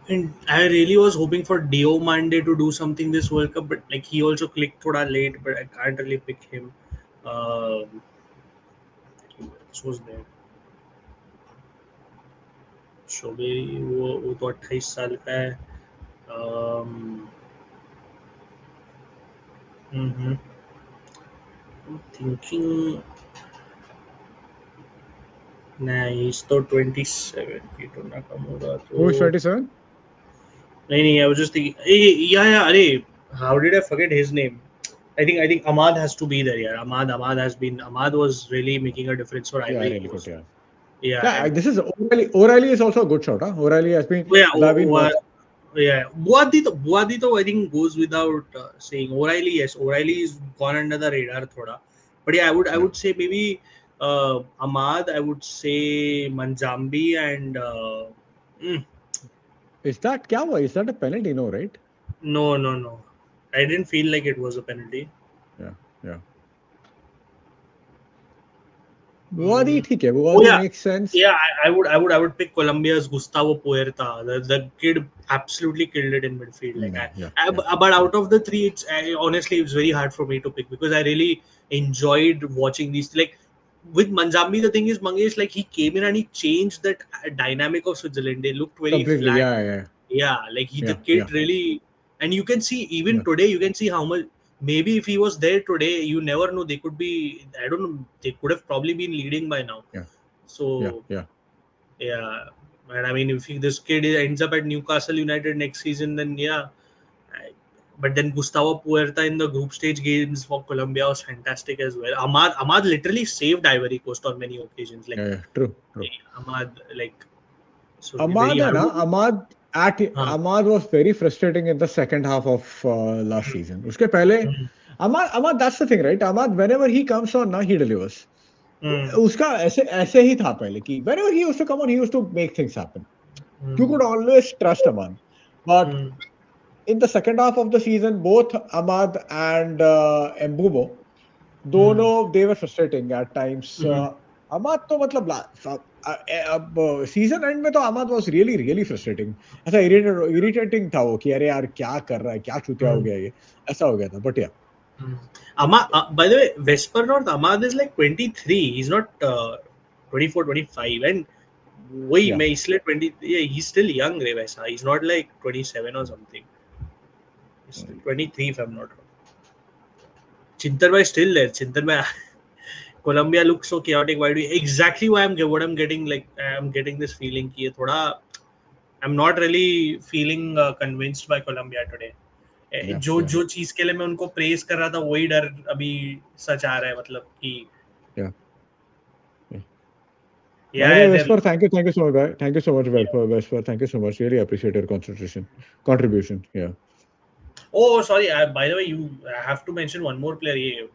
B: and I really was hoping for Dio Mande to do something this World Cup, but like he also clicked thoda late, but I can't really pick him. Um, who was there? शोबेरी वो तो 28 साल का है. um, mm-hmm. I'm thinking नहीं, he's तो 27 कीटो Nakamura तो
A: Who is 27?
B: नहीं. I was just thinking yeah अरे how did I forget his name? I think Ahmad has to be there. Yeah, Ahmad was really making a difference for
A: Yeah,
B: Ivory
A: really good.
B: Coast.
A: Yeah,
B: Yeah,
A: yeah.
B: and
A: This is O'Reilly. O'Reilly is also a good shot. Huh? O'Reilly has been.
B: yeah,
A: I've been watching.
B: yeah. Buadito, I think goes without saying. O'Reilly, yes, O'Reilly is gone under the radar, thoda. But yeah, I
A: Yeah.
B: would say maybe Ahmad. I would say Manjambi and mm,
A: Is that क्या हुआ? Is that a penalty? No, right?
B: no. I didn't feel like it was a penalty.
A: Yeah, yeah. Buadi
B: Mm.
A: ठीक है.
B: Oh
A: Buadi
B: yeah,
A: makes sense.
B: yeah. I would pick Colombia's Gustavo Puerta. The kid absolutely killed it in midfield. Like
A: Yeah,
B: I
A: yeah,
B: but
A: yeah,
B: out of the three, honestly it's very hard for me to pick because I really enjoyed watching these. Like with Manjambi, the thing is, Mangesh, like he came in and he changed that dynamic of Switzerland. They looked very
A: completely.
B: flat.
A: Yeah, yeah,
B: Yeah, like the
A: yeah, yeah,
B: kid really, and you can see even
A: yeah,
B: today, you can see how much. Maybe if he was there today, you never know. They could be. I don't know. They could have probably been leading by now.
A: yeah, yeah,
B: So
A: yeah.
B: yeah, and I mean, if this kid ends up at Newcastle United next season, then yeah. I- But then Gustavo Puerta in the group stage games for Colombia was fantastic as well. Ahmad literally saved Ivory Coast on many occasions. Like
A: Yeah, true, true.
B: Ahmad, like so very
A: Ahmad है
B: hard.
A: ना
B: हाँ.
A: Ahmad was very frustrating in the second half of last season. उसके पहले
B: हम्म,
A: Ahmad that's the thing, right? Ahmad whenever he comes on ना he delivers.
B: हम्म,
A: उसका ऐसे ऐसे ही था पहले कि whenever he used to come on he used to make things happen. You
B: hmm,
A: could always trust Ahmad. But
B: hmm,
A: in the second half of the season, both Ahmad and Mbumo,
B: हम्म,
A: दोनों they were frustrating at times.
B: Hmm,
A: Ahmad तो मतलब अब season and में तो Ahmad was really frustrating. ऐसा irritating था वो कि अरे यार क्या कर रहा है, क्या चूतिया हो
B: हम्म,
A: गया ये, ऐसा हो गया था. But yeah,
B: hmm. Ahmad, by the way, Vesper North Ahmad is like 23. He's not 24, 25. And वही
A: Yeah,
B: मैं इसलिए 20, yeah, he's still young रे वैसा, he's not like 27 or something, he's 23 if I'm not wrong. Chintan bhai still there. Chintan bhai, Colombia looks so chaotic. Why do you, exactly why what I'm getting, like I'm getting this feeling कि ये थोड़ा, I'm not really feeling convinced by Colombia today.
A: yeah,
B: जो
A: yeah,
B: जो चीज के लिए मैं उनको प्रेज कर रहा था वही डर अभी सच आ रहा है, मतलब कि
A: yeah, yeah. By the
B: yeah
A: way,
B: they're,
A: Vesper, thank you so much, bhai. Thank you so much, Vesper. Thank you so much. Really appreciate your contribution. Yeah.
B: oh sorry, by the way you, I have to mention one more player, ये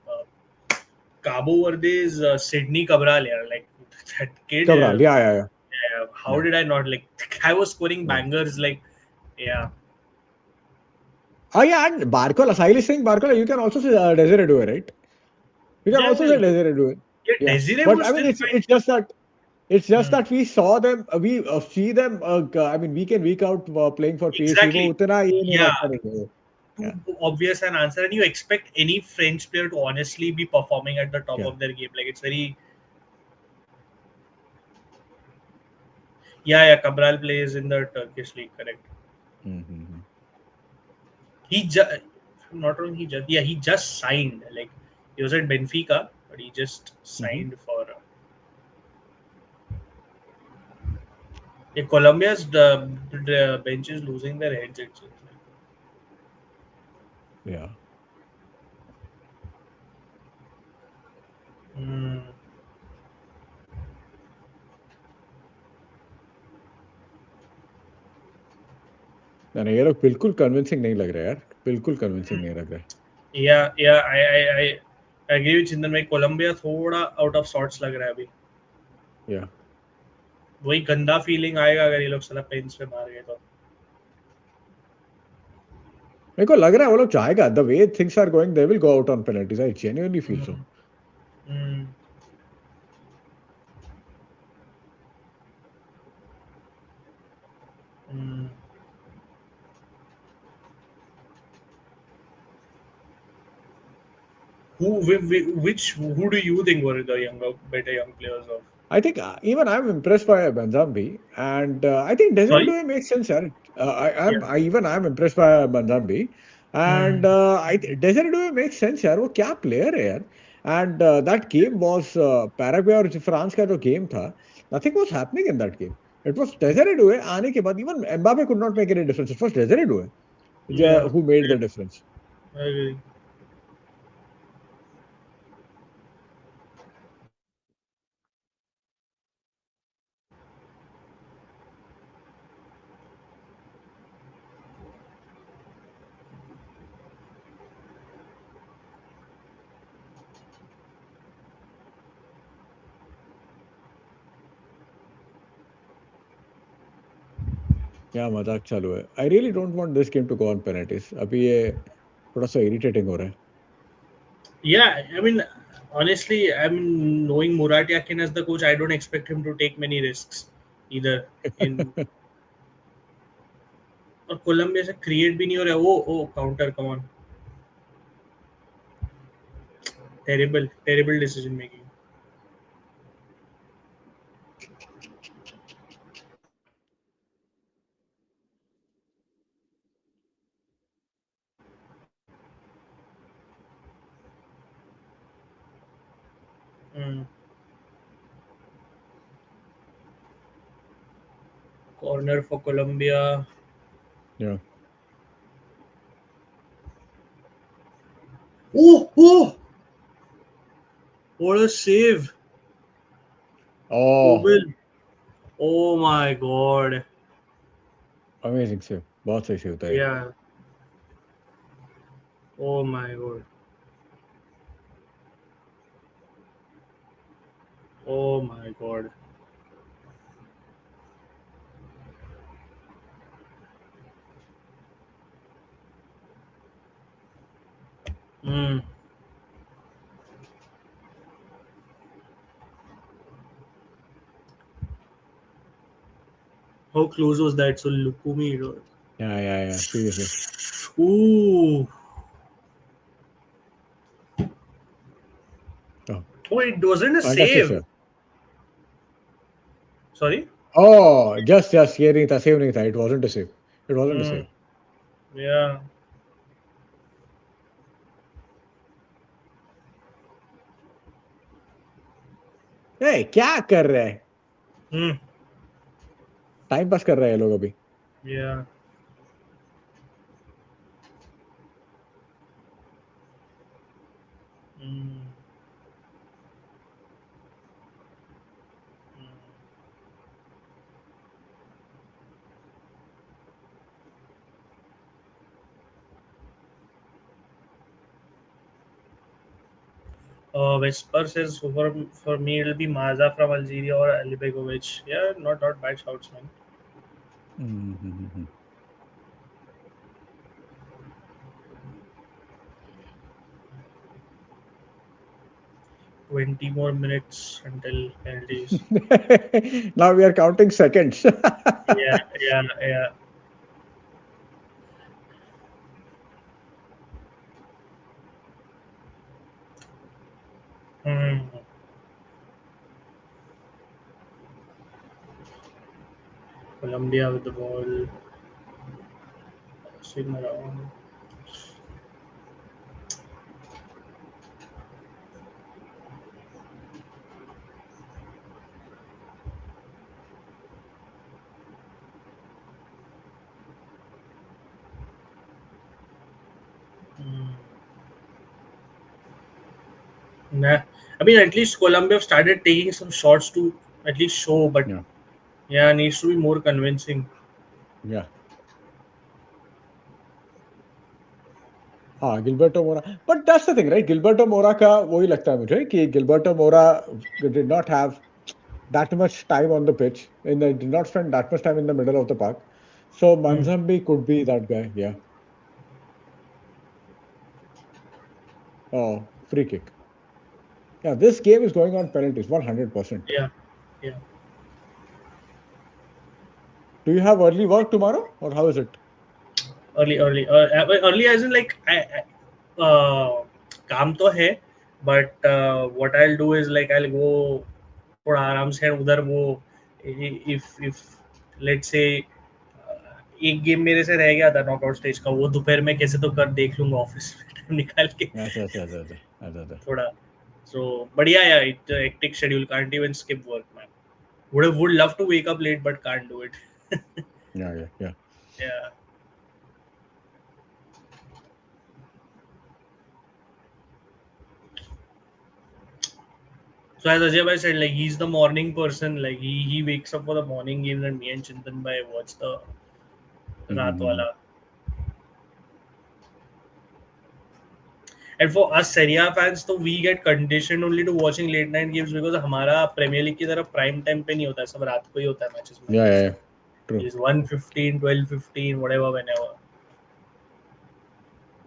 B: Cabo Verde's Sydney Cabral, yeah, like that kid,
A: Cabral. Yeah,
B: how
A: yeah,
B: did I not like, I was scoring
A: yeah.
B: bangers like, yeah.
A: Oh yeah, and Barcola. Sahil is saying Barcola. You can also say Desiree Due, right? You can
B: Yeah,
A: also say Desiree Due.
B: yeah,
A: Yeah,
B: Desiree
A: but
B: was
A: I mean,
B: still
A: it's
B: fine.
A: just that
B: Hmm.
A: we saw them, we see them. I mean, week in week out playing for PSG. वो
B: Exactly.
A: उतना ये नहीं
B: Yeah.
A: लगता नहीं है.
B: Too
A: Yeah,
B: obvious an answer, and you expect any French player to honestly be performing at the top
A: yeah.
B: of their game. Like it's very, yeah, yeah. Cabral plays in the Turkish league, correct?
A: Mm-hmm.
B: If I'm not wrong, he just signed. Like he was at Benfica, but he just
A: Mm-hmm.
B: signed for. Yeah, Colombia's the bench is losing their heads. It's like,
A: Yeah.
B: hmm.
A: नहीं ये लोग बिल्कुल convincing नहीं लग रहा है यार. बिल्कुल कन्विंसिंग नहीं लग रहा है.
B: Yeah, yeah, I agree with Chindan भाई, कोलंबिया थोड़ा आउट ऑफ सॉर्ट्स लग रहा है अभी.
A: Yeah.
B: वही गंदा फीलिंग आएगा अगर ये लोग साला पेंस पे मार गए तो.
A: मेरे को लग रहा है वो लोग चाहेगा. The way things are going, they will go out on penalties. I genuinely feel so.
B: Hmm, hmm, hmm. Who do you think were the better young players of?
A: I think even I'm impressed by Banzambi, and I think Desiree
B: Sorry.
A: Doué makes sense. Yaar.
B: Yeah.
A: I'm impressed by Banzambi,
B: Hmm.
A: and Desiree Doué makes sense. यार वो क्या player है यार. And that game was Paraguay और France का जो game था. Nothing was happening in that game. It was Desiree Doué आने के बाद even Mbappe could not make any difference. It was Desiree Doué
B: Yeah.
A: who made the difference.
B: I agree.
A: क्या मजाक चालू है. I really don't want this game to go on penalties. अभी ये थोड़ा सा irritating हो रहा है.
B: Yeah, I mean, honestly, I mean, knowing Murat Yakin as the coach, I don't expect him to take many risks either. In और Colombia से create भी नहीं हो रहा है. Oh counter, come on. Terrible decision making. Corner for Colombia.
A: Yeah.
B: Oh, what a save.
A: Oh.
B: Kobil. Oh my god.
A: Amazing से बहुत सही से होता है.
B: Yeah. Oh my god. Oh my god. Hmm. How close was that? So Lukumi.
A: Yeah, seriously.
B: Ooh.
A: Oh,
B: Oh, it wasn't a
A: fantastic
B: save.
A: sir.
B: Sorry.
A: Oh, just ये नहीं था, save नहीं था. It wasn't a save. It wasn't a
B: Hmm.
A: save.
B: Yeah.
A: Hey, क्या कर रहे हैं?
B: Hmm.
A: Time pass कर रहे हैं लोग अभी.
B: Yeah. Hmm. Hmm. Whisper says for me it'll be Maza from Algeria or Alibegovic. Yeah, not bad shouts, man.
A: Mm-hmm.
B: 20 more minutes until penalties.
A: Now we are counting seconds.
B: Yeah, yeah, yeah. Hmm. Colombia with the ball, swing around. Hmm. Nah. I mean, at least Colombia have started taking some shots to at least show, but
A: Yeah,
B: yeah, needs to be more convincing.
A: yeah. हाँ, Gilberto मोरा. But that's the thing, right? Gilberto मोरा का वही लगता है मुझे कि Gilberto मोरा did not have that much time on the pitch, and they did not spend that much time in the middle of the park. So
B: Hmm.
A: Manzambi could be that guy. Yeah. Oh, free kick. Yeah, this game is going on penalties, 100%.
B: Yeah, yeah.
A: Do you have early work tomorrow, or how is it?
B: Early as in like काम तो है, but what I'll do is like I'll go थोड़ा आराम से उधर वो if let's say एक game मेरे से रह गया था नॉकआउट स्टेज का, वो दोपहर में कैसे तो कर देख लूंगा ऑफिस में टाइम निकाल के
A: अच्छा अच्छा अच्छा अच्छा अच्छा अच्छा.
B: थोड़ा. So बढ़िया यार, it hectic schedule, can't even skip work, man. Would love to wake up late but can't do it.
A: Yeah, yeah, yeah.
B: Yeah. So as Ajay bhai said, like he's the morning person. Like he wakes up for the morning games, and me and Chintan bhai watch the raat
A: Mm-hmm.
B: wala. And for us Serie A fans, तो we get conditioned only to watching late night games because हमारा Premier League की तरह prime time पे नहीं होता है, सब रात को ही होता है matches
A: Yeah, yeah,
B: matches.
A: yeah. True.
B: Is 1:15, 12:15, whatever, whenever.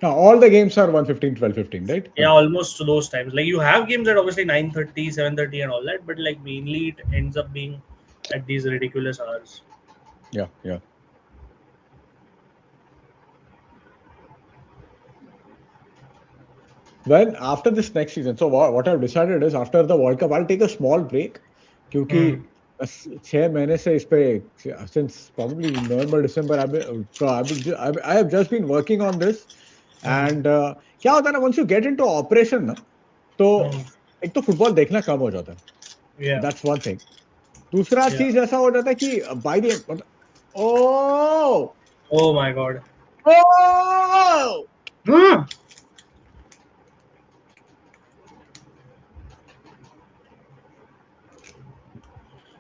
A: Now, all the games are 1:15, 12:15, right?
B: Yeah, almost to those times. Like you have games at obviously 9:30, 7:30, and all that, but like mainly it ends up being at these ridiculous hours.
A: Yeah, yeah. Well, after this next season, so what I've decided is after the World Cup, I'll take a small break क्योंकि
B: Hmm.
A: 6 महीने से इस पे since probably November, December, I have just been working on this,
B: Hmm.
A: and क्या होता है ना, once you get into operation ना, तो
B: Hmm.
A: एक तो फुटबॉल देखना कम हो जाता है.
B: Yeah.
A: That's one thing. दूसरा
B: Yeah.
A: चीज ऐसा हो जाता है कि by the oh
B: Oh my god.
A: oh
B: Hmm.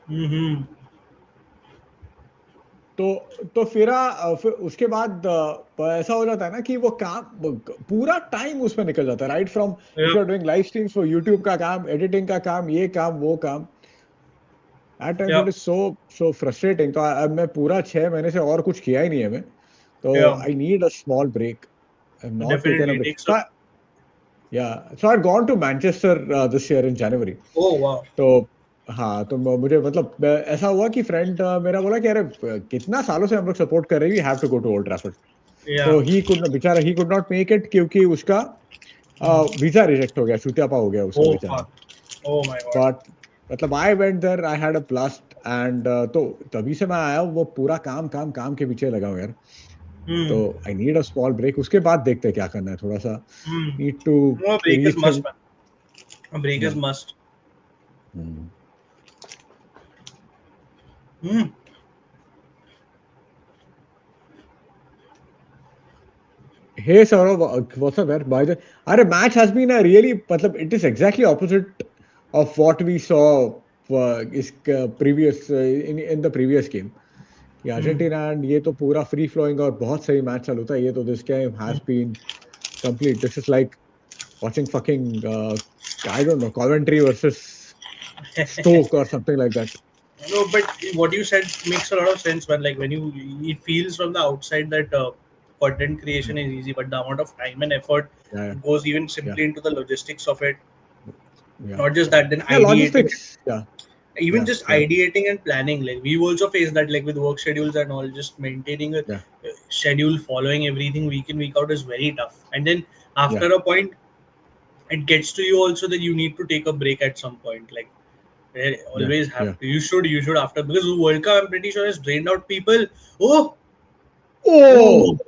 B: Hmm.
A: तो फिर उसके बाद ऐसा हो जाता है ना कि वो काम पूरा टाइम उसमें निकल जाता है, right from if
B: Yep.
A: You are doing live streams for YouTube का काम, एडिटिंग का काम, ये काम वो काम. At times it
B: Yep.
A: Is so frustrating. तो अब मैं पूरा 6 महीने से और कुछ किया ही नहीं है मैं. तो
B: Yeah.
A: I need a small break. I have not taken a
B: Definitely
A: break.
B: take some.
A: So I'd gone to Manchester this year in January.
B: Oh wow.
A: तो हाँ, तो मुझे मतलब ऐसा हुआ कि फ्रेंड मेरा बोला कि अरे कितना सालों से हम लोग सपोर्ट कर रहे हैं, have to go to Old Trafford.
B: Yeah.
A: तो he could not make it क्योंकि उसका
B: Hmm.
A: वीजा रिजेक्ट हो गया, छूतियापा हो गया उसका
B: Oh
A: बेचारा.
B: fuck. Oh my god.
A: But मतलब I went there, I had a blast. And तो तभी से मैं आया हूँ, वो पूरा काम काम काम के पीछे लगा हूँ यार. तो
B: Hmm.
A: I need a small break. उसके बाद देखते हैं क्या करना है. थोड़ा सा
B: Hmm.
A: Need to
B: No, a break is must,
A: rethink.
B: man. A break is must. Hmm.
A: Hey Saurav, what's up, man? By the our match has been a really, मतलब it is exactly opposite of what we saw is previous in the previous game. कि
B: Hmm.
A: Argentina and ये तो पूरा free flowing और बहुत सही match चालू था. ये तो this game has been complete. This is like watching fucking I don't know, Coventry versus Stoke or something like that.
B: No, but what you said makes a lot of sense, man. Like when you, it feels from the outside that content creation is easy, but the amount of time and effort
A: Yeah,
B: goes even
A: yeah,
B: simply into the logistics of it.
A: yeah,
B: Not just that, then
A: yeah.
B: ideating,
A: Logistics. Yeah,
B: even
A: yeah,
B: just
A: yeah,
B: ideating and planning. Like we've also faced that, like with work schedules and all, just maintaining a
A: yeah,
B: schedule, following everything week in week out is very tough. And then
A: yeah,
B: after a point, it gets to you also that you need to take a break at some point. Like they
A: yeah,
B: always have
A: yeah.
B: to. You should after, because World Cup I'm pretty sure has drained out people. Oh, oh,
A: Oh,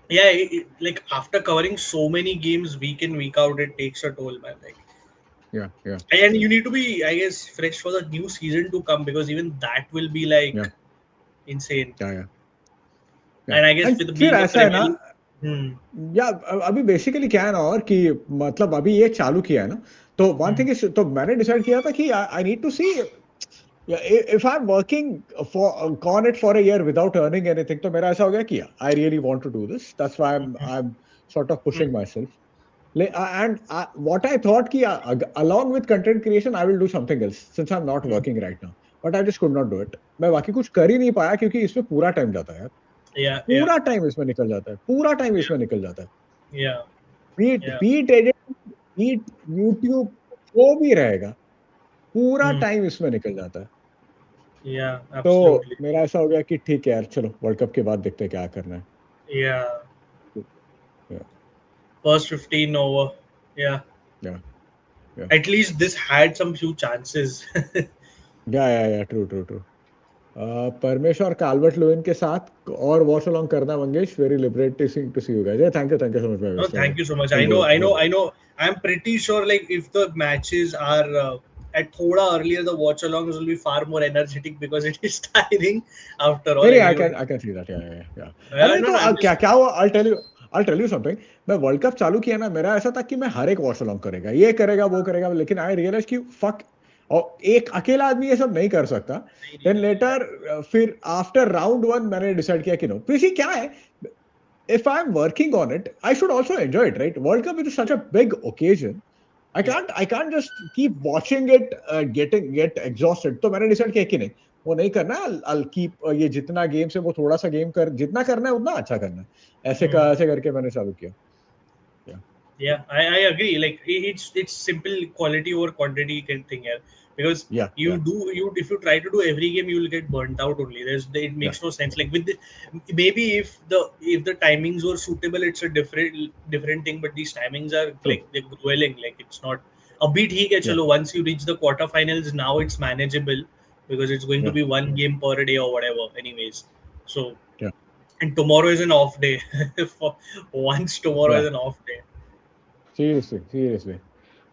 B: yeah. Like after covering so many games week in week out, it takes a toll, man. Like,
A: yeah, yeah,
B: and you need to be, I guess, fresh for the new season to come, because even that will be like
A: yeah,
B: insane.
A: yeah, yeah, yeah.
B: And I guess
A: And
B: with
A: फिर
B: being a
A: ऐसा है
B: Premier
A: ना,
B: League, hmm,
A: या अभी basically क्या है ना, और कि मतलब अभी ये चालू किया है ना, तो वन
B: hmm,
A: थिंग इज, तो मैंने डिसाइड किया था कि I need to see if I am working for on it for a year without earning anything. तो मेरा ऐसा हो गया कि I really want to do this. That's why I am sort of
B: hmm,
A: pushing myself. And what I thought कि along with content creation I will do something else since I'm not
B: hmm.
A: working right now, but I just could not do it. मैं बाकी कुछ कर ही नहीं पाया क्योंकि इसमें पूरा टाइम जाता है यार.
B: Yeah, yeah,
A: पूरा टाइम इसमें निकल जाता है. पूरा टाइम
B: yeah,
A: इसमें निकल जाता है.
B: yeah, yeah,
A: be it edit, be it YouTube, जो भी रहेगा, पूरा
B: hmm,
A: टाइम इसमें निकल जाता है.
B: yeah,
A: तो
B: absolutely.
A: मेरा ऐसा हो गया कि ठीक है यार, चलो वर्ल्ड कप के बाद देखते हैं क्या करना है.
B: Yeah,
A: या
B: first 15 over. Yeah,
A: या या
B: at least this had some few chances.
A: या true true true. Parmeshwar Calvert Lewin के साथ और वॉच अलोंग करना Mangesh. Very liberating to see you guys. Thank you so much
B: No,
A: भाई.
B: thank you so much.
A: Will do it.
B: I know. I'm pretty sure, like, if the matches are at thoda earlier, the watch alongs will be far more energetic because it is tiring after
A: नहीं
B: all.
A: नहीं,
B: Anyway,
A: I can see that. या अरे
B: no,
A: तो
B: no, I'm
A: क्या
B: just,
A: क्या हुआ, I'll tell you something. मैं world cup चालू किया ना, मेरा ऐसा था कि मैं हर एक वॉच अलोंग करेगा, ये करेगा वो करेगा, लेकिन आई रियलाइज कि फक, और एक अकेला आदमी ये सब नहीं कर सकता. देन लेटर फिर आफ्टर राउंड वन मैंने डिसाइड किया कि नो, किसी क्या है, if I'm working on it, I should also enjoy it, right? World Cup is such a big occasion. I
B: yeah.
A: can't I can't just keep watching it, get exhausted. तो मैंने decide किया कि नहीं, वो नहीं करना. I'll keep ये जितना गेम्स है वो थोड़ा सा गेम कर, जितना करना है उतना अच्छा करना है.
B: Hmm.
A: ऐसे करके मैंने चालू किया. Yeah,
B: Yeah, I agree. Like it's simple quality over quantity kind thing here, because
A: yeah,
B: you
A: yeah,
B: do you if you try to do every game you will get burnt out only. It
A: yeah.
B: makes no sense. Like with the, maybe if the timings were suitable, it's a different thing. But these timings are
A: True.
B: like they're grueling. Like it's not a bit. He
A: Yeah,
B: chalo, once you reach the quarterfinals, now it's manageable because it's going to
A: yeah,
B: be one game per day or whatever. Anyways, so
A: yeah,
B: and tomorrow is an off day. For once, tomorrow is
A: yeah.
B: an off day.
A: Seriously, seriously.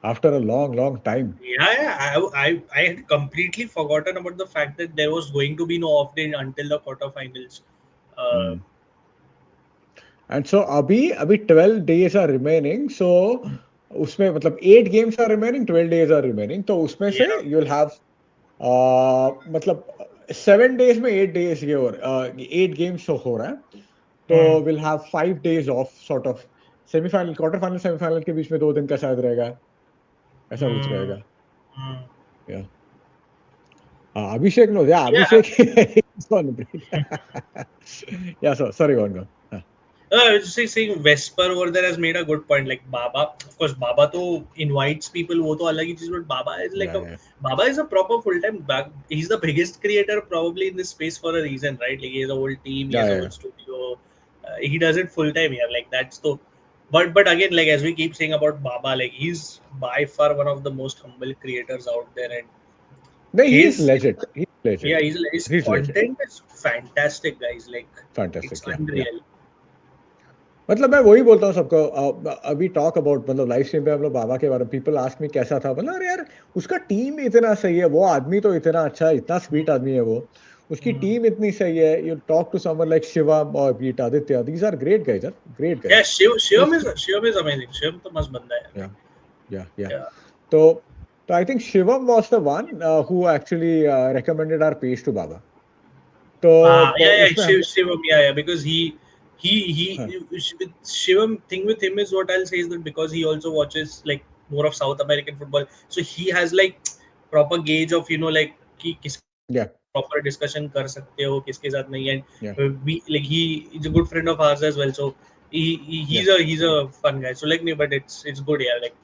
A: After a long, long time.
B: Yeah, I had completely forgotten about the fact that there was going to be no off day until the quarterfinals. Uh,
A: Mm. And so अभी 12 days are remaining. So उसमें मतलब 8 games are remaining, 12 days are remaining. तो उसमें से
B: yeah.
A: you'll have मतलब 7 days में 8 days ये हो 8 games हो रहा है. तो
B: Hmm,
A: we'll have 5 days off sort of. Semifinal, quarter final, semifinal के बीच में 2 दिन का शायद रहेगा. ऐसा कुछ
B: hmm,
A: रहेगा.
B: hmm.
A: या अभिषेक नो, या
B: Yeah,
A: Abhishek is on break. Yeah, so sorry, go on.
B: I was just saying Vesper over there has made a good point. Like Baba, of course, Baba to invites people. वो तो अलग ही चीज, but Baba is like
A: Yeah,
B: a
A: yeah,
B: Baba is a proper full time back. He's the biggest creator probably in this space for a reason, right? Like he has a whole team, he
A: yeah,
B: has a
A: yeah,
B: whole studio. He does it full time here. Like that's the But again, like as we keep saying about Baba, like he's by far one of the most humble creators out there, and
A: No, he's
B: his
A: legit. He's
B: yeah,
A: legit.
B: his
A: He's legit.
B: content is fantastic, guys. Like it's
A: Fantastic. Yeah, yeah.
B: unreal.
A: मतलब मैं वही बोलता हूँ सबको अभी talk about मतलब live stream पे हम लोग बाबा के बारे में पीपल आस्क मी कैसा था मतलब अरे यार उसका टीम इतना सही है वो आदमी तो इतना अच्छा है इतना स्वीट आदमी है वो उसकी
B: Hmm.
A: टीम इतनी सही है you talk to someone like Shivam और बीट Aditya these are great guys यार great
B: Yeah,
A: guys
B: Shivam is amazing. Shivam तो मस्त बंदा है.
A: या या
B: Yeah.
A: तो तो I think Shivam was the one who actually recommended our page to बाबा तो
B: Yeah,
A: उसमें हम
B: Shivam, yeah, because
A: हाँ
B: with Shivam thing with him is what I'll say is that because he also watches like more of South American football, so he has like proper gauge of like कि किसके साथ
A: या
B: proper discussion कर सकते हो किसके साथ नहीं and
A: या
B: we like he is a good friend of ours as well, so
A: या
B: he's a fun guy, so like me, but it's good, yeah, like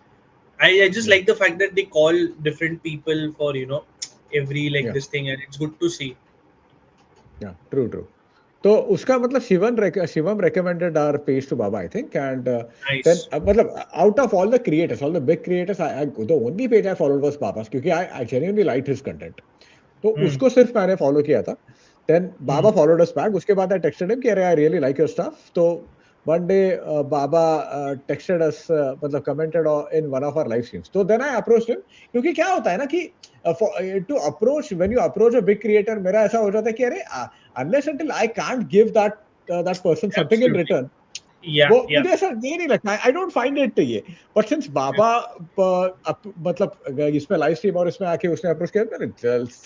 B: I just
A: या
B: like the fact that they call different people for every like
A: या
B: this thing, and it's good to see.
A: या true true तो उसका मतलब Shivam recommended our page to Baba, I think, and then
B: Nice.
A: मतलब out of all the creators, all the big creators, the only page I followed was Baba's क्योंकि I genuinely liked his content. तो
B: Hmm.
A: उसको सिर्फ मैंने follow किया था. Then
B: Hmm.
A: Baba followed us back. उसके बाद I texted him कि अरे I really like your stuff. तो one day Baba texted us मतलब commented in one of our live streams. तो then I approached him क्योंकि क्या होता है ना कि to approach when you approach a big creator मेरा ऐसा हो जाता है कि अरे unless until I can't give that person something in
B: Absolutely.
A: return
B: Yeah,
A: वो
B: yeah,
A: मुझे ऐसा ये नहीं लगता आई डोंट फाइंड इट ये बट सिंस
B: yeah,
A: बाबा मतलब इसमें लाइव स्ट्रीम और इसमें आके उसने अप्रोच किया मैंने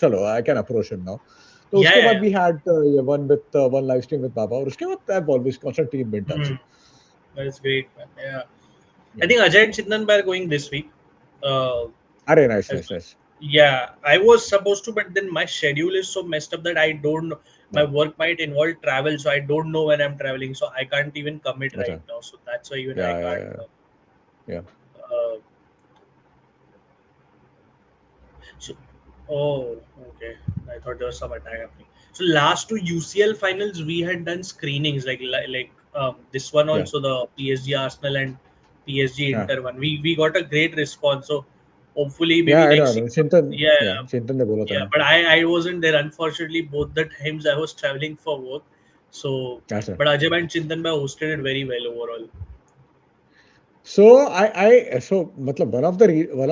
A: चलो I can approach him now तो
B: yeah,
A: उसके
B: yeah,
A: बाद we had one with one live stream with Baba और उसके बाद I have always constantly been in
B: yeah.
A: Touch.
B: That's great, man. Yeah, I
A: Yeah.
B: think Ajay and Chindan are going this week. Uh,
A: अरे nice
B: as
A: nice
B: well.
A: Nice.
B: Yeah, I was supposed to, but then my schedule is so messed up that I don't know. My
A: या
B: work might involve travel, so I don't know when I'm traveling, so I can't even commit right
A: अच्छा
B: now. So that's why even I
A: या
B: can't.
A: या या
B: Uh, So, oh, okay. I thought there was some attack happening. So last two UCL finals, we had done screenings like this one
A: या
B: also, the PSG Arsenal and PSG
A: या
B: Inter one. We got a great response. So hopefully
A: या
B: maybe
A: आई
B: next
A: no
B: year.
A: चिंतन
B: Yeah,
A: या चिंतन ने बोला था
B: yeah. But I wasn't there unfortunately. Both the times I was traveling for work. So,
A: अच्छा.
B: but Ajay and Chintan bhai hosted it very well overall.
A: So so matlab one of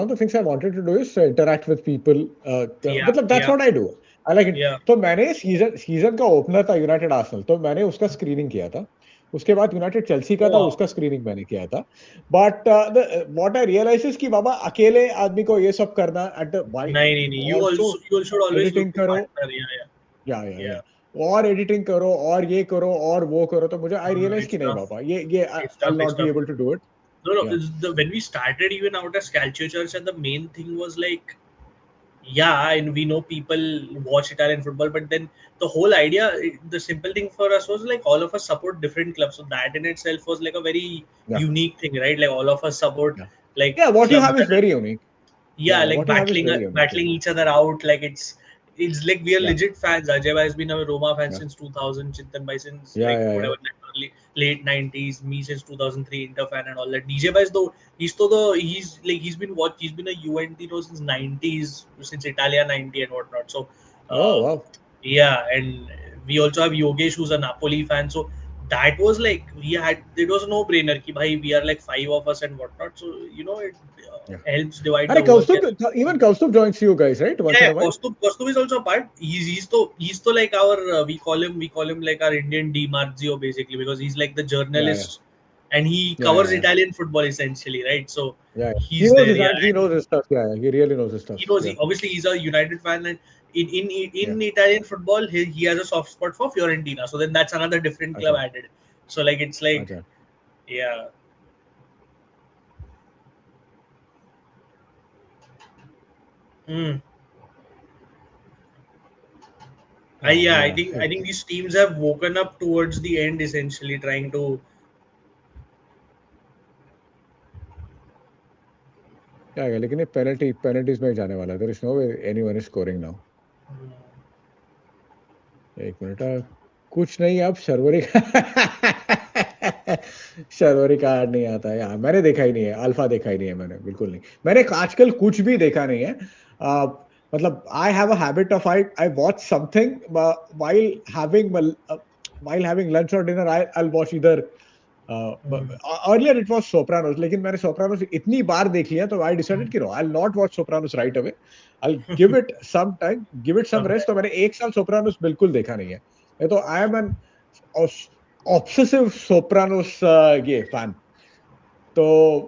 A: the things I wanted to do is interact with people.
B: Yeah,
A: मतलब that's
B: yeah,
A: what I do. I like it.
B: yeah.
A: तो मैंने season का opener था United Arsenal तो मैंने उसका screening किया था. उसके बाद यूनाइटेड चेल्सी का था
B: Wow.
A: उसका स्क्रीनिंग मैंने किया था. But what I realise is कि बाबा अकेले आदमी को ये सब करना एट द वाई
B: नहीं, नहीं, नहीं.
A: Also
B: You should always
A: editing
B: look to
A: करो
B: partner. Yeah, yeah,
A: या
B: yeah.
A: और एडिटिंग करो और ये करो और वो करो तो मुझे आई रियलाइज
B: It's
A: कि नहीं
B: tough.
A: बाबा ये
B: It's
A: I
B: tough.
A: Will
B: It's
A: not be
B: tough.
A: Able to do it.
B: No, no.
A: या
B: When we started even out as Calcio Church, and the main thing was like, yeah, and we know people watch Italian football, but then the whole idea, the simple thing for us was like all of us support different clubs. So that in itself was like a very
A: या
B: unique thing, right? Like all of us support
A: Yeah.
B: like
A: Yeah, what you
B: clubs
A: have is
B: that
A: very unique.
B: yeah,
A: Yeah,
B: like
A: what you have is very unique. Yeah.
B: battling each other out, like it's like we are
A: Yeah.
B: legit fans. Ajay bhai has been a Roma fan
A: Yeah.
B: since 2000, Chintan bhai since
A: Yeah.
B: like
A: Yeah. Yeah.
B: whatever, like early late 90s, me since 2003, Inter fan and all that. DJ bhai is the he's like he's been a UNT since 90s, since Italia 90 and whatnot. So
A: Oh,
B: uh,
A: wow.
B: yeah, and we also have Yogesh who's a Napoli fan. So that was like we had it was a no brainer ki bhai we are like five of us and whatnot. So it
A: Yeah.
B: helps divide
A: Are
B: the work. And
A: Even Kaustubh joins you guys, right? Once
B: yeah,
A: in
B: yeah,
A: a while?
B: Kostub is also a part. He's to like our we call him like our Indian Di Marzio basically, because he's like the
A: Yeah. Yeah.
B: journalist and he
A: Yeah. Yeah.
B: covers
A: Yeah.
B: Italian football essentially, right? So
A: Yeah. He
B: he's
A: knows
B: there,
A: his
B: yeah.
A: he
B: And
A: knows his stuff. Yeah. Yeah. He really knows his stuff.
B: he knows
A: Yeah.
B: obviously he's a United fan, and
A: Yeah.
B: in Italian football he has a soft spot for Fiorentina. So then that's another different club
A: Okay.
B: added. So like it's like
A: Okay.
B: yeah. Hmm. Yeah,
A: Yeah.
B: I think these teams have woken up towards the end, essentially trying to.
A: Yeah. Yeah. लेकिन ये penalties में ही जाने वाला है. There is no way anyone is scoring now. एक minute कुछ नहीं अब सर्वर शर्वरी कार्ड नहीं आता है यार, मैंने देखा ही नहीं है, अल्फा देखा ही नहीं है मैंने, बिल्कुल नहीं। मैंने आजकल कुछ भी देखा नहीं है। आ, मतलब I have a habit of I watch something while having while having lunch और डिनर। आई वॉच इधर
B: Hmm.
A: Earlier it was Sopranos, लेकिन मैंने सोप्रानोस इतनी बार देख लिया तो आई डिसाइडेड कि no, I will not watch Sopranos right away, I will give it some time, give it some
B: Some
A: rest. तो मैंने एक साल सोप्रानोस बिल्कुल देखा नहीं है। ये तो I am an obsessive Sopranos ये फैन। तो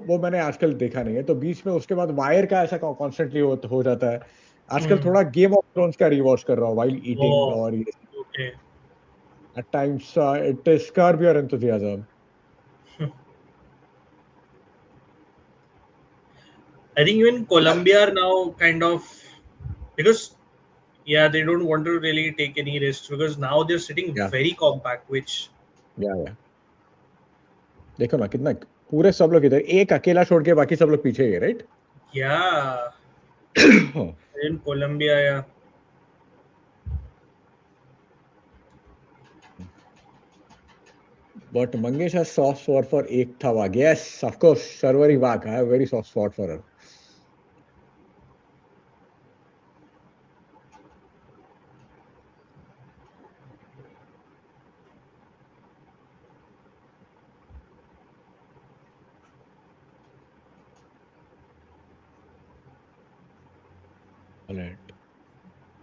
A: वो मैंने आजकल देखा नहीं है, तो बीच में उसके बाद वायर का ऐसा कॉन्स्टेंटली हो जाता है। आजकल
B: Hmm.
A: थोड़ा गेम ऑफ थ्रोन्स का रिवॉच कर रहा हूँ व्हाइल ईटिंग,
B: Oh,
A: और ये
B: okay.
A: At times it is Curb Your Enthusiasm.
B: I think even Colombia are now kind of, because yeah, they don't want to really take any risks because now they're sitting
A: या
B: very compact, which
A: या देखो ना कितना, पूरे सब लोग इधर, एक अकेला छोड़ के बाकी सब लोग पीछे ही है, right?
B: yeah, in Colombia, yeah.
A: But Mangesh has soft spot for Ekta Wagh, yes of course, Sharvari Wagh, I have very soft spot for her.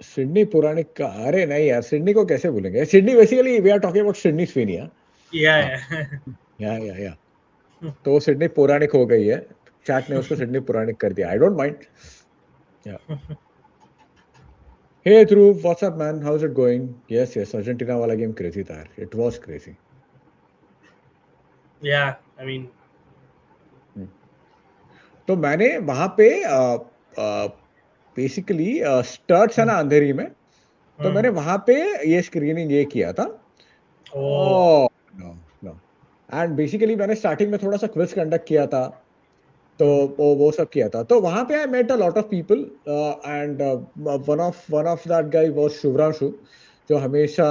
A: Sydney पुरानी का, अरे नहीं यार, सिडनी को कैसे भूलेंगे? Sydney basically we are talking about Sydney Sphenia. हाँ,
B: Yeah, yeah.
A: या तो वो सिडनी पौराणिक हो गई है, चैट ने उसको सिडनी पौराणिक कर दिया, आई don't mind. Yeah hey Dhruv, what's up man, how is it going? Yes yes, Argentina वाला गेम क्रेजी था यार, it was crazy.
B: Yeah, I mean,
A: तो मैंने वहां पे बेसिकली स्टर्ट्स है
B: hmm,
A: ना अंधेरी में, तो
B: hmm.
A: मैंने वहां पे ये स्क्रीनिंग ये किया था।
B: Oh,
A: oh no, no. And basically मैंने स्टार्टिंग में थोड़ा सा क्विज कंडक्ट किया था, तो
B: hmm.
A: वो सब किया था, तो वहां पे I met a lot of people, and one of that guy was Shubhranshu, जो हमेशा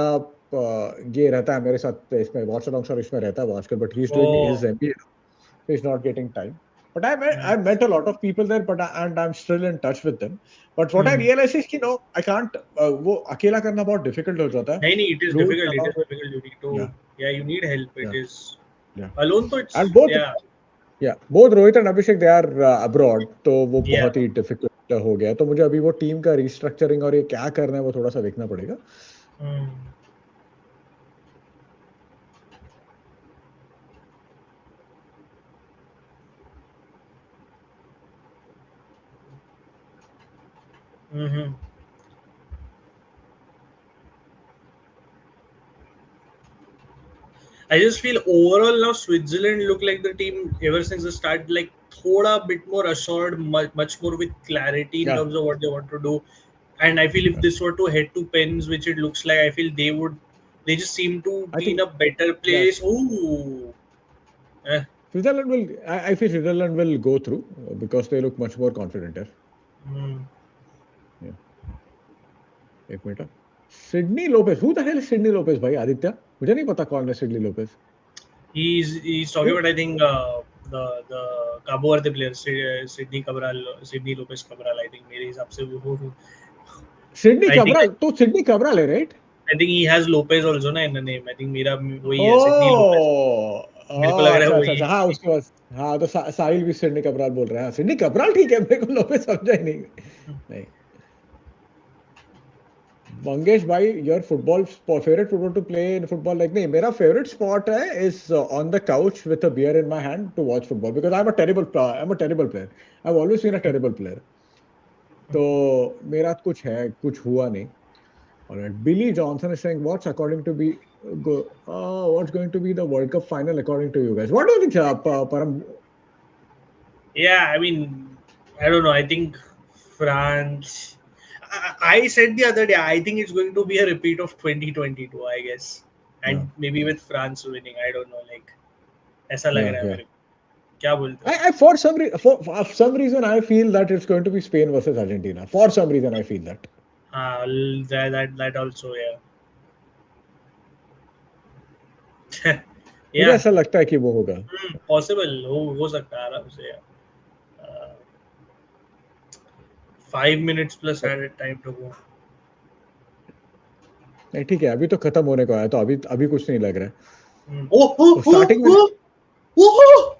A: ये रहता है मेरे साथ इसमें, वॉचअलॉन्ग और इसमें रहता है वो आजकल, but he is doing
B: Oh,
A: his MBA, so he's not getting time. But I
B: nice.
A: met a lot of people there, and I'm still in touch with them. But what I
B: Hmm.
A: realized is कि no, I can't, वो अकेला करना बहुत difficult हो जाता है।
B: नहीं, it is
A: Root
B: difficult. It is
A: along with,
B: difficult. You need to,
A: yeah,
B: yeah, you need help. It
A: yeah,
B: is
A: yeah.
B: alone, so it's,
A: And both,
B: yeah,
A: yeah, both Rohit and Abhishek they are abroad, तो वो
B: yeah.
A: बहुत ही difficult हो गया, तो मुझे अभी वो team का restructuring और ये क्या करना है वो थोड़ा सा देखना पड़ेगा।
B: Hmm. Mm-hmm. I just feel overall now Switzerland look like the team ever since the start, like thoda bit more assured, much more with clarity in
A: Yeah,
B: terms of what they want to do. And I feel if
A: yeah.
B: this were to head to pens, which it looks like, I feel they would. They just seem to
A: I
B: be in
A: think,
B: a better
A: yeah,
B: place. Ooh, eh.
A: Switzerland will, I feel Switzerland will go through because they look much more confident here.
B: Hmm.
A: Yeah, एक minute. Sydney Lopez, who the hell is Sydney Lopez भाई? आदित्य, मुझे नहीं पता कौन है Sydney Lopez.
B: He's talking
A: Who?
B: about, I think, the Cabo Verde player, Sydney Cabral, Sydney Lopez Cabral. I think मेरे हिसाब से वो,
A: सिडनी
B: I think
A: कबराल, तो सिडनी कबराल है, right?
B: I think he has Lopez also ना in the name. I think मेरा वही है Sydney Lopez.
A: ओ,
B: मेरे को लग रहा है
A: अच्छा अच्छा
B: वही
A: अच्छा,
B: है.
A: हाँ उसके बाद, हाँ तो साहिल भी सिडनी कबराल बोल रहे हैं, हाँ सिडनी कबराल ठीक है, मेरे को लोपेज समझा ही नहीं। नहीं, मंगेश भाई, your football favourite football to play in football, like नहीं, मेरा फेवरेट स्पॉट है is on the couch with a beer in my hand to watch football, because I am a terrible player, I have always been a terrible player. तो मेरा कुछ है, कुछ हुआ नहीं। All right. Billy Johnson is saying, what's going to be the World Cup final according to you guys? What do you think, Param?
B: Yeah, I mean, I don't know. I think France. I said the other day, I think it's going to be a repeat of 2022, I guess,
A: Yeah,
B: and maybe with France winning. I don't know. Like ऐसा लग
A: yeah,
B: रहा है
A: yeah.
B: मेरे को. क्या बोलते हो?
A: I for some reason, I feel that it's going to be Spain versus Argentina. For some reason, I feel that.
B: हाँ, that also, yeah.
A: मुझे
B: Yeah,
A: ऐसा लगता है कि वो होगा.
B: possible हो सकता है आराम से. 5 minutes plus added time to go.
A: नहीं ठीक है, अभी तो खत्म होने को आया, तो अभी अभी कुछ नहीं लग रहा है.
B: Oh,
A: वो
B: oh, oh,
A: स्टार्टिंग में
B: oh, oh!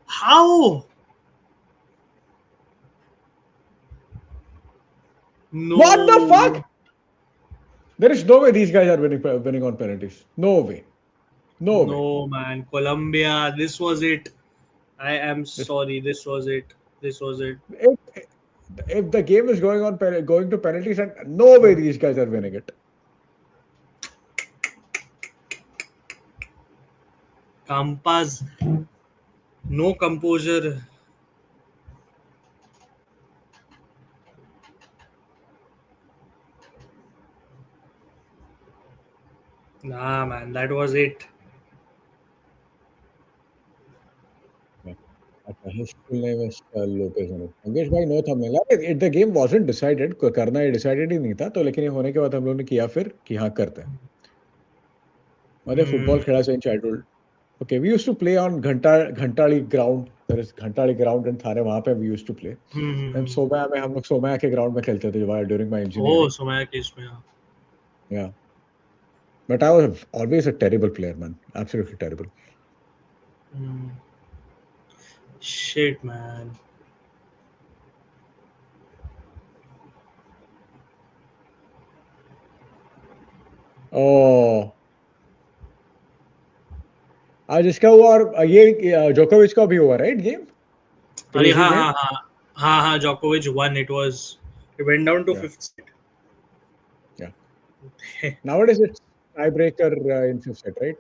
B: How?
A: What the
B: No,
A: fuck? There is no way these guys are winning on penalties. No way. No way.
B: no, man. Colombia, this was it. I am
A: This,
B: sorry. This was it. This was it.
A: if, if the game is going on going to penalties, and no way these guys are winning it.
B: Kampas, no composure. Nah, man, that was it.
A: Yeah. Okay, his full name is Lopez. Mangesh भाई no thumbnail. अरे the game wasn't decided. करना ये decided ही नहीं था, तो लेकिन ये होने के बाद हम लोगों ने किया फिर कि हाँ करते हैं. मतलब
B: Hmm.
A: फुटबॉल खेला से in childhood. Okay, we used to play on Ghantali ground. There is Ghantali ground in Thane. वहाँ पे we used to play. And
B: Hmm.
A: Somaiya में हम लोग सोमया के ground में खेलते थे while during my
B: Oh,
A: engineering.
B: Somaya case mein.
A: Yeah, but I was always a terrible player, man. Absolutely terrible.
B: Hmm. Shit, man.
A: Oh, आज इसका हुआ और ये जोकोविच का भी हुआ राइट गेम
B: अरे
A: क्रेजी
B: हाँ
A: गेम
B: हाँ हाँ हाँ हाँ Djokovic won. It went down to
A: या
B: fifth set.
A: या nowadays it's tiebreaker in fifth set right.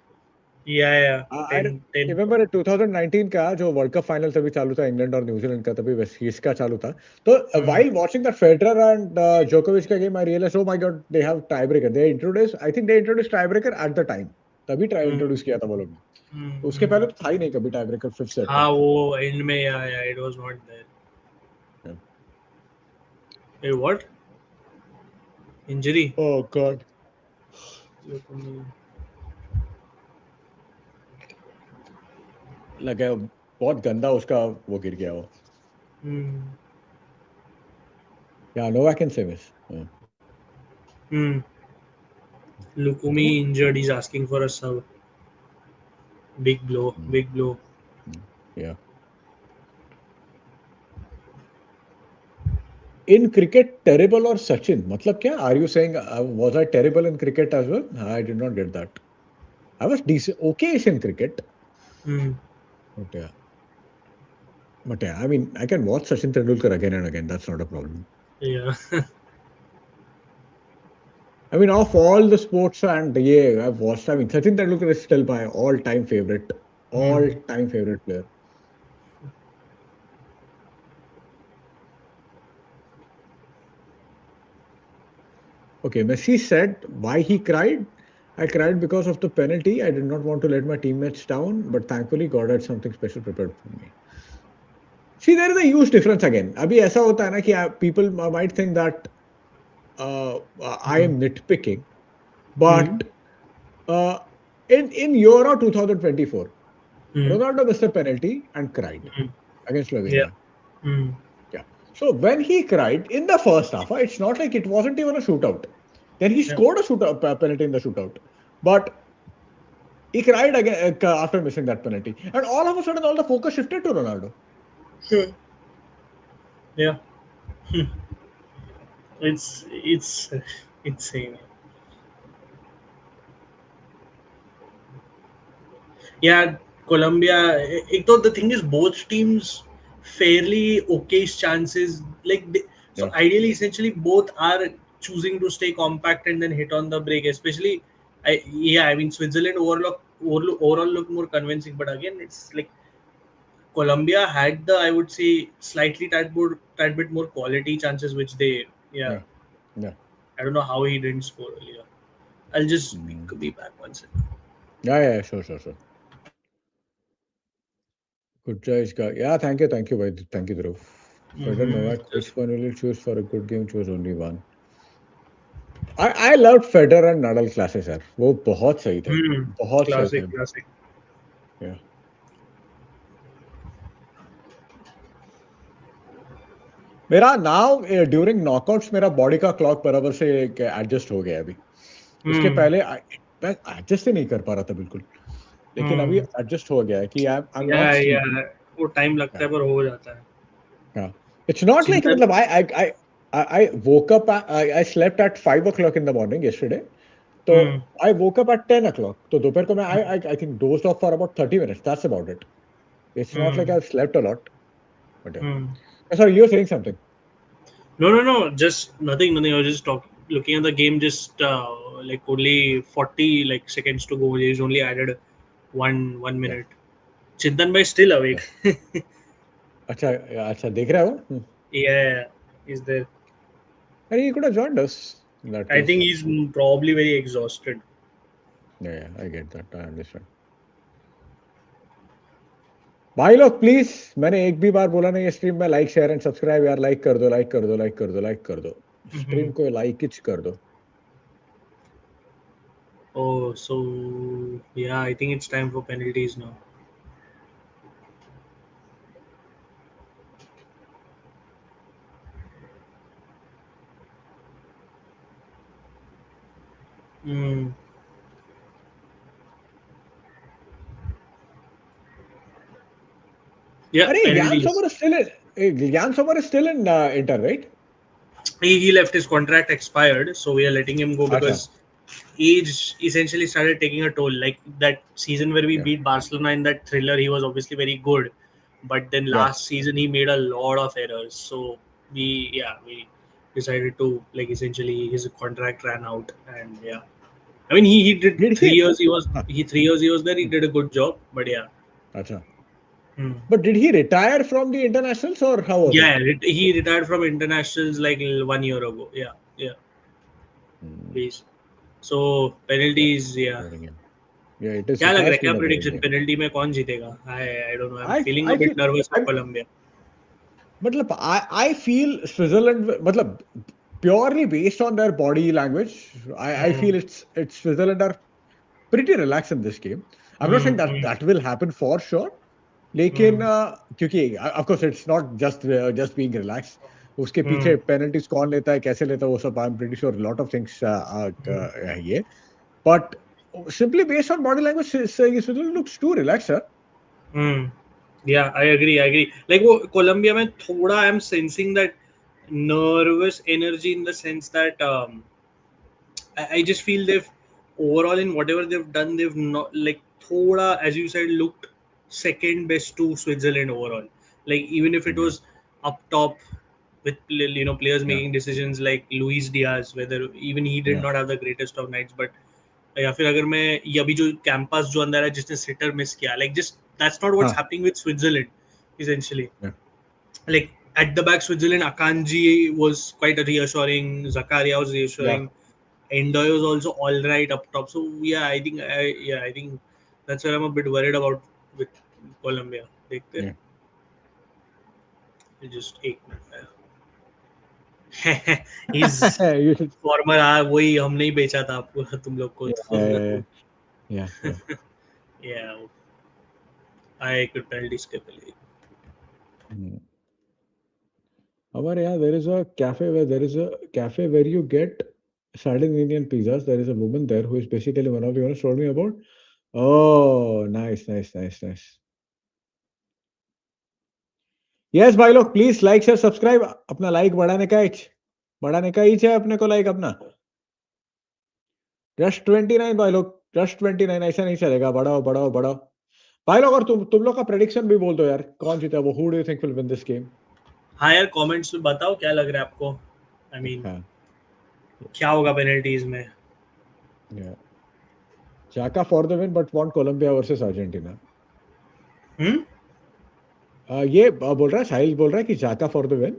B: Yeah,
A: I
B: 10-10.
A: remember 2019 का जो वर्ल्ड कप फाइनल तभी चालू था इंग्लैंड और न्यूजीलैंड का तभी वेस्ट इंडीज का चालू था तो
B: Hmm.
A: while watching that Federer and Djokovic का game I realized oh my god they have tiebreaker they introduced I think they introduced tiebreaker at the time तभी ट्राई
B: Hmm.
A: इंट्रोड्यूस किया था वो लोग ने उसके
B: Hmm.
A: पहले तो था ही नहीं कभी टाइब्रेकर फिफ्थ सेट में.
B: हाँ वो एंड में या it was not there.
A: Yeah.
B: Hey, what? Injury?
A: Oh god. लगा बहुत गंदा उसका वो गिर गया वो.
B: Hmm.
A: Yeah, Novak and Semis. Yeah.
B: Hmm. Lukumi injured. He's asking for a sub. Big blow.
A: Mm,
B: Big blow.
A: mm, yeah. In cricket, terrible or Sachin? मतलब क्या? Are you saying was I terrible in cricket as well? I did not get that. I was decent, okay in cricket,
B: Hmm.
A: but yeah, but yeah. I mean, I can watch Sachin Tendulkar again and again. That's not a problem.
B: Yeah.
A: I mean, of all the sports and yeah, I've watched. I mean, Sachin Tendulkar is still my all-time favorite,
B: Hmm.
A: all-time favorite player. Okay, Messi said why he cried. I cried because of the penalty. I did not want to let my teammates down, but thankfully God had something special prepared for me. See, there is a huge difference again. अभी ऐसा होता है ना कि people might think that I
B: Hmm.
A: am nitpicking,
B: Hmm.
A: but uh, in Euro 2024,
B: Hmm.
A: Ronaldo missed a penalty and cried
B: Hmm.
A: against
B: Yeah.
A: Slovenia.
B: Hmm.
A: Yeah. So when he cried in the first half, it's not like it wasn't even a shootout. Then he
B: Yeah.
A: scored a penalty in the shootout, but he cried again after missing that penalty, and all of a sudden, all the focus shifted to Ronaldo.
B: Hmm. Yeah. Hmm. It's insane. Yeah, Colombia. The thing is, both teams fairly okay chances. So
A: Yeah,
B: ideally, essentially, both are choosing to stay compact and then hit on the break. Especially, I mean, Switzerland overall look more convincing. But again, it's like Colombia had the, I would say, slightly tad bit more quality chances, which they, yeah,
A: yeah, yeah,
B: I don't know how he didn't score earlier. I'll just
A: mm.
B: be back one second.
A: Yeah, sure, sure, sure. Good choice, guy. Yeah, thank you, bhai. Thank you, Dhruv. Federer
B: Mm-hmm.
A: Novak, which one will you choose for a good game? Choose only one. I loved Federer and Nadal classes यार, वो बहुत सही थे, बहुत सही थे.
B: Classic.
A: Yeah. मेरा now during knockouts मेरा बॉडी का क्लॉक बराबर से एडजस्ट हो गया है अभी. उसके
B: हम्म.
A: पहले मैं एडजस्ट ही नहीं कर पा रहा था बिल्कुल, लेकिन अभी
B: हम्म.
A: एडजस्ट हो गया है कि आई एम
B: या
A: नॉट
B: या
A: स्लीपिंग.
B: वो टाइम लगता है पर हो जाता है.
A: हाँ, it's not like
B: चिंतन.
A: मतलब I woke up I slept at 5 o'clock in the morning yesterday. So
B: hmm.
A: I woke up at 10 o'clock. So दोपहर को मैं I think dozed off for about 30 minutes. That's about it. It's not like
B: hmm.
A: I've slept a lot. But yeah.
B: Hmm.
A: Sorry, you were saying something.
B: No. Just nothing. I was just looking at the game. Just like only 40 like seconds to go. He's only added one
A: Yeah.
B: minute. Chintan bhai still awake.
A: Yeah. अच्छा अच्छा देख रहा हो?
B: Yeah, he's there.
A: अरे he could have joined us in that
B: I
A: case.
B: think he's probably very exhausted.
A: Yeah, I get that. I understand. भाई लोग please, मैंने एक भी बार बोला नहीं स्ट्रीम में लाइक शेयर एंड सब्सक्राइब यार. लाइक कर दो, लाइक कर दो, लाइक कर दो, लाइक कर दो.
B: Mm-hmm.
A: स्ट्रीम को लाइक ही कर दो.
B: Oh, so yeah, I think it's time for penalties now. Mm. Yeah,
A: अरे ज्ञान
B: penalties.
A: सोमर स्टिल ज्ञान Somer is still in Inter, right?
B: He left, his contract expired, so we are letting him go
A: अच्छा.
B: because age essentially started taking a toll. Like that season where we
A: Yeah.
B: beat Barcelona in that thriller, he was obviously very good, but then
A: Yeah.
B: last season he made a lot of errors. So we decided to like essentially his contract ran out, and yeah, I mean he did
A: Did
B: three
A: he?
B: years. He was
A: हाँ,
B: he 3 years he was there. He did a good job, but yeah.
A: अच्छा.
B: Hmm.
A: But did he retire from the internationals or how was
B: Yeah,
A: it?
B: he retired from internationals like 1 year ago. Yeah, yeah,
A: Hmm.
B: please. So
A: Yeah.
B: penalties, yeah.
A: Boring game. Yeah, it is.
B: क्या
A: It
B: लग रहा
A: has
B: है, क्या
A: been a boring
B: prediction
A: game.
B: Penalty में कौन जीतेगा? I don't know, I am
A: I
B: feeling
A: I
B: a bit
A: feel
B: nervous for
A: I
B: Colombia.
A: मतलब I feel Switzerland मतलब purely based on their body language. I feel it's Switzerland are pretty relaxed in this game. I'm not saying that that will happen for sure. लेकिन क्योंकि of course it's not just being relaxed. उसके पीछे penalties कौन लेता है, कैसे लेता है, वो सब I am pretty sure lot of things ये. But simply based on body language, Switzerland looks too relaxed, sir.
B: या आई एग्री लाइक वो कोलंबिया में थोड़ा I am sensing that nervous energy in the sense that I just feel they've overall in whatever they've done, they've not like thoda, as you said, looked second best to Switzerland overall. Like even if it
A: Yeah,
B: was up top with players
A: yeah,
B: making decisions like Luis Diaz, whether even he did
A: yeah.
B: not have the greatest of nights, but या फिर अगर मैं ये अभी जो campus जो अंदर है जिसने सिटर मिस किया, like just that's not what's
A: हाँ,
B: happening with Switzerland essentially.
A: yeah,
B: Like at the back, Switzerland, Akanji was quite reassuring. Zakaria was
A: yeah,
B: reassuring. Endoy was also all right up top. So yeah, I think that's where I'm a bit worried about with Colombia. देखते हैं.
A: yeah.
B: Just एक minute. He's
A: You should,
B: former. वही हमने ही बेचा था आपको तुम लोग को
A: yeah,
B: तो.
A: yeah, yeah.
B: Yeah, I could penalty skip a league.
A: Hmm. हमारे यहाँ there is a cafe where you get Sardine Indian pizzas. There is a woman there who is basically one of the owners told me about. Oh, nice, nice, nice, nice. Yes भाई लोग please like share subscribe. अपना like बढ़ाने का etch है अपने को like अपना. Just 29 भाई लोग, जस्ट 29. ऐसा नहीं चलेगा, बढ़ाओ बढ़ाओ बढ़ाओ भाई लोग. और तुम लोग का प्रेडिक्शन भी बोल दो यार, कौन जीता वो. Who do you think will win this game?
B: हाँ यार, कमेंट्स में बताओ क्या लग रहा है आपको. आई मीन
A: हाँ,
B: क्या होगा पेनल्टीज में.
A: जाका for the win but want Colombia versus Argentina.
B: Hmm.
A: ये बोल रहा है, साहिल बोल रहा है कि जाका फॉर द विन.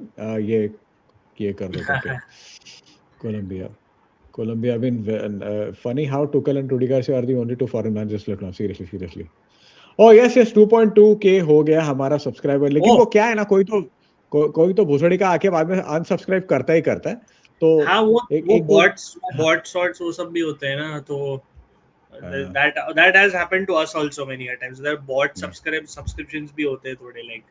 A: ये कर दो करके. Colombia. Colombia, I mean, funny how Tuchel and Rudy Garcia are the only two foreign managers left now. Seriously, seriously. Oh yes, yes, 2.2K हो गया हमारा सब्सक्राइबर. लेकिन वो क्या है ना, कोई तो भोसड़ी का आके बाद में अनसब्सक्राइब करता ही करता है. तो
B: हाँ वो
A: एक
B: वो
A: एक दो
B: बॉट शॉट्स वो सब भी होते हैं ना, तो
A: हाँ,
B: that has happened to us also many a times. There bought
A: yeah,
B: subscriptions भी होते हैं थोड़े, like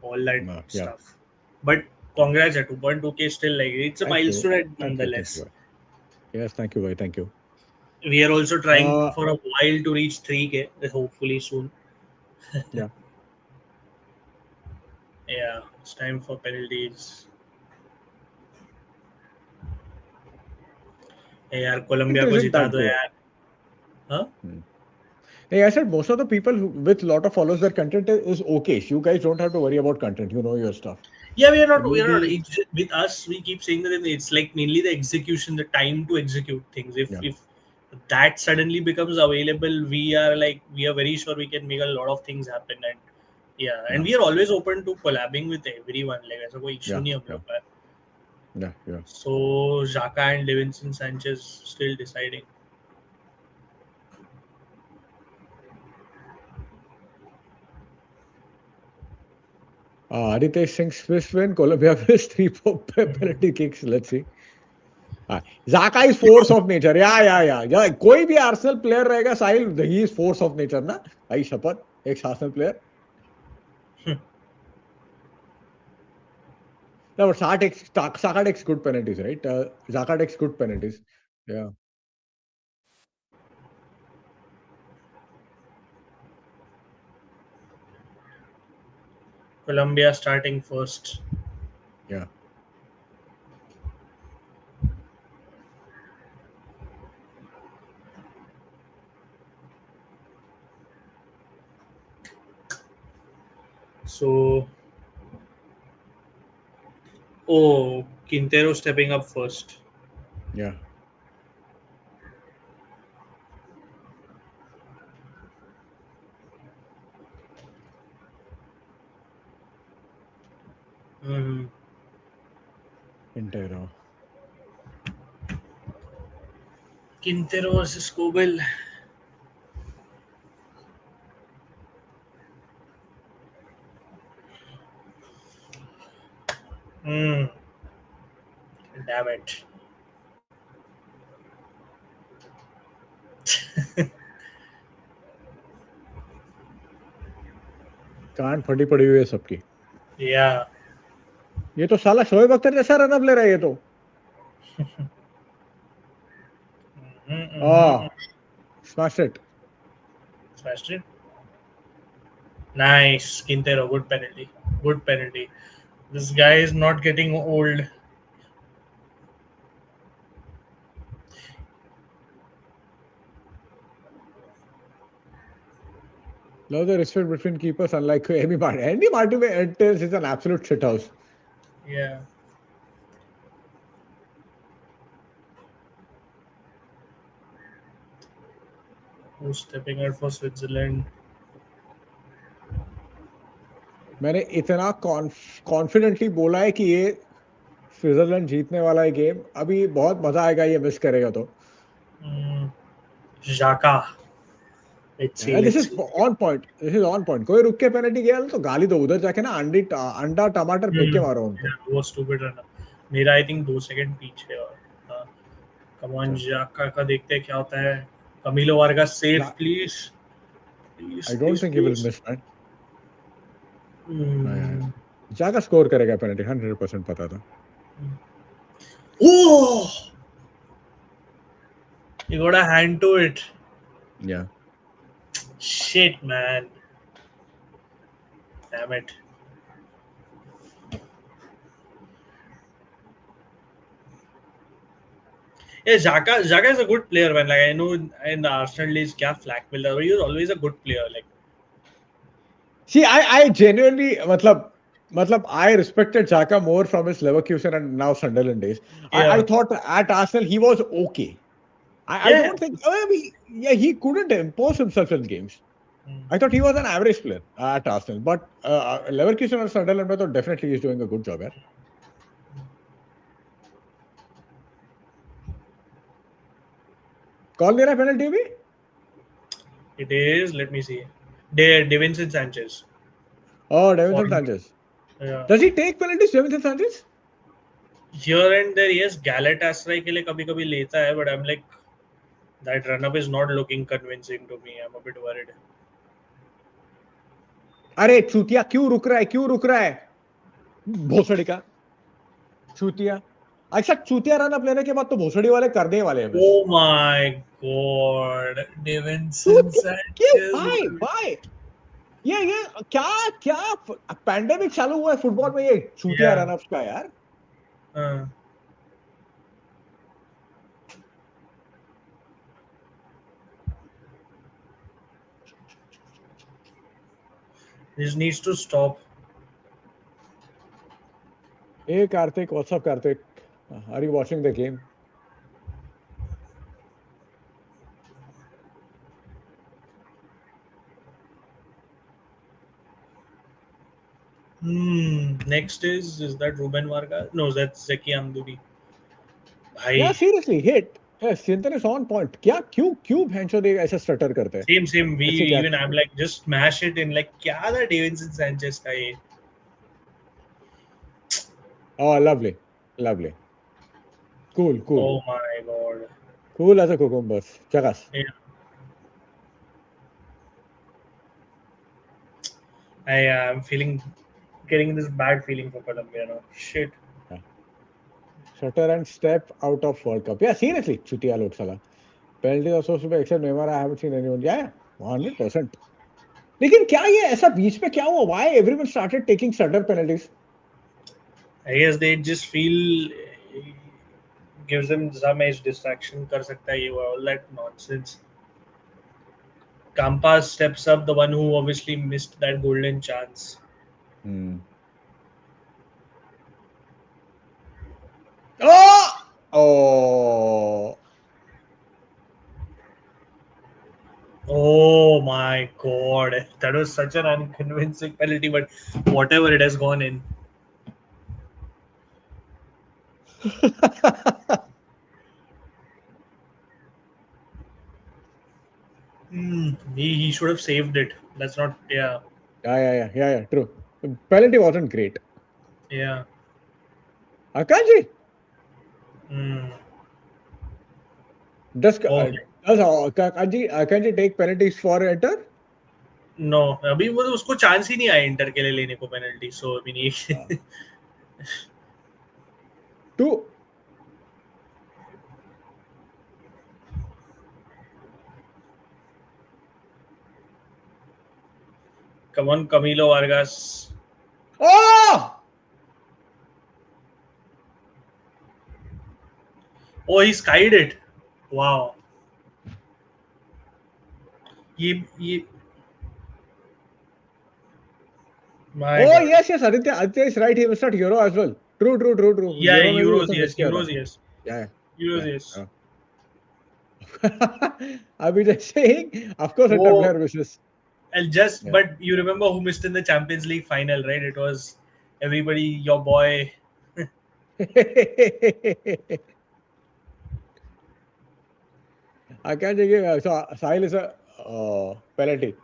B: all that
A: yeah.
B: stuff. But congrats at 2.2k still, like it's a
A: Thank you,
B: milestone
A: thank
B: nonetheless.
A: you. Yes, thank you, bhai. Thank you.
B: We are also trying
A: Uh,
B: for a while to reach 3k, hopefully soon.
A: yeah.
B: Yeah, it's time for penalties. Hey, यार
A: It
B: Colombia को
A: isn't
B: जिता
A: that
B: दो
A: good.
B: यार. हाँ.
A: Hmm. Hey, I said most of the people with lot of followers, their content is okay. You guys don't have to worry about content. You know your stuff.
B: Yeah, we are not. We
A: You
B: are not.
A: be
B: With us, we keep saying that it's like mainly the execution, the time to execute things.
A: yeah,
B: If that suddenly becomes available, we are very sure we can make a lot of things happen. And yeah, and
A: yeah,
B: we are always open to collabing with everyone. Like ऐसा कोई issue
A: yeah,
B: नहीं हम
A: yeah,
B: लोग का.
A: yeah, yeah.
B: So Xhaka and Davinson Sanchez still deciding.
A: Ritesh Singh Swiss win. Colombia with three penalty kicks. Let's see. Zaka is force of nature. Yeah. कोई भी Arsenal player रहेगा साहिल, he is force of nature ना. भाई शपथ, एक Arsenal player. No, but Saka takes good penalties, right? Zaka takes good penalties. Yeah.
B: Colombia starting first.
A: Yeah.
B: So oh, Quintero stepping up first.
A: Yeah.
B: Mm-hmm.
A: Intero.
B: Quintero versus Kobel. Hmm. Damn it.
A: कान फटी पड़ी हुई है सबकी.
B: Yeah.
A: ये तो साला शोएब अख्तर जैसा run up ले रहा है ये तो.
B: Mm-hmm.
A: Smash it.
B: Smashed it. Nice. Quintero, good penalty. Good penalty. This guy is not getting old.
A: Love the respect between keepers, unlike Amy Martin. Andy Martin is an absolute shithouse.
B: Yeah. Who's stepping out for Switzerland?
A: मैंने इतना confidently बोला है कि ये Switzerland जीतने वाला है game. अभी बहुत मजा आएगा ये मिस करेगा तो.
B: Mm, Xhaka. Let's see.
A: This
B: Let's
A: is
B: see.
A: On point. This is on point. कोई रुक के पेनल्टी गया तो गाली दो. उधर जाके ना अंडा टमाटर फेंक के मारो उनको.
B: Yeah, वो stupid रन. मेरा आई थिंक 2 सेकंड पीछे और कम ऑन Xhaka का देखते हैं क्या होता है. Camilo Vargas safe, please.
A: I
B: Please,
A: don't
B: please,
A: think he will
B: please.
A: Miss man.
B: Hmm.
A: जाका स्कोर करेगा पेनल्टी 100% पता था.
B: Oh! You got a hand to it.
A: या
B: Shit, man. Damn it. Yeah, Xhaka is a good player, man. Like I know in the Arsenal days, क्या flag मिल रहा, but he was always a good player. Like
A: C I genuinely मतलब I respected Xhaka more from his Leverkusen and now Sunderland days. I
B: yeah,
A: thought at Arsenal he was okay. I
B: yeah.
A: don't think he couldn't impose himself in games.
B: Hmm.
A: I thought he was an average player at Arsenal, but Leverkusen or Sunderland में तो definitely he's doing a good job यार. कौन ले रहा है penalty अभी?
B: It is. Let me see. Davinson Sanchez.
A: Oh,
B: For
A: Davinson Sanchez.
B: yeah.
A: Does he take penalties, Davinson Sanchez?
B: Here and there, yes, Galatasaray के लिए कभी कभी लेता है, but I'm like that run up is not looking convincing to me. I'm a bit worried.
A: अरे चूतिया क्यों रुक रहा है, क्यों रुक रहा है भोसड़ी का चूतिया। अच्छा चूतिया रन अप लेने के बाद तो भोसड़ी वाले करने ही वाले हैं miss.
B: Oh my God, Davinson
A: चूतिया क्यों,
B: Sanchez.
A: भाई भाई, ये क्या क्या पैंडेमिक चालू हुआ है फुटबॉल में, ये चूतिया
B: Yeah.
A: रन अप्स का यार।
B: Uh, this needs to stop.
A: Hey Karthik, what's up Karthik? Are you watching the game?
B: Next is that Ruben Vargas? No, that's Zeki Amduri.
A: Yeah,
B: भाई
A: seriously, hit. Yes, Chintan is on point. क्या क्यों क्यों भैंसो दे ऐसे stutter करते हैं?
B: same. We
A: ऐसे क्या?
B: even I'm like just smash it in like क्या था Davinson Sanchez का ये?
A: Oh, lovely, lovely. Cool, cool.
B: Oh my God.
A: Cool as a cucumber. Chagas.
B: Yeah. I'm feeling getting this bad feeling for Colombia now. Shit.
A: Yeah. Shutter and step out of World Cup. Yeah, seriously, Chutia looks sala. Penalty was supposed to be except Neymar. I haven't seen anyone. Yeah, 100%. लेकिन क्या ये ऐसा बीच में क्या हुआ? Why everyone started taking shutter penalties?
B: I guess they just feel gives them some edge distraction कर सकता है ये वो all that nonsense. Campas steps up, the one who obviously missed that golden chance.
A: Hmm. Oh! Oh!
B: Oh my God, that was such an unconvincing penalty, but whatever, it has gone in. He should have saved it. That's not, yeah.
A: Yeah. True. The penalty wasn't great.
B: Yeah.
A: Akanji,
B: Hmm.
A: does
B: Oh,
A: Akanji take penalties for enter?
B: No अभी वो उसको chance ही नहीं आया inter के लिए लेने को penalty so I mean ये
A: Two.
B: Come on Camilo Vargas
A: Oh!
B: Oh he skied it wow ये my
A: Oh,
B: god
A: yes. Aditya is right. He missed out Euro as well. True.
B: या
A: Euro में भी
B: euros
A: उसने miss
B: yes
A: किया था.
B: Euros yes
A: Yeah.
B: Euros
A: Yeah.
B: Yes
A: yeah. I'll be just saying, of course,
B: वो
A: enter player wishes.
B: and just
A: Yeah.
B: but you remember who missed in the Champions League final, right? It was everybody, your boy.
A: I can't give so Sahil is a penalty.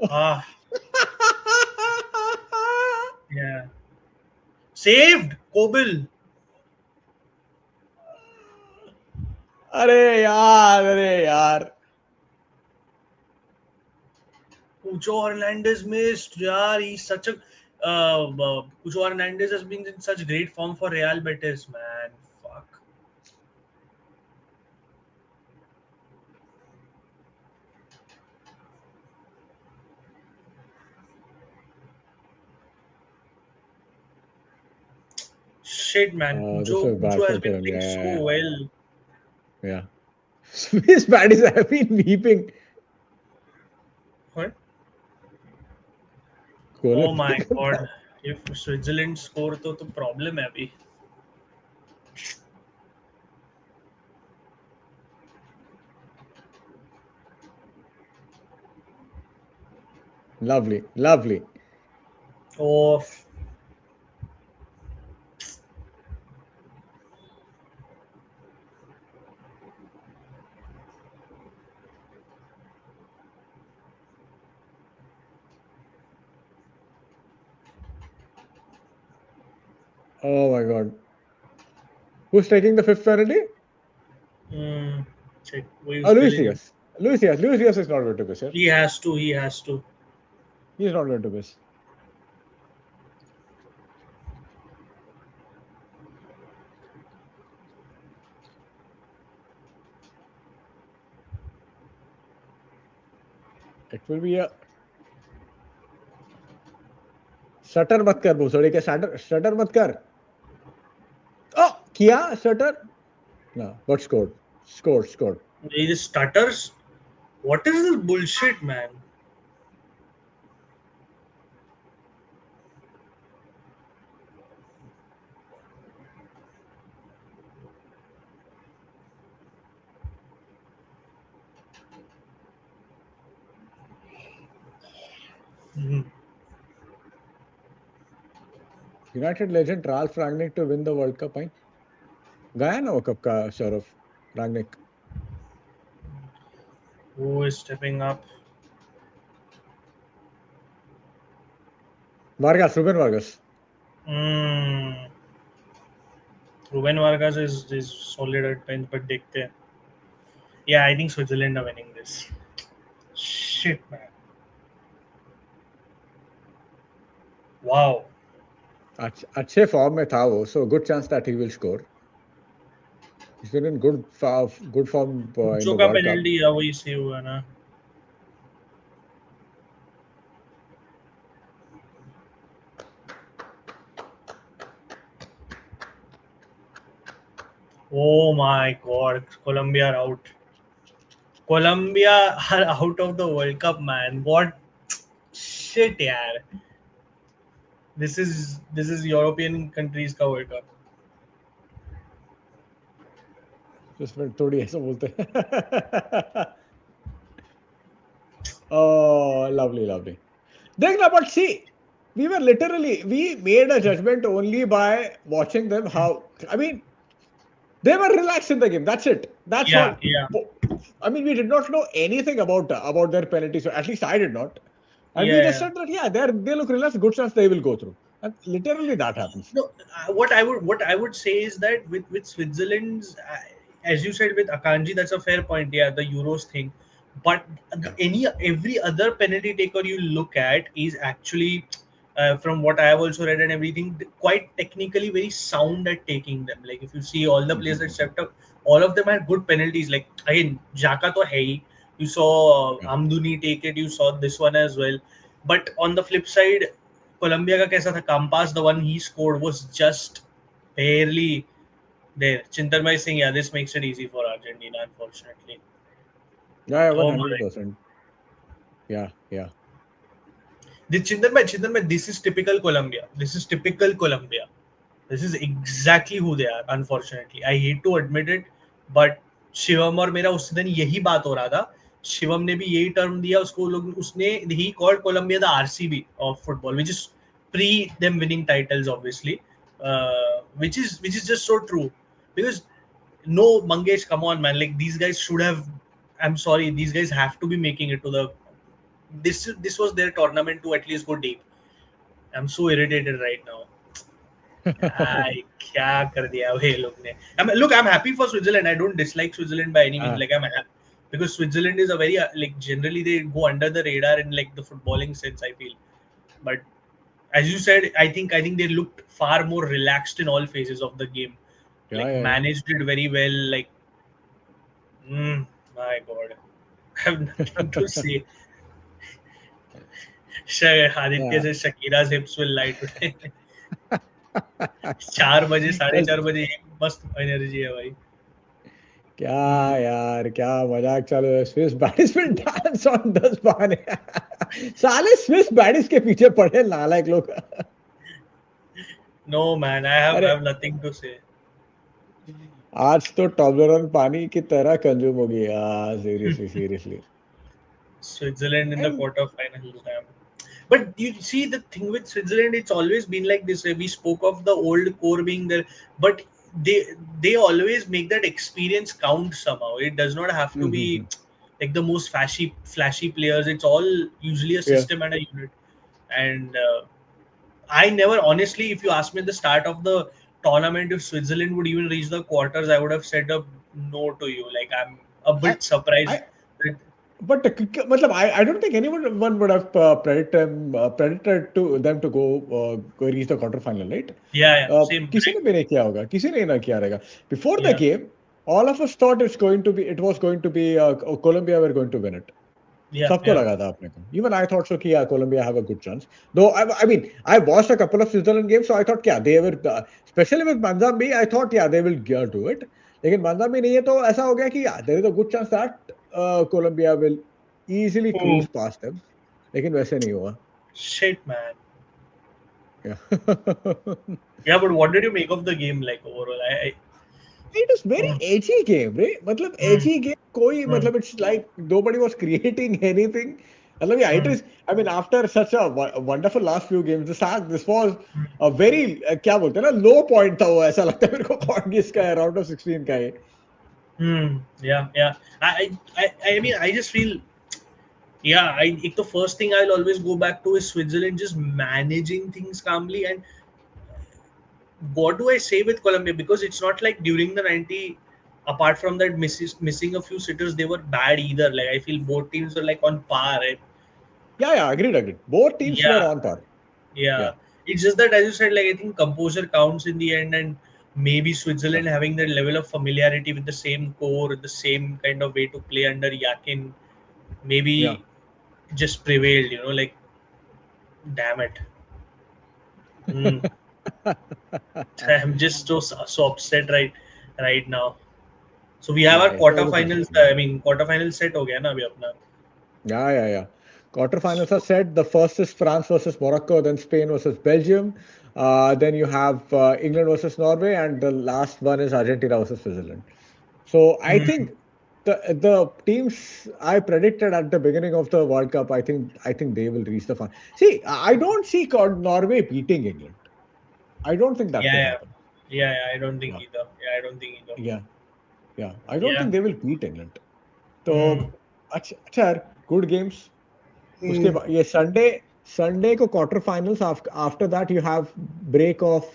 B: Ah, yeah, saved Kobil.
A: अरे यार
B: Pucho Hernandez missed. Yeah, he's such a Pucho Hernandez has been in such great form for Real Betis, man. Fuck. Shit, man.
A: This was bad
B: Pucho has
A: for
B: been
A: Colombia.
B: playing so well.
A: Yeah. His baddies have been weeping.
B: What? Oh
A: Colombia.
B: my god. If Switzerland score तो problem है अभी.
A: Lovely.
B: Oh,
A: Oh my God. Who's taking the fifth penalty?
B: Mm, check.
A: Oh,
B: Who's
A: Luis
B: filling in?
A: Diaz. Luis Diaz. Luis Diaz is not going to miss here.
B: He has to. He has to.
A: He's not going to miss. It will be a shutter मत कर भूसड़ी के shutter shutter मत कर oh किया shutter no but scored
B: He just stutters. What is this bullshit, man? Mhm.
A: United legend Ralph Rangnick to win the World Cup भाई गया ना वो कप का Saurav Rangnick
B: Who is stepping up?
A: Ruben Vargas
B: Mm. Ruben Vargas is solid at times, but देखते हैं. Yeah, I think Switzerland are winning this. Shit, man. Wow.
A: अच्छे form में था वो so good chance that he will score he's been in good form in
B: बच्चों
A: the
B: का
A: World Cup
B: penalty है वही सेव हुआ ना. Oh my God, Colombia are out. Colombia are out of the World Cup, man. What shit, yaar. This is European countries का World Cup.
A: जिसमें थोड़ी ऐसा बोलते हैं oh lovely देखना but see we made a judgment only by watching them how I mean they were relaxed in the game that's it that's all
B: Yeah, yeah,
A: I mean we did not know anything about their penalties so at least I did not and we
B: yeah,
A: just
B: yeah.
A: said that yeah they look relaxed good chance they will go through and literally that happens
B: No, what I would say is that with Switzerland's, as you said with Akanji, that's a fair point. Yeah, the Euros thing, but
A: yeah
B: every other penalty taker you look at is actually, from what I have also read and everything, quite technically very sound at taking them. Like if you see all the players that stepped up, all of them had good penalties. Like again, Jaka to hai. You saw
A: yeah
B: Amduni take it. You saw this one as well. But on the flip side, Colombia का कैसा था Campas, the one he scored was just barely there. Chintanmay Singh, yeah, this makes it easy for Argentina, unfortunately.
A: yeah
B: Oh my.
A: 100% yeah
B: Chintanmay, this is typical Colombia. This is typical Colombia. This is exactly who they are, unfortunately. I hate to admit it, but Shivam और मेरा उस दिन यही बात हो रहा था. शिवम ने भी यही टर्म दिया उसको लोग उसने he called Colombia the RCB of football, which is pre them winning titles, obviously, which is just so true because no Mangesh, come on man, like these guys should have. I'm sorry, these guys have to be making it to the. This was their tournament to at least go deep. I'm so irritated right now. आई क्या कर दिया वो ये लोग ने. Look, I'm happy for Switzerland. I don't dislike Switzerland by any means.
A: uh,
B: Like I'm happy because Switzerland is a very like generally they go under the radar in like the footballing sense. I feel, but as you said, I think they looked far more relaxed in all phases of the game. Like
A: yeah
B: managed it very well. Like, my God, I have nothing to say. Aditya
A: yeah
B: says Shakira's hips will lie today. 4 बजे, साढ़े
A: Well,
B: चार बजे एक मस्त energy है भाई.
A: क्या यार क्या मजाक चालू है स्विस बैडिस विल डांस ऑन 10 बहाने साले स्विस बैडिस के पीछे पड़े नालायक लोग
B: No, man, I have
A: अरे
B: I have nothing to say.
A: आज तो टॉबलरन पानी की तरह कंज्यूम हो गई यार seriously
B: Switzerland in the
A: and
B: quarterfinals, damn. But you see the thing with Switzerland, it's always been like this. We spoke of the old core being there, but they always make that experience count somehow. It does not have to be like the most flashy players. It's all usually a
A: yeah
B: system and a unit. And I never, honestly, if you asked me at the start of the tournament if Switzerland would even reach the quarters, I would have said a no to you. Like, I'm a
A: I,
B: bit surprised
A: I,
B: that,
A: but matlab, I don't think anyone would have predicted to them to go reach the quarterfinal, right?
B: yeah, yeah, same,
A: किसी ने
B: correct.
A: भी नहीं किया होगा, किसी ने नहीं किया रहेगा. Before the
B: Yeah,
A: game, all of us thought it was going to be Colombia were going to win it.
B: yeah,
A: सबको
B: yeah,
A: लगा था अपने को. Even I thought so कि yeah, Colombia have a good chance. Though I mean I watched a couple of Switzerland games, so I thought yeah they were especially with Manzambi, I thought yeah they will do it. लेकिन Manzambi नहीं है तो ऐसा हो गया कि yeah there is a good chance that Colombia will easily
B: oh,
A: cruise past them. लेकिन वैसे नहीं हुआ.
B: shit, man.
A: Yeah.
B: Yeah, but what did you make of the game, like, overall?
A: It is very
B: Mm,
A: edgy game, right? मतलब
B: mm,
A: edgy game कोई
B: mm,
A: मतलब it's like nobody was creating anything. मतलब yeah, it
B: mm,
A: is. I mean, after such a wonderful last few games, this was
B: mm,
A: a very क्या बोलते हैं ना low point था वो ऐसा लगता है मेरे को कौन किसका है round of 16 का है.
B: yeah, yeah. I mean, I just feel, yeah, the first thing I'll always go back to is Switzerland just managing things calmly. And what do I say with Colombia? Because it's not like during the 90, apart from that missing a few sitters, they were bad either. Like, I feel both teams are like on par. Right?
A: Yeah, agreed. Both teams were
B: Yeah,
A: on par.
B: yeah.
A: Yeah,
B: It's just that, as you said, like, I think composure counts in the end, and maybe
A: yeah,
B: Switzerland having that level of familiarity with the same core, the same kind of way to play under Yakin,
A: yeah.
B: maybe just prevailed. Like, damn it. Mm. I'm just so upset right now. So we have
A: Yeah,
B: our
A: it was
B: quarterfinals. I
A: disappointing.
B: mean, quarterfinal set हो गया ना अभी अपना.
A: Yeah. Quarterfinals are set. The first is France versus Morocco, then Spain versus Belgium. Then you have England versus Norway, and the last one is Argentina versus Switzerland. So I
B: Mm.
A: think the teams I predicted at the beginning of the World Cup, I think they will reach the final. See, I don't see Norway beating England. I don't think that
B: Yeah,
A: can
B: yeah,
A: happen.
B: yeah, yeah. I don't think
A: Yeah,
B: either. Yeah, I don't think either.
A: yeah, yeah. I don't
B: Yeah.
A: think they will beat England.
B: Mm.
A: So अच्छा यार, good games. उसके
B: Mm.
A: बाद ये Sunday को quarter finals after that you have break off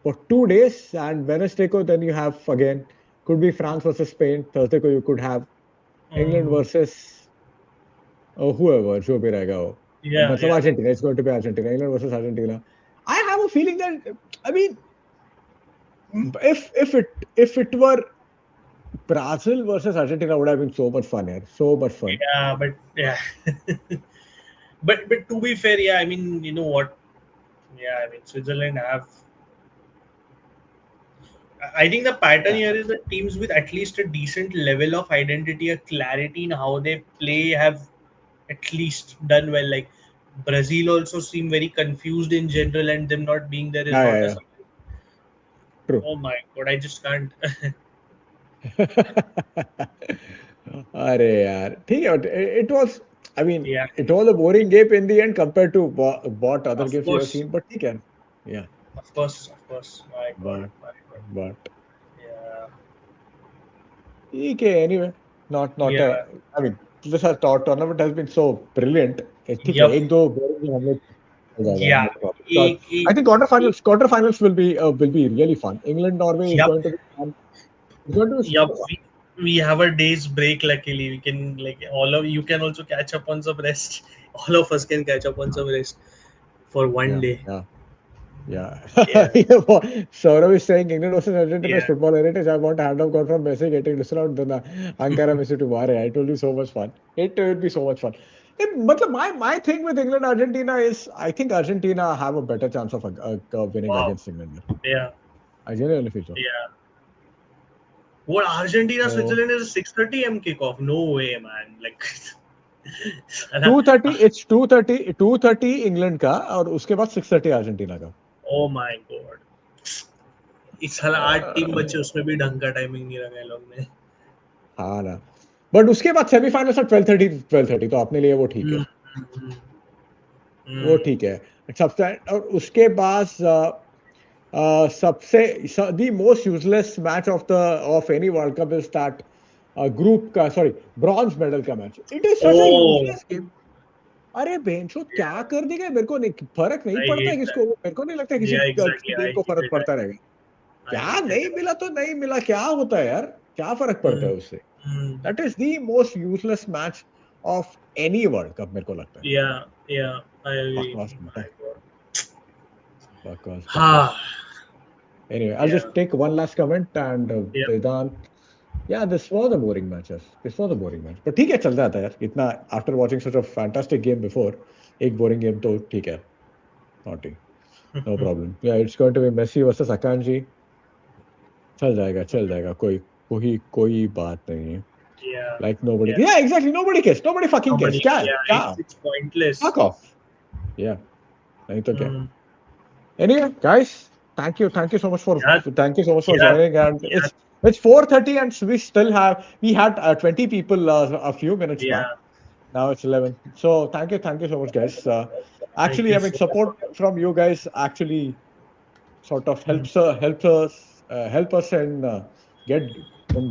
A: for 2 days and Wednesday को then you have again could be France versus Spain. Thursday को you could have England
B: Mm.
A: versus whoever जो भी रहेगा वो.
B: Yeah,
A: मतलब
B: yeah.
A: Argentina, it's going to be Argentina, England versus Argentina. I have a feeling that I mean
B: Mm.
A: if it were Brazil versus Argentina would have been so much fun, yeah. So much fun.
B: Yeah, but yeah. But to be fair, yeah. I mean, you know what? Yeah, I mean, Switzerland have. I think the pattern
A: Yeah.
B: here is that teams with at least a decent level of identity, a clarity in how they play, have at least done well. Like, Brazil also seem very confused in general, and them not being there is not a.
A: Yeah. True.
B: Oh my god, I just can't.
A: अरे यार ठीक है it was I mean
B: Yeah,
A: it was a boring game in the end compared to what other
B: of
A: games we have
B: course,
A: seen but ठीक है yeah
B: of course. My god,
A: but
B: my god.
A: but
B: Yeah,
A: ठीक है anyway not a
B: yeah,
A: I mean this has tournament has been so brilliant ठीक है
B: yep,
A: एक दो boring game हम लोग हो जाएगा
B: yeah.
A: no problem but
B: एक,
A: I think quarterfinals will be really fun. England Norway is
B: yep,
A: going to be fun. It's going to be
B: yep.
A: super fun.
B: We have a day's break. Luckily, we can, like, all of you can also catch up on some rest. All of us can catch up on some rest for one
A: Yeah,
B: day.
A: yeah. Yeah.
B: Yeah,
A: Saurav is saying England versus Argentina's
B: yeah,
A: football heritage. I want a hand of God from Messi getting disallowed. Then Ankara Messi to Mare. I told you so much fun. It would be so much fun. But my thing with England Argentina is I think Argentina have a better chance of winning
B: wow,
A: against England.
B: yeah,
A: I genuinely feel so.
B: yeah. What, Argentina
A: So
B: Switzerland is a 6:30 m kickoff? No way, man. Like,
A: 2:30 it's 2:30 England का और उसके बाद 6:30 Argentina का.
B: oh my god. इस साल 8 team बचे, उसमें भी ढंग का टाइमिंग नहीं रखा है लोग ने.
A: हाँ ना. बट उसके बाद सेमीफाइनल से 12:30 तो अपने लिए वो ठीक है.
B: हम्म, हम्म,
A: वो
B: हम्म.
A: ठीक है. सबसे और उसके बाद सबसे the most useless match of any World Cup is that group का sorry bronze medal का match. It is such a
B: Oh,
A: useless game. अरे बेंचो क्या कर देगा, मेरे को नहीं फर्क नहीं
B: I
A: पड़ता है
B: hate
A: किसको,
B: that.
A: मेरे को नहीं लगता किसी
B: Yeah, exactly.
A: टीम
B: I
A: को फर्क
B: hated that.
A: पड़ता रहेगा।
B: I
A: क्या
B: hated
A: नहीं
B: that.
A: मिला तो नहीं मिला, क्या होता है यार, क्या फर्क पड़ता है
B: Mm.
A: उससे।
B: Mm.
A: That is the most useless match of any world cup, मेरे को लगता है।
B: Yeah, yeah, I agree.
A: बकवास
B: My
A: बनता है,
B: God.
A: बकवास
B: Ha.
A: बकवास। Anyway, I'll
B: Yeah,
A: just take one last comment and
B: yeah,
A: Vedant, yeah, this was a boring match. Yes. This was a boring match. But ठीक है, चल जाता है यार। इतना after watching such a fantastic game before, एक boring game तो ठीक है, not no problem. Yeah, it's going to be Messi versus Akanji. चल जाएगा, कोई कोई कोई बात नहीं है।
B: yeah,
A: Like nobody,
B: yeah.
A: yeah, exactly, nobody cares, nobody fucking cares।
B: Nobody,
A: क्या है,
B: yeah,
A: क्या,
B: it's pointless.
A: fuck off। Yeah, नहीं तो क्या।
B: Mm.
A: Anyway, guys, thank you so much for
B: Yeah,
A: thank you so much for
B: yeah,
A: joining. And
B: yeah,
A: it's 4:30 and we had 20 people a few minutes back.
B: yeah.
A: Now it's 11. So thank you so much, guys.
B: Thank
A: Actually,
B: you
A: I mean,
B: so much for
A: support from you guys actually sort of
B: mm.
A: help us get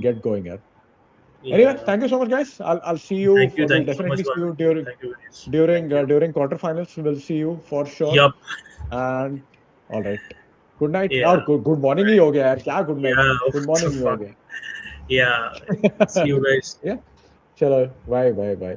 A: get going here. Anyway,
B: Yeah.
A: thank you so much, guys. I'll see you. We'll
B: Thank you so much
A: definitely see
B: for
A: you
B: thank you guys. Thank you.
A: during quarterfinals. We'll see you for sure.
B: Yup.
A: And all right. Good night, और
B: Yeah.
A: Good morning ही
B: Right.
A: हो गया यार, क्या good night,
B: Yeah.
A: Good
B: What the
A: morning ही हो
B: fuck?
A: गया।
B: Yeah. See you guys.
A: या चलो, बाय बाय बाय।